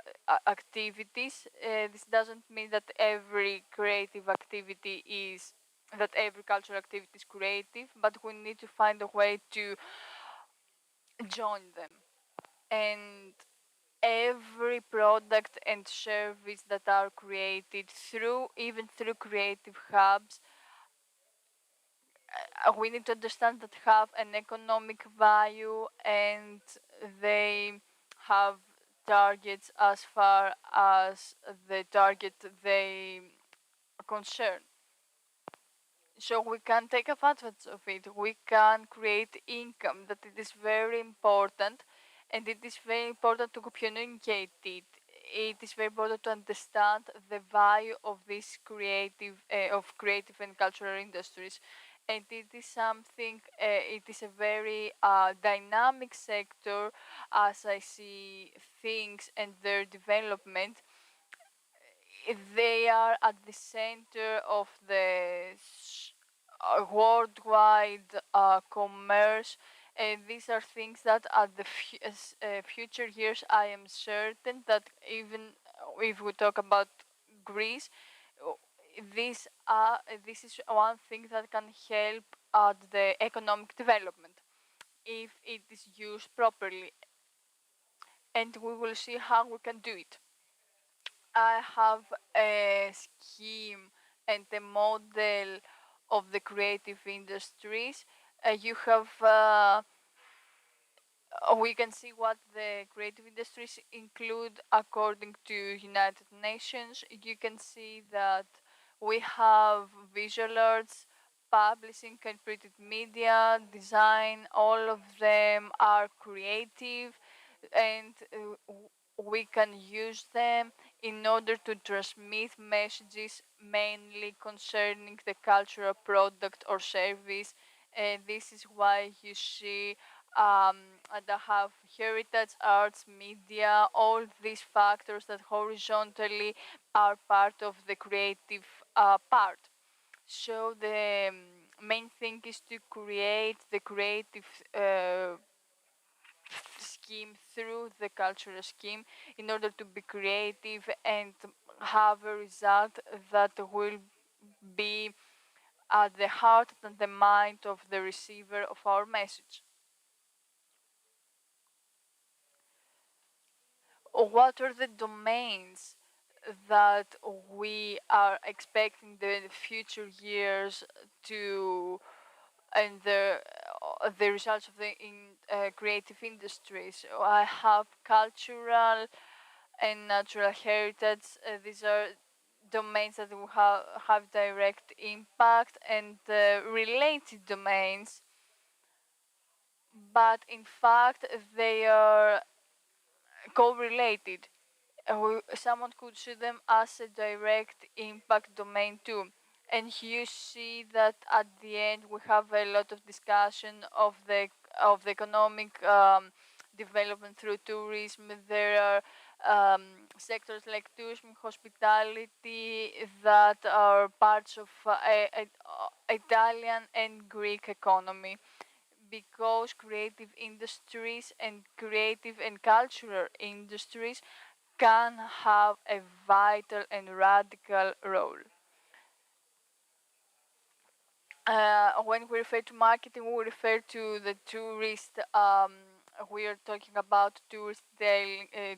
D: activities. This doesn't mean that every creative activity is that every cultural activity is creative, but we need to find a way to join them. And every product and service that are created through even through creative hubs, we need to understand that have an economic value and they have targets as far as the target they concern. So we can take advantage of it. We can create income. That it is very important, and it is very important to communicate it. It is very important to understand the value of this creative and cultural industries, and it is something. It is a very dynamic sector, as I see things and their development. They are at the center of the worldwide commerce. And these are things that at the future years, I am certain that even if we talk about Greece, this is one thing that can help at the economic development if it is used properly. And we will see how we can do it. I have a scheme and a model of the creative industries. You have we can see what the creative industries include according to United Nations. You can see that we have visual arts, publishing and printed media, design, all of them are creative, and we can use them in order to transmit messages mainly concerning the cultural product or service. And this is why you see that have heritage, arts, media, all these factors that horizontally are part of the creative part. So the main thing is to create the creative scheme through the cultural scheme in order to be creative and have a result that will be at the heart and the mind of the receiver of our message. What are the domains that we are expecting the future years to and the results of the creative industries? So I have cultural and natural heritage. These are domains that will have direct impact, and related domains, but in fact they are correlated. Someone could see them as a direct impact domain too. And you see that at the end we have a lot of discussion of the economic development through tourism. There are sectors like tourism, hospitality that are parts of Italian and Greek economy, because creative industries and creative and cultural industries can have a vital and radical role. When we refer to marketing, we refer to the tourist. We are talking about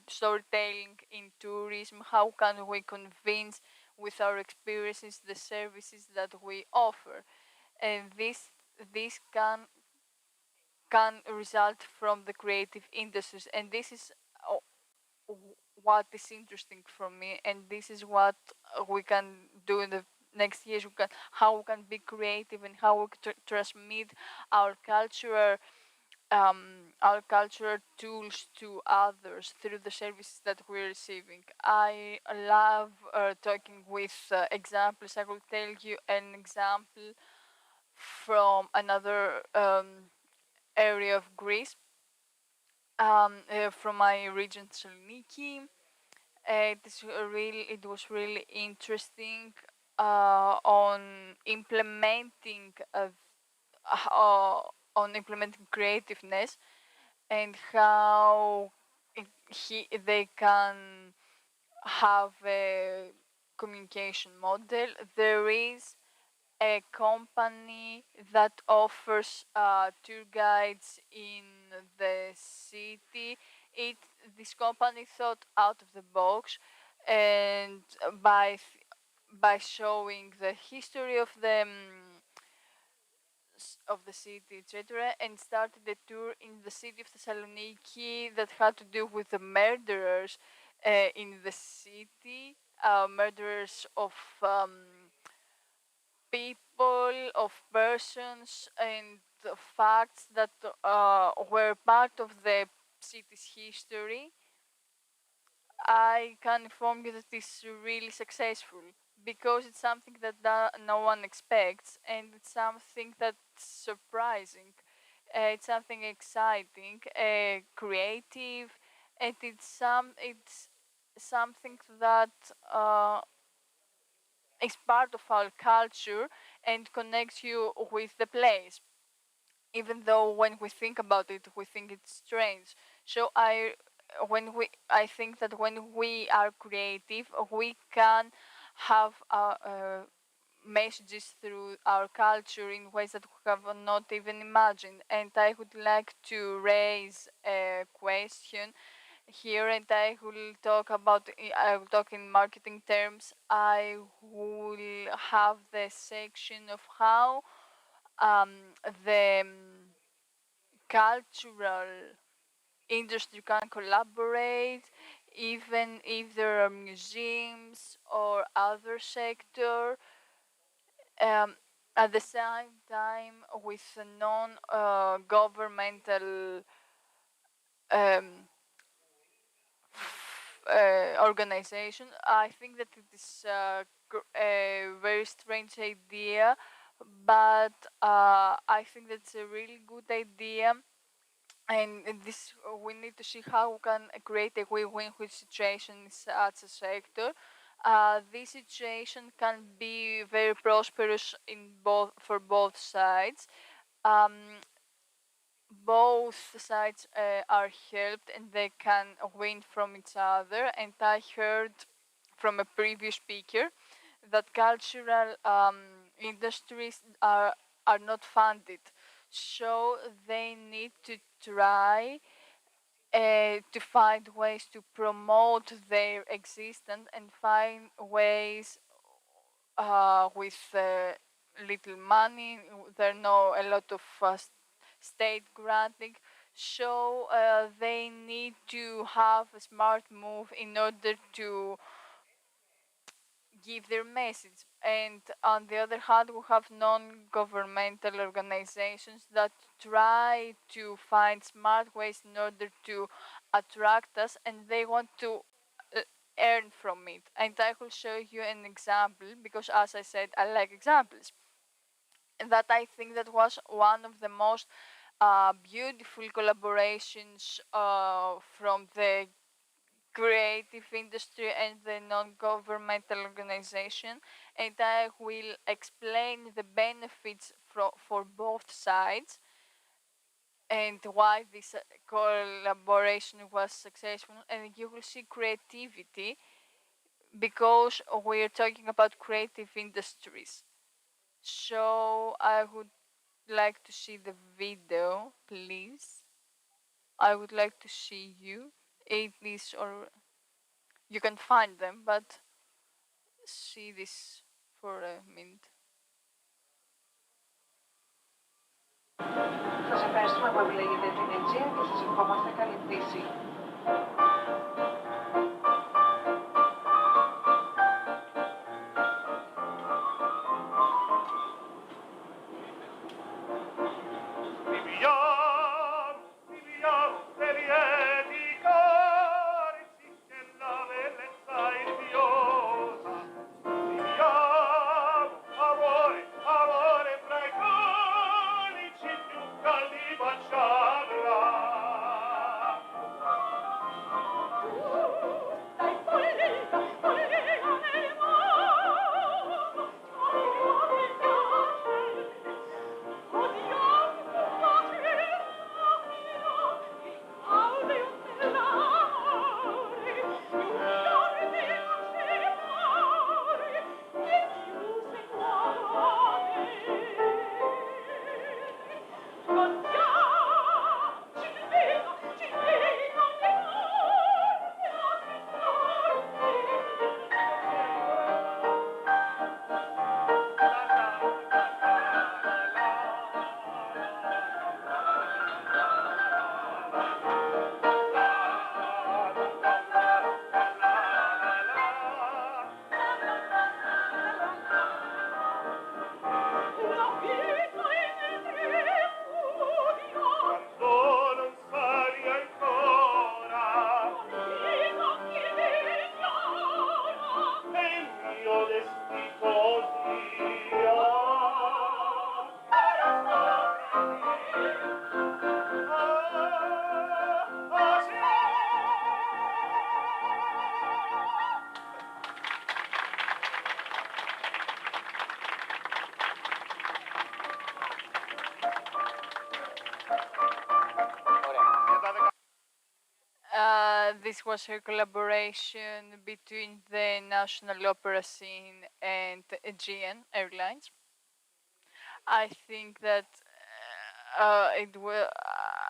D: storytelling in tourism. How can we convince with our experiences the services that we offer? And this can result from the creative industries, and this is what is interesting for me, and this is what we can do in the next years. How we can be creative and how we can transmit our cultural tools to others through the services that we're receiving. I love talking with examples. I will tell you an example from another area of Greece, from my region, Thessaloniki. It was really interesting on implementing uh, creativeness, and how they can have a communication model. There is a company that offers tour guides in the city. It This company thought out of the box, and by showing the history of the city, etc., and started a tour in the city of Thessaloniki that had to do with the murderers in the city, murderers of people, of persons, and the facts that were part of the city's history. I can inform you that it's really successful, because it's something that no one expects, and it's something that's surprising. It's something exciting, creative, and it's something that is part of our culture and connects you with the place, even though when we think about it we think it's strange. So I think that when we are creative we can have messages through our culture in ways that we have not even imagined. And I would like to raise a question here, and I will talk in marketing terms. I will have the section of how um, the cultural industry can collaborate, even if there are museums or other sector, um, at the same time with a non-governmental um, organization. I think that it is a very strange idea, but I think that's a really good idea and this we need to see how we can create a win-win situation in such a sector. This situation can be very prosperous for both sides. Um, both sides are helped and they can win from each other. And I heard from a previous speaker that cultural industries are not funded, so they need to try to find ways to promote their existence and find ways with little money. There are no a lot of state granting, so they need to have a smart move in order to give their message. And on the other hand, we have non-governmental organizations that try to find smart ways in order to attract us, and they want to uh, earn from it. And I will show you an example because, as I said, I like examples. And that I think that was one of the most beautiful collaborations from the creative industry and the non-governmental organization, and I will explain the benefits for both sides and why this collaboration was successful. And you will see creativity because we're talking about creative industries. So I would like to see the video, please. I would like to see you. It is, or you can find them, but see this for a minute.
F: Σας ευχαριστούμε που επιλέγετε την Aegean και σας ευχόμαστε καλή πτήση.
D: This was a collaboration between the National Opera Scene and Aegean Airlines. I think that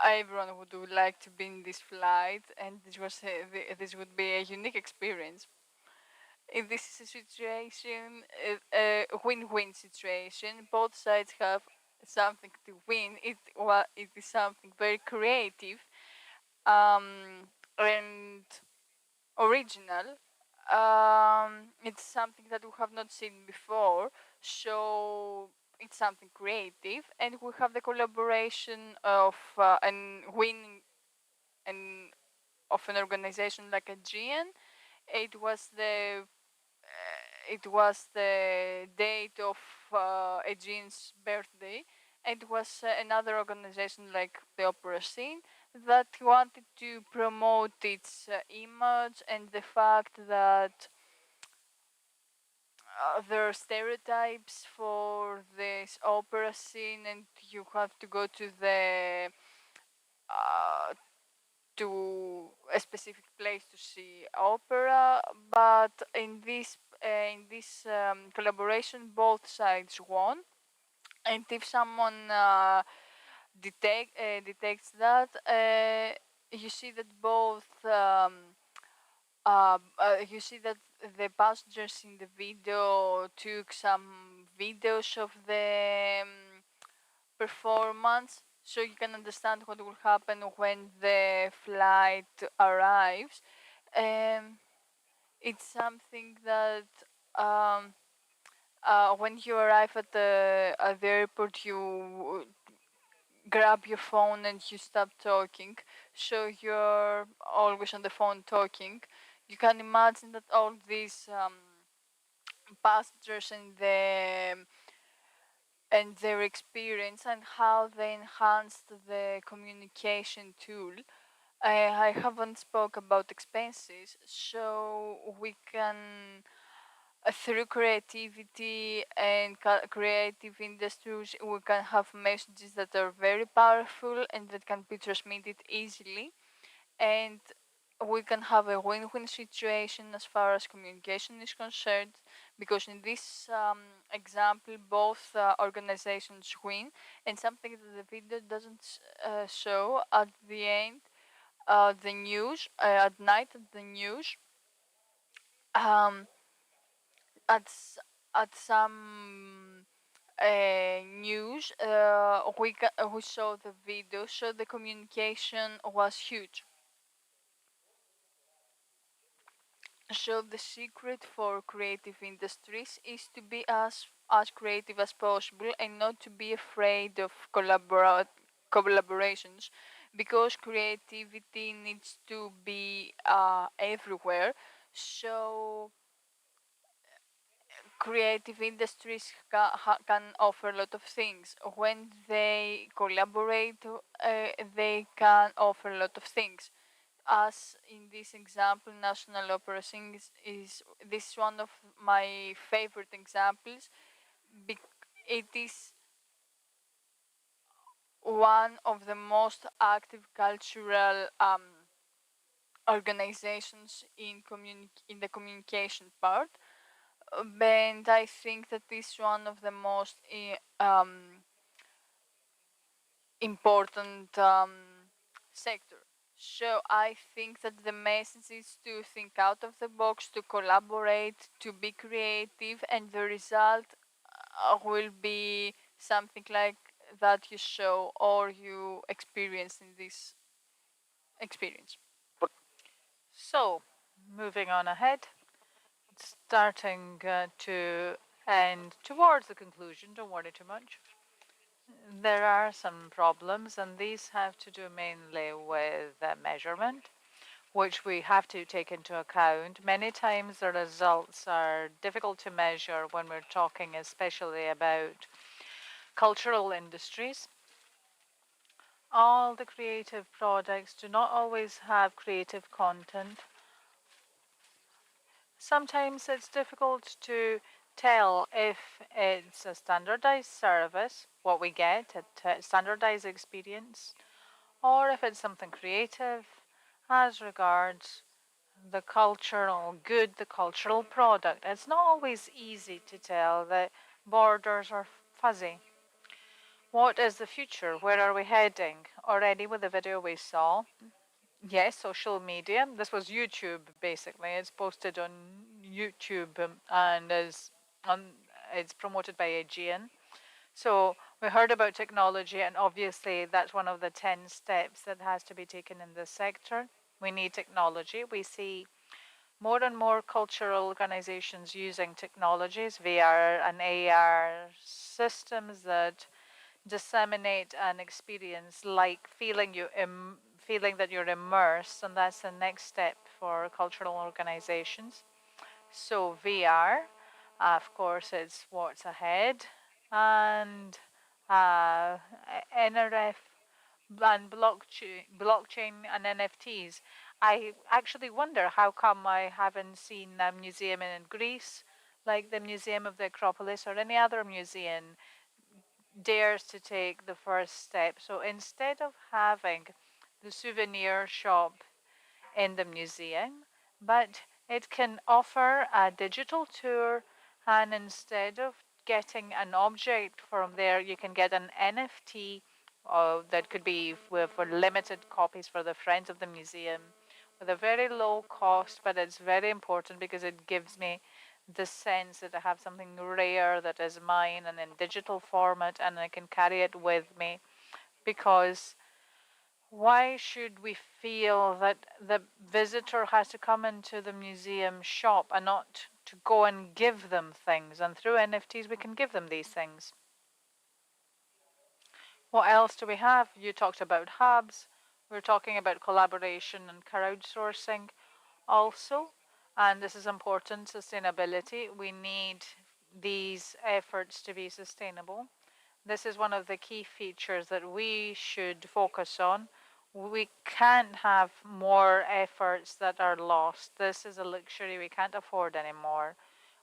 D: everyone would like to be in this flight, and this would be a unique experience. In this situation, a win-win situation, both sides have something to win. It is something very creative and original. It's something that we have not seen before, so it's something creative, and we have the collaboration of and winning and of an organization like Aegean. It was the date of Aegean's birthday. It was another organization like the Opera Scene that wanted to promote its image and the fact that there are stereotypes for this opera scene, and you have to go to the uh, to a specific place to see opera. But in this collaboration, both sides won, and if someone detects that, you see that both. You see that the passengers in the video took some videos of the performance, so you can understand what will happen when the flight arrives. Um, it's something that um, when you arrive at the airport, you grab your phone and you stop talking, so you're always on the phone talking. You can imagine that all these passengers and their experience and how they enhanced the communication tool. I haven't spoke about expenses, so we can through creativity and creative industries, we can have messages that are very powerful and that can be transmitted easily, and we can have a win-win situation as far as communication is concerned, because in this example both organizations win. And something that the video doesn't show at the end, the news at night, at the news, um, at at some news, we saw the video, so the communication was huge. So the secret for creative industries is to be as creative as possible and not to be afraid of collaborations, because creativity needs to be everywhere. So creative industries can offer a lot of things. When they collaborate, they can offer a lot of things. As in this example, National Opera Sings is this is one of my favorite examples. It is one of the most active cultural organizations in the communication part, and I think that this is one of the most important sector. So I think that the message is to think out of the box, to collaborate, to be creative, and the result will be something like that you show or you experience in this experience.
A: So, moving on ahead, starting to end towards the conclusion, don't worry too much. There are some problems, and these have to do mainly with measurement, which we have to take into account. Many times the results are difficult to measure when we're talking especially about cultural industries. All the creative products do not always have creative content. Sometimes it's difficult to tell if it's a standardized service, what we get, a standardized experience, or if it's something creative as regards the cultural good, the cultural product. It's not always easy to tell. The borders are fuzzy. What is the future? Where are we heading? Already with the video we saw, yes, social media. This was YouTube basically. It's posted on YouTube and is on. It's promoted by Aegean. So we heard about technology, and obviously that's one of the 10 steps that has to be taken in this sector. We need technology. We see more and more cultural organizations using technologies, VR and AR systems that disseminate an experience like feeling that you're immersed, and that's the next step for cultural organizations. So VR, of course, it's what's ahead, and NRF and blockchain and NFTs. I actually wonder how come I haven't seen a museum in Greece, like the Museum of the Acropolis or any other museum, dares to take the first step. So instead of having the souvenir shop in the museum, but it can offer a digital tour, and instead of getting an object from there, you can get an NFT that could be for limited copies for the friends of the museum with a very low cost, but it's very important because it gives me the sense that I have something rare that is mine and in digital format, and I can carry it with me. Because why should we feel that the visitor has to come into the museum shop and not to go and give them things? And through NFTs, we can give them these things. What else do we have? You talked about hubs. We're talking about collaboration and crowdsourcing also. And this is important, sustainability. We need these efforts to be sustainable. This is one of the key features that we should focus on. We can't have more efforts that are lost. This is a luxury we can't afford anymore.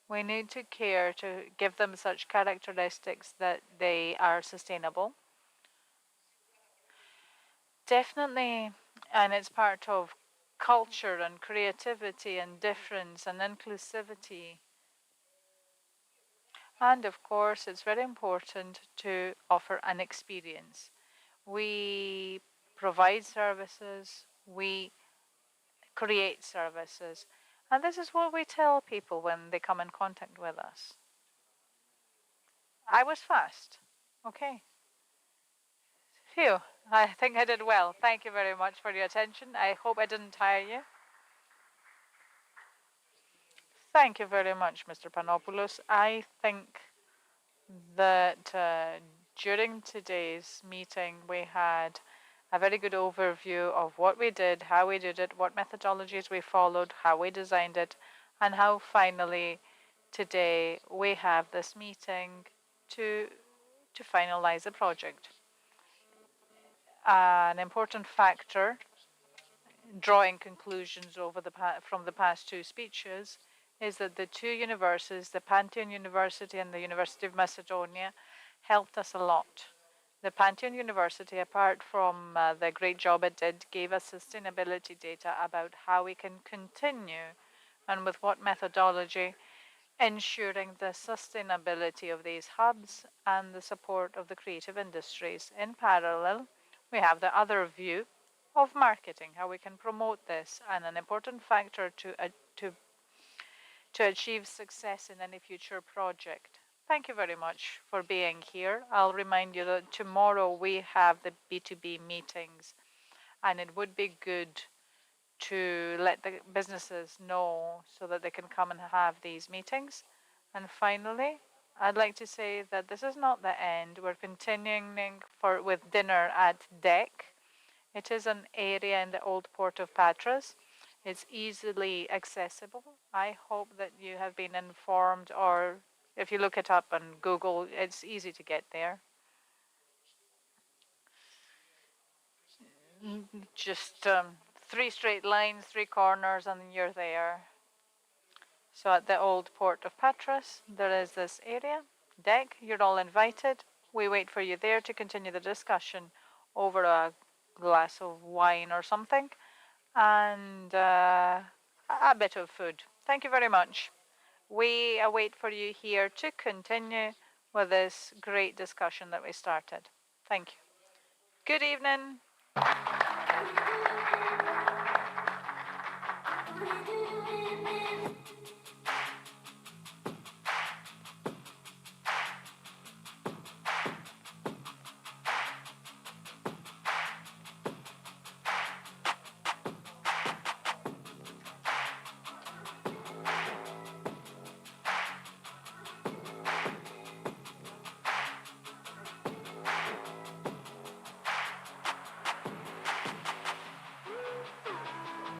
A: We need to care to give them such characteristics that they are sustainable. Definitely, and it's part of culture and creativity and difference and inclusivity. And of course, it's very important to offer an experience. We provide services, we create services, and this is what we tell people when they come in contact with us. I was fast. Okay. Phew. I think I did well. Thank you very much for your attention. I hope I didn't tire you. Thank you very much, Mr. Panopoulos. I think that during today's meeting, we had a very good overview of what we did, how we did it, what methodologies we followed, how we designed it, and how finally today we have this meeting to finalize the project. An important factor, drawing conclusions from the past two speeches, is that the two universities, the Pantheon University and the University of Macedonia, helped us a lot. The Pantheon University, apart from the great job it did, gave us sustainability data about how we can continue and with what methodology, ensuring the sustainability of these hubs and the support of the creative industries. In parallel, we have the other view of marketing, how we can promote this, and an important factor to achieve success in any future project. Thank you very much for being here. I'll remind you that tomorrow we have the B2B meetings, and it would be good to let the businesses know so that they can come and have these meetings. And finally, I'd like to say that this is not the end. We're continuing with dinner at DEC. It is an area in the old port of Patras. It's easily accessible. I hope that you have been informed, or if you look it up on Google, it's easy to get there. Just 3 straight lines, 3 corners, and you're there. So at the old port of Patras, there is this area, DEC. You're all invited. We wait for you there to continue the discussion over a glass of wine or something, and a bit of food. Thank you very much. We await for you here to continue with this great discussion that we started. Thank you. Good evening.